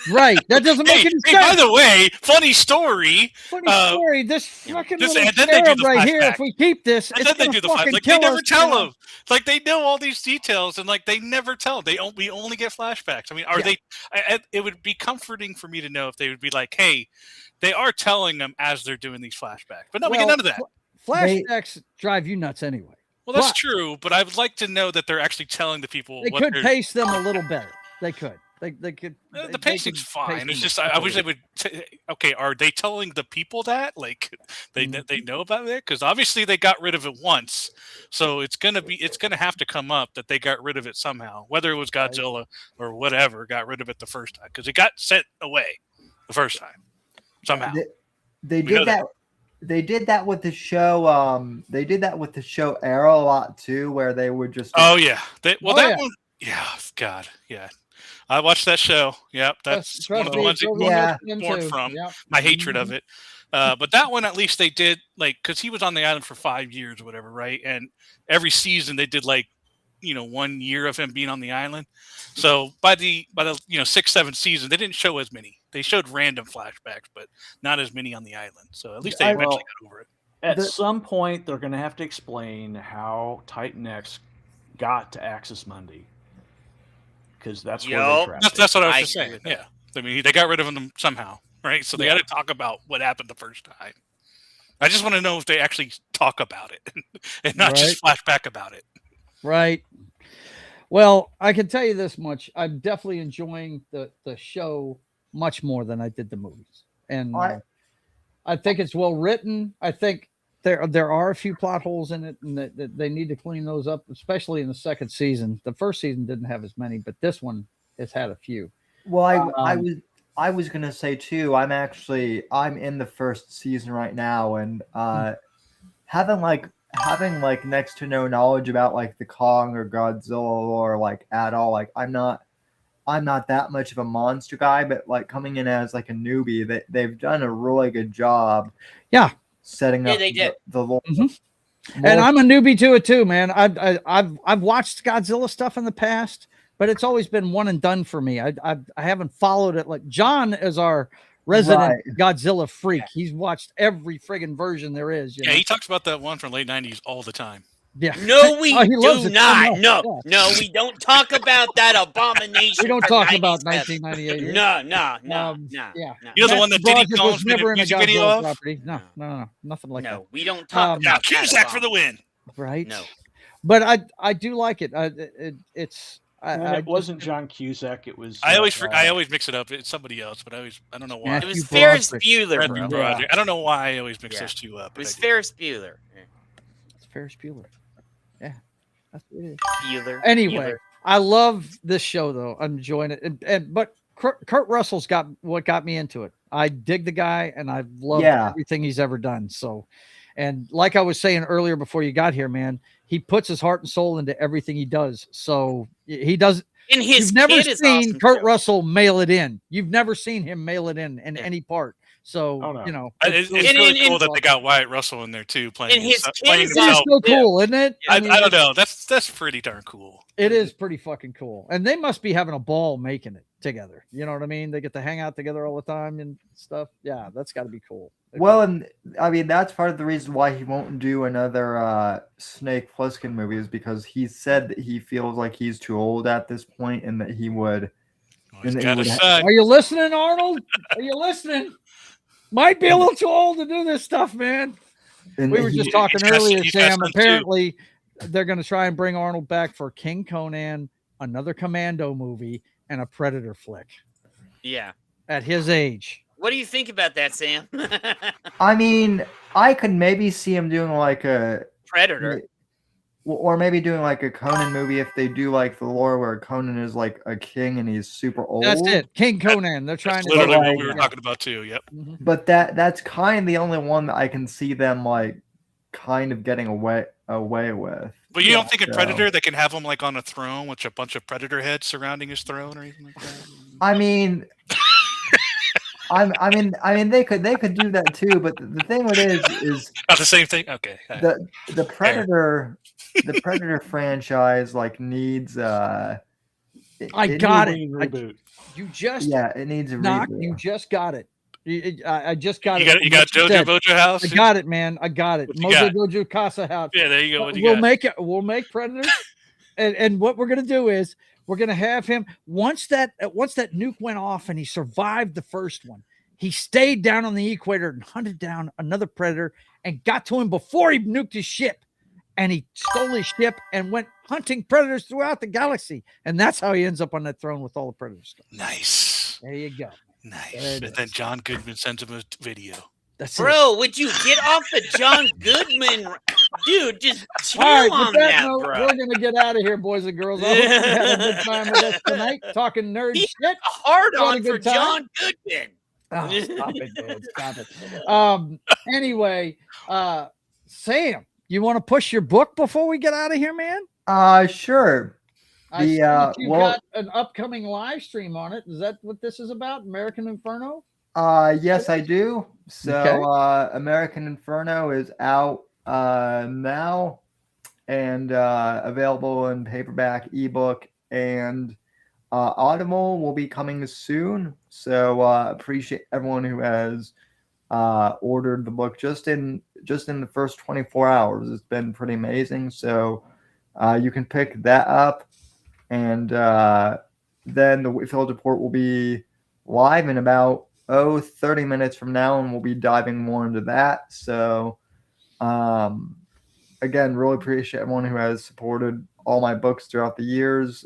Speaker 5: Right. That doesn't make any sense.
Speaker 8: By the way, funny story.
Speaker 5: This fucking little cherub right here, if we keep this,
Speaker 8: and then they do the flashback. Like, they never tell them. Like, they know all these details, and like they never tell. We only get flashbacks. I mean, they? It would be comforting for me to know if they would be like, hey, they are telling them as they're doing these flashbacks. But no, we get none of that.
Speaker 5: Flashbacks drive you nuts anyway.
Speaker 8: Well, that's true, but I would like to know that they're actually telling the people.
Speaker 5: They could pace them a little better. They could. They could.
Speaker 8: The pacing's fine. It's just I wish they would. Okay, are they telling the people that they know about it? Because obviously they got rid of it once, so it's gonna have to come up that they got rid of it somehow. Whether it was Godzilla or whatever got rid of it the first time, because it got sent away the first time somehow.
Speaker 11: They did that. They did that with the show. They did that with the show Arrow a lot too, where they would just.
Speaker 8: Oh yeah. That one. Yeah. God. Yeah. I watched that show. Yep, that's one of the ones born from my hatred of it. But that one, at least they did because he was on the island for 5 years or whatever, right? And every season they did 1 year of him being on the island. So by the 6th, 7th season, they didn't show as many. They showed random flashbacks, but not as many on the island. So at least they eventually got over it.
Speaker 7: At some point, they're going to have to explain how Titan X got to Axis Mundi. Because that's where they trapped
Speaker 8: that's what I was just saying. Yeah, I mean they got rid of them somehow, right? So they got to talk about what happened the first time. I just want to know if they actually talk about it and not just flashback about it.
Speaker 5: Right. Well, I can tell you this much: I'm definitely enjoying the show much more than I did the movies, and I think it's well written. I think there are a few plot holes in it, and that they need to clean those up, especially in the second season. The first season didn't have as many, but this one has had a few.
Speaker 11: Well, I was gonna say too. I'm in the first season right now, and having next to no knowledge about the Kong or Godzilla or at all. I'm not that much of a monster guy, but coming in as a newbie, they've done a really good job.
Speaker 5: Yeah.
Speaker 11: Setting up the lore.
Speaker 5: And I'm a newbie to it too, man. I've watched Godzilla stuff in the past, but it's always been one and done for me. I haven't followed it. Like John is our resident Godzilla freak. He's watched every friggin' version there is.
Speaker 8: He talks about that one from late 90s all the time.
Speaker 5: Yeah.
Speaker 6: No, we do not. No, we don't talk about that abomination.
Speaker 5: We don't talk about 1998.
Speaker 6: No.
Speaker 5: Yeah.
Speaker 8: You know the one that Diddy Combs made a music video of?
Speaker 5: No, nothing like that.
Speaker 6: No, we don't talk about
Speaker 8: Cusack for the win.
Speaker 5: Right.
Speaker 6: No.
Speaker 5: But I do like it.
Speaker 7: It wasn't John Cusack. It was.
Speaker 8: I always mix it up. It's somebody else, but I don't know why.
Speaker 6: It was Ferris Bueller.
Speaker 8: Bro. I don't know why I always mix those two up.
Speaker 6: It was Ferris Bueller.
Speaker 5: It's Ferris Bueller. Yeah, that's what it is.
Speaker 6: Bueller.
Speaker 5: Anyway, I love this show though. I'm enjoying it. But Kurt Russell's got what got me into it. I dig the guy, and I've loved everything he's ever done. So, and like I was saying earlier before you got here, man, he puts his heart and soul into everything he does. So he does.
Speaker 6: And his
Speaker 5: You've never
Speaker 6: kid is
Speaker 5: seen
Speaker 6: awesome
Speaker 5: Kurt
Speaker 6: too.
Speaker 5: Russell mail it in. You've never seen him mail it in any part. So
Speaker 7: Oh, no.
Speaker 5: you know,
Speaker 8: It's really cool that they got Wyatt Russell in there too, playing himself.
Speaker 5: It's so cool, isn't it?
Speaker 8: I don't know. That's pretty darn cool.
Speaker 5: It is pretty fucking cool, and they must be having a ball making it together. You know what I mean? They get to hang out together all the time and stuff. Yeah, that's got to be cool.
Speaker 11: Well, and I mean that's part of the reason why he won't do another Snake Plissken movie is because he said that he feels like he's too old at this point, and that he would.
Speaker 5: Are you listening, Arnold? Are you listening? Might be a little too old to do this stuff, man.
Speaker 11: And
Speaker 5: we were just talking earlier, Sam.
Speaker 8: too.
Speaker 5: Apparently, they're going to try and bring Arnold back for King Conan, another Commando movie, and a Predator flick.
Speaker 6: Yeah.
Speaker 5: At his age.
Speaker 6: What do you think about that, Sam?
Speaker 11: I mean, I could maybe see him doing like a
Speaker 6: Predator.
Speaker 11: Or maybe doing like a Conan movie if they do like the lore where Conan is like a king and he's super old.
Speaker 5: That's it. King Conan. They're trying to
Speaker 8: literally what we were talking about too. Yep.
Speaker 11: But that's kind of the only one that I can see them like kind of getting away with.
Speaker 8: But you don't think a Predator they can have him like on a throne with a bunch of Predator heads surrounding his throne or anything like that?
Speaker 11: I mean I mean they could do that too, but the thing with it is
Speaker 8: not the same thing. Okay.
Speaker 11: The Predator the Predator franchise like needs
Speaker 5: I got it. You just
Speaker 11: it needs a
Speaker 5: knock.
Speaker 11: reboot.
Speaker 5: You just got it. I just got it.
Speaker 8: You got Jojo Bojo House.
Speaker 5: I got it, man. I got it. Mojo Dojo Casa House.
Speaker 8: Yeah, there you go.
Speaker 5: We'll make it. We'll make Predators, and what we're gonna do is we're gonna have him once that nuke went off and he survived the first one. He stayed down on the equator and hunted down another Predator and got to him before he nuked his ship. And he stole his ship and went hunting predators throughout the galaxy. And that's how he ends up on that throne with all the predators.
Speaker 8: Nice.
Speaker 5: There you go.
Speaker 8: Nice. And then John Goodman sends him a video.
Speaker 5: That's
Speaker 6: Bro, would you get off the John Goodman? Dude, just chill
Speaker 5: all right,
Speaker 6: on
Speaker 5: with that
Speaker 6: that,
Speaker 5: note,
Speaker 6: bro.
Speaker 5: we're going to get out of here, boys and girls. I hope you had a good time with us tonight, talking nerd shit.
Speaker 6: Hard
Speaker 5: Had a
Speaker 6: on for
Speaker 5: good time.
Speaker 6: John Goodman.
Speaker 5: Oh, stop it, man. Stop it. Anyway, Sam, you want to push your book before we get out of here, man?
Speaker 11: Sure.
Speaker 5: I see that you got an upcoming live stream on it. Is that what this is about? American Inferno?
Speaker 11: Yes, I do. So
Speaker 5: Okay.
Speaker 11: American Inferno is out now and available in paperback, ebook, and Audible will be coming soon. So appreciate everyone who has ordered the book just in the first 24 hours. It's been pretty amazing. So you can pick that up, and then the Whitfield Report will be live in about 30 minutes from now, and we'll be diving more into that. So again, really appreciate everyone who has supported all my books throughout the years,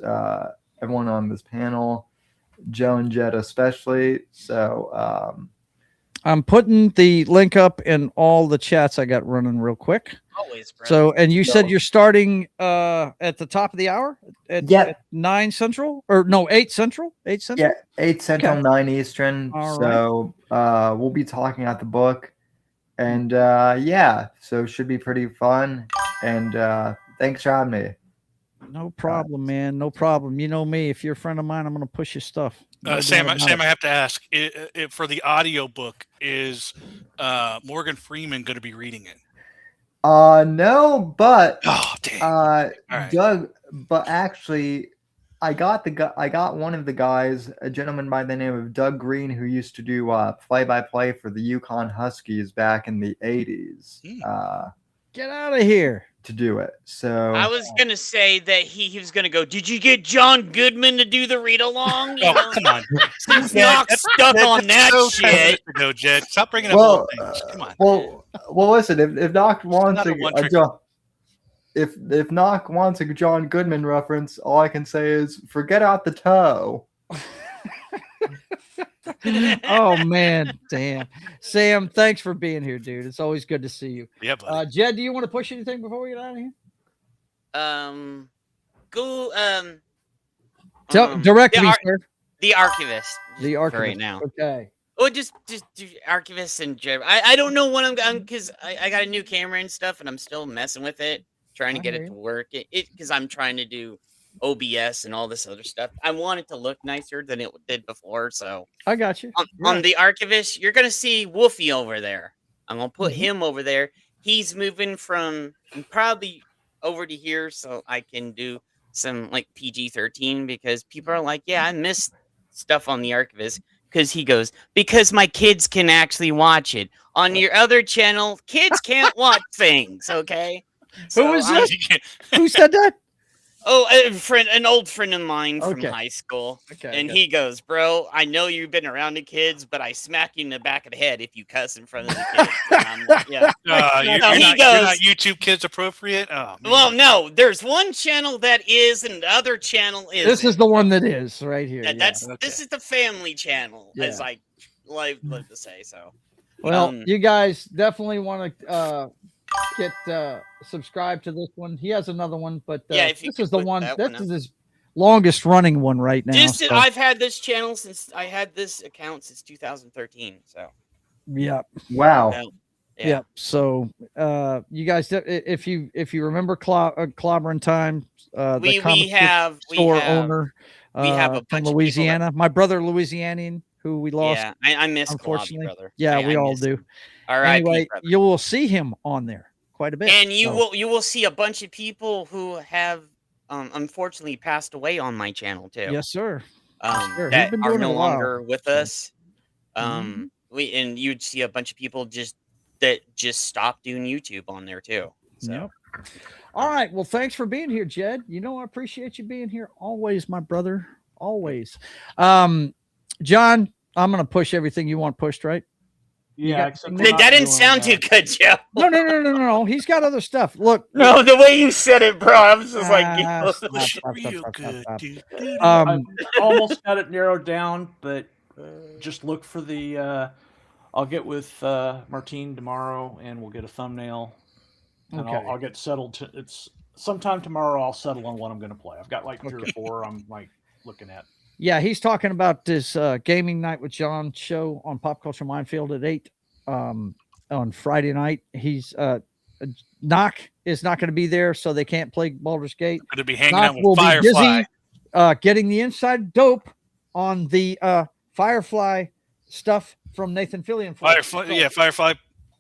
Speaker 11: everyone on this panel, Joe and Jed especially. So
Speaker 5: I'm putting the link up in all the chats I got running real quick.
Speaker 6: Always, bro.
Speaker 5: So, and you said you're starting at the top of the hour at 9 Central, or no, 8 Central? 8 Central?
Speaker 11: Yeah, 8 Central,
Speaker 5: Okay.
Speaker 11: 9 Eastern.
Speaker 5: All
Speaker 11: So we'll be talking about the book. And so it should be pretty fun. And thanks for having me.
Speaker 5: No problem, man. No problem. You know me. If you're a friend of mine, I'm going to push your stuff. No
Speaker 8: Sam,
Speaker 5: doubt about
Speaker 8: Sam,
Speaker 5: it.
Speaker 8: I have to ask, for the audio book, is Morgan Freeman going to be reading it?
Speaker 11: No, but
Speaker 8: right.
Speaker 11: Doug. But actually, I got one of the guys, a gentleman by the name of Doug Green, who used to do play-by-play for the Yukon Huskies back in the 80s.
Speaker 5: Get out of here.
Speaker 11: To do it. So
Speaker 6: I was gonna say that he was gonna go. Did you get John Goodman to do the read along?
Speaker 8: Oh, come on.
Speaker 6: He's not stuck on that shit.
Speaker 8: No, Jed, stop bringing up
Speaker 11: well,
Speaker 8: old things. Come on.
Speaker 11: Well, listen. If Knock wants
Speaker 8: not a one-trick-
Speaker 11: if Knock wants a John Goodman reference, all I can say is forget out the toe.
Speaker 5: Oh man, damn. Sam, thanks for being here, dude. It's always good to see you.
Speaker 8: Yeah, buddy.
Speaker 5: Jed, do you want to push anything before we get out of here? Direct me, sir.
Speaker 6: The Archivist.
Speaker 5: The Archivist
Speaker 6: for right now.
Speaker 5: Okay.
Speaker 6: Oh, just do Archivist and I don't know what I'm because I got a new camera and stuff, and I'm still messing with it, trying to get it to work. It because I'm trying to do OBS and all this other stuff. I want it to look nicer than it did before. So
Speaker 5: I got you.
Speaker 6: On the archivist, you're gonna see Wolfie over there. I'm gonna put him over there. He's moving from probably over to here so I can do some like PG-13 because people are like, yeah, I miss stuff on the archivist because he goes, because my kids can actually watch it. On your other channel, kids can't watch things, okay?
Speaker 5: Who is this? Who said that?
Speaker 6: Oh, an old friend of mine from high school. And he goes, bro, I know you've been around the kids, but I smack you in the back of the head if you cuss in front of the kids. And I'm like, yeah.
Speaker 8: You're not YouTube kids appropriate? Oh, man.
Speaker 6: Well, no, there's one channel that is, and the other channel is.
Speaker 5: This is the one that is right here.
Speaker 6: This is the family channel, as I like to say. So,
Speaker 5: well, you guys definitely want to get subscribed to this one. He has another one, but this is the one. This is his longest running one right now.
Speaker 6: I've had this channel since I had this account since 2013. So,
Speaker 5: yeah,
Speaker 11: wow,
Speaker 5: yeah. So, you guys, if you remember Clobbering Time,
Speaker 6: we have
Speaker 5: owner,
Speaker 6: we have a
Speaker 5: from Louisiana. My brother, Louisianian, who we lost.
Speaker 6: Yeah, I miss
Speaker 5: unfortunately.
Speaker 6: Brother.
Speaker 5: Yeah, we all do.
Speaker 6: All right.
Speaker 5: Anyway, you will see him on there quite a bit,
Speaker 6: and you will see a bunch of people who have unfortunately passed away on my channel too.
Speaker 5: Yes, sir.
Speaker 6: That are no longer with us. You'd see a bunch of people that stopped doing YouTube on there too. So.
Speaker 5: Yep. All right. Well, thanks for being here, Jed. I appreciate you being here always, my brother. Always. John, I'm gonna push everything you want pushed, right?
Speaker 7: Yeah,
Speaker 6: that didn't sound too good, Joe.
Speaker 5: No. He's got other stuff. Look.
Speaker 6: No, the way you said it, bro, I was just like,
Speaker 8: real good, dude.
Speaker 7: I almost got it narrowed down, but just look for the. I'll get with Martine tomorrow, and we'll get a thumbnail, and I'll get settled. It's sometime tomorrow. I'll settle on what I'm going to play. I've got like 3 or 4. I'm like looking at.
Speaker 5: Yeah, he's talking about this Gaming Night with John show on Pop Culture Minefield at 8 on Friday night. He's Knock is not going to be there, so they can't play Baldur's Gate.
Speaker 8: Going to be hanging out with Firefly.
Speaker 5: Busy, getting the inside dope on the Firefly stuff from Nathan Fillion.
Speaker 8: Firefly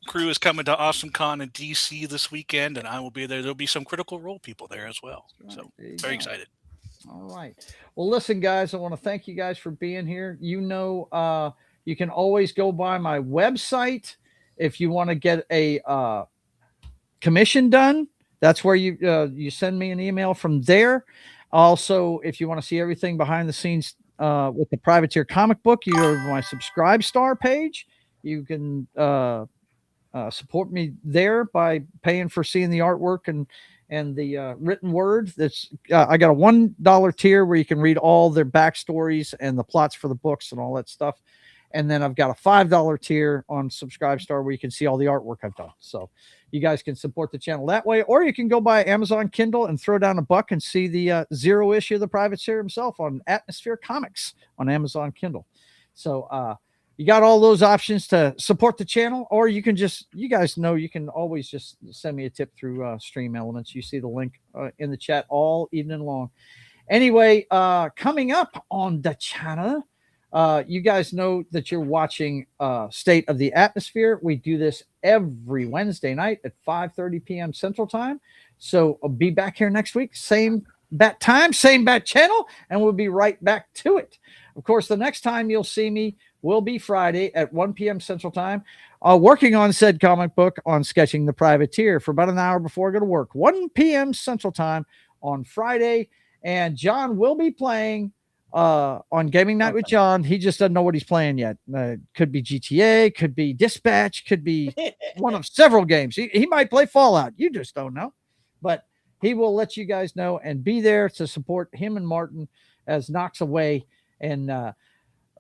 Speaker 8: crew is coming to AwesomeCon in DC this weekend, and I will be there. There'll be some Critical Role people there as well. So very excited.
Speaker 5: All right. Well, listen, guys, I want to thank you guys for being here. You can always go by my website if you want to get a commission done. That's where you send me an email from there. Also, if you want to see everything behind the scenes with the Privateer comic book, you go to my Subscribe Star page. You can support me there by paying for seeing the artwork and the written word. That's I got a $1 tier where you can read all their backstories and the plots for the books and all that stuff. And then I've got a $5 tier on Subscribe Star where you can see all the artwork I've done. So you guys can support the channel that way, or you can go buy Amazon Kindle and throw down $1 and see the 0 issue of the Privateer himself on Atmosfere Comics on Amazon Kindle. So you got all those options to support the channel, or you can you guys know, you can always just send me a tip through Stream Elements. You see the link in the chat all evening long. Anyway, coming up on the channel, you guys know that you're watching State of the Atmosphere. We do this every Wednesday night at 5:30 p.m. Central Time. So I'll be back here next week. Same bat time, same bat channel, and we'll be right back to it. Of course, the next time you'll see me will be Friday at 1 p.m. Central Time, working on said comic book on Sketching the Privateer for about an hour before I go to work. 1 p.m. Central Time on Friday, and John will be playing on Gaming Night with John. He just doesn't know what he's playing yet. Could be GTA, could be Dispatch, could be one of several games. He might play Fallout. You just don't know. But he will let you guys know and be there to support him and Martin as Knock's away. And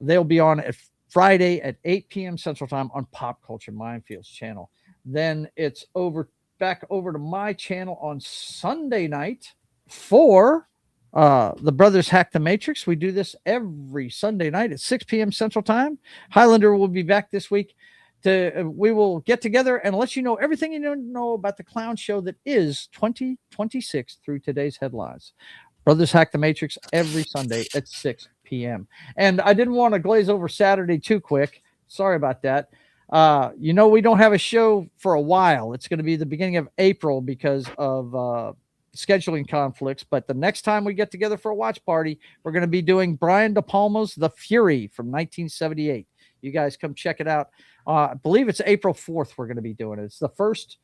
Speaker 5: they'll be on at Friday at 8 p.m. Central Time on Pop Culture Minefields channel. Then it's back over to my channel on Sunday night for the Brothers Hack the Matrix. We do this every Sunday night at 6 p.m. Central Time. Highlander will be back this week. We will get together and let you know everything you need to know about the clown show that is 2026 through today's headlines. Brothers Hack the Matrix every Sunday at 6 p.m. And I didn't want to glaze over Saturday too quick. Sorry about that. We don't have a show for a while. It's going to be the beginning of April because of scheduling conflicts. But the next time we get together for a watch party, we're going to be doing Brian De Palma's The Fury from 1978. You guys come check it out. I believe it's April 4th we're going to be doing it. It's the first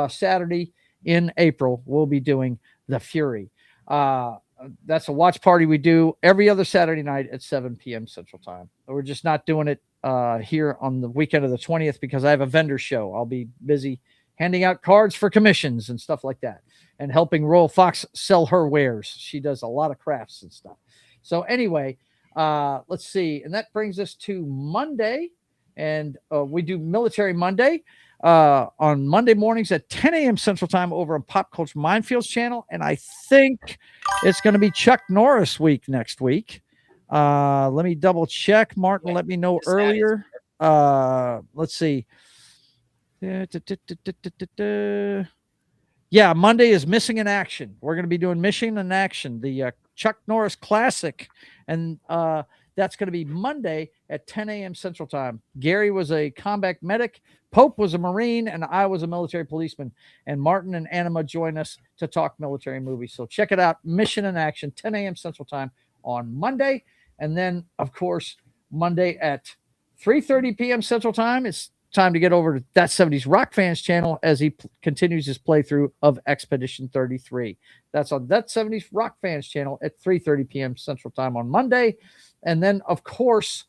Speaker 5: Saturday in April. We'll be doing The Fury. That's a watch party we do every other Saturday night at 7 p.m. Central Time. We're just not doing it here on the weekend of the 20th because I have a vendor show. I'll be busy handing out cards for commissions and stuff like that and helping Royal Fox sell her wares. She does a lot of crafts and stuff. So anyway, let's see. And that brings us to Monday. And we do Military Monday on Monday mornings at 10 a.m. Central Time over on Pop Culture Minefields channel. And I think it's going to be Chuck Norris week next week. Let me double check. Martin, let me know earlier. Let's see. Yeah, Monday is Missing in Action. We're going to be doing Missing in Action, the Chuck Norris classic. And that's going to be Monday at 10 a.m. Central Time. Gary was a combat medic. Pope was a Marine, and I was a military policeman. And Martin and Anima join us to talk military movies. So check it out. Mission in Action, 10 a.m. Central Time on Monday. And then, of course, Monday at 3:30 p.m. Central Time, it's time to get over to That 70s Rock Fans channel as he continues his playthrough of Expedition 33. That's on That 70s Rock Fans channel at 3:30 p.m. Central Time on Monday. And then, of course,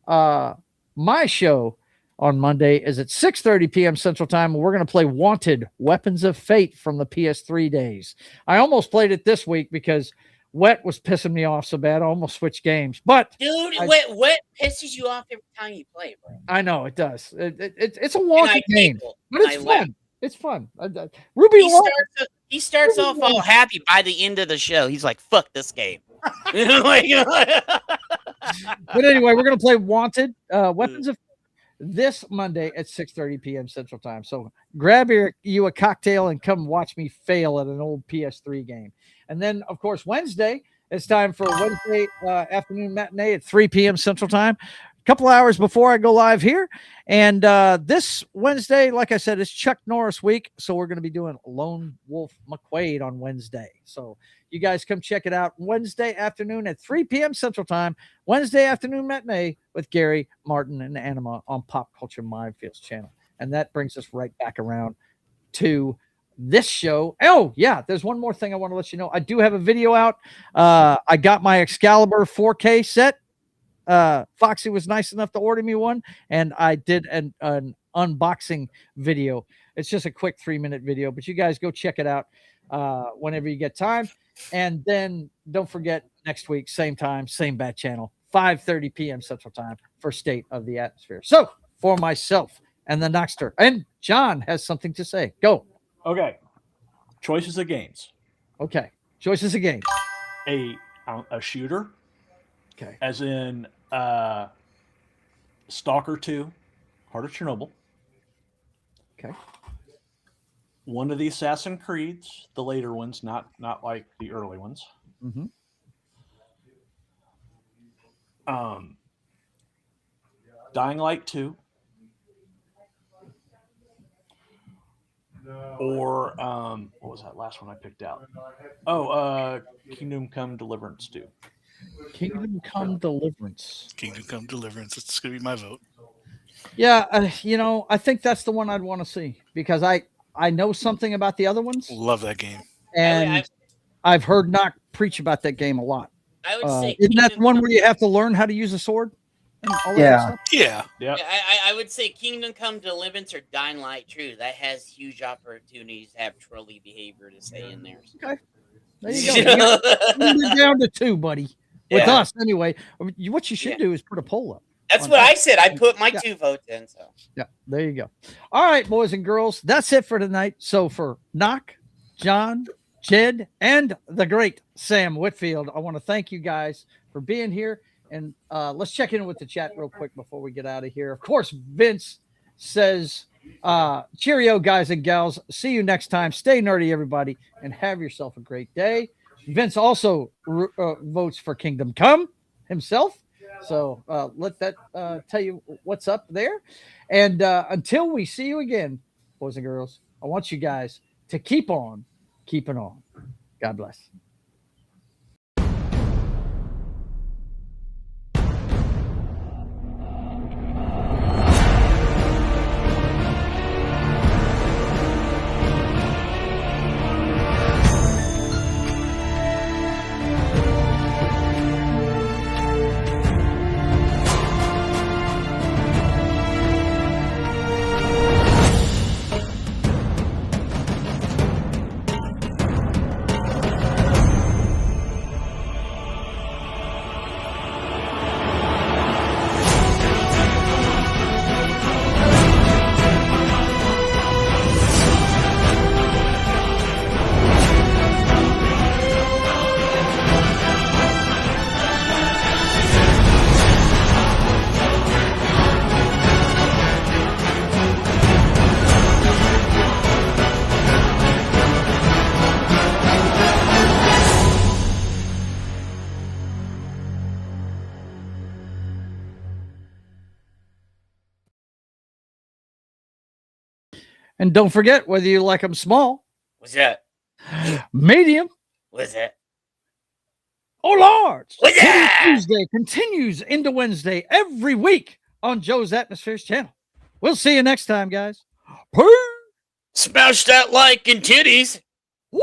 Speaker 5: my show on Monday is at 6:30 p.m. Central Time. We're going to play Wanted, Weapons of Fate from the PS3 days. I almost played it this week because Wet was pissing me off so bad. I almost switched games. But
Speaker 6: dude, Wet pisses you off every time you play, bro.
Speaker 5: I know it does. It's a wonky game, but it's fun. It's fun. Ruby,
Speaker 6: he starts off all happy. By the end of the show, he's like, "Fuck this game."
Speaker 5: But anyway, we're gonna play Wanted, Weapons of this Monday at 6:30 p.m. Central Time. So grab you a cocktail and come watch me fail at an old PS3 game. And then, of course, Wednesday, it's time for Wednesday afternoon matinee at 3 p.m. Central Time. A couple hours before I go live here. And this Wednesday, like I said, it's Chuck Norris week. So we're going to be doing Lone Wolf McQuaid on Wednesday. So you guys come check it out Wednesday afternoon at 3 p.m. Central Time. Wednesday afternoon matinee with Gary, Martin, and Anima on Pop Culture Minefields channel. And that brings us right back around to this show. Oh, yeah, there's one more thing I want to let you know. I do have a video out. I got my Excalibur 4K set. Foxy was nice enough to order me one, and I did an unboxing video. It's just a quick 3-minute video, but you guys go check it out whenever you get time. And then don't forget, next week, same time, same bat channel, 5:30 p.m. Central Time for State of the Atmosphere. So for myself and the Noxter, and John has something to say. Go.
Speaker 7: Okay. Choices of games.
Speaker 5: Okay. Choices of games.
Speaker 7: A shooter.
Speaker 5: Okay.
Speaker 7: As in Stalker 2, Heart of Chernobyl.
Speaker 5: Okay.
Speaker 7: One of the Assassin's Creeds, the later ones, not like the early ones.
Speaker 5: Mm-hmm.
Speaker 7: Dying Light 2. Or what was that last one I picked out? Kingdom Come Deliverance 2.
Speaker 5: Kingdom Come Deliverance.
Speaker 8: Kingdom Come Deliverance. It's gonna be my vote.
Speaker 5: Yeah, I think that's the one I'd want to see because I know something about the other ones.
Speaker 8: Love that game.
Speaker 5: And I've heard Knock preach about that game a lot.
Speaker 6: I would say
Speaker 5: isn't that one where you have to learn how to use a sword?
Speaker 7: Yeah.
Speaker 6: I would say Kingdom Come Deliverance or Dying Light 2. That has huge opportunities to have trolley behavior to say in there.
Speaker 5: Okay. There you go. You're down to 2, buddy. With us, anyway. What you should do is put a poll up.
Speaker 6: That's what I said. I put my 2 votes in. So
Speaker 5: yeah, there you go. All right, boys and girls, that's it for tonight. So for Knock, John, Jed, and the great Sam Whitfield, I want to thank you guys for being here. And let's check in with the chat real quick before we get out of here. Of course, Vince says, cheerio, guys and gals. See you next time. Stay nerdy, everybody, and have yourself a great day. Vince also votes for Kingdom Come himself. So let that tell you what's up there. And until we see you again, boys and girls, I want you guys to keep on keeping on. God bless. And don't forget, whether you like them small,
Speaker 6: What's that?
Speaker 5: medium,
Speaker 6: What's that?
Speaker 5: or large.
Speaker 6: What's that?
Speaker 5: Tuesday continues into Wednesday every week on Joe's Atmosfere's channel. We'll see you next time, guys. Peace.
Speaker 6: Smash that like and titties.
Speaker 5: Woo!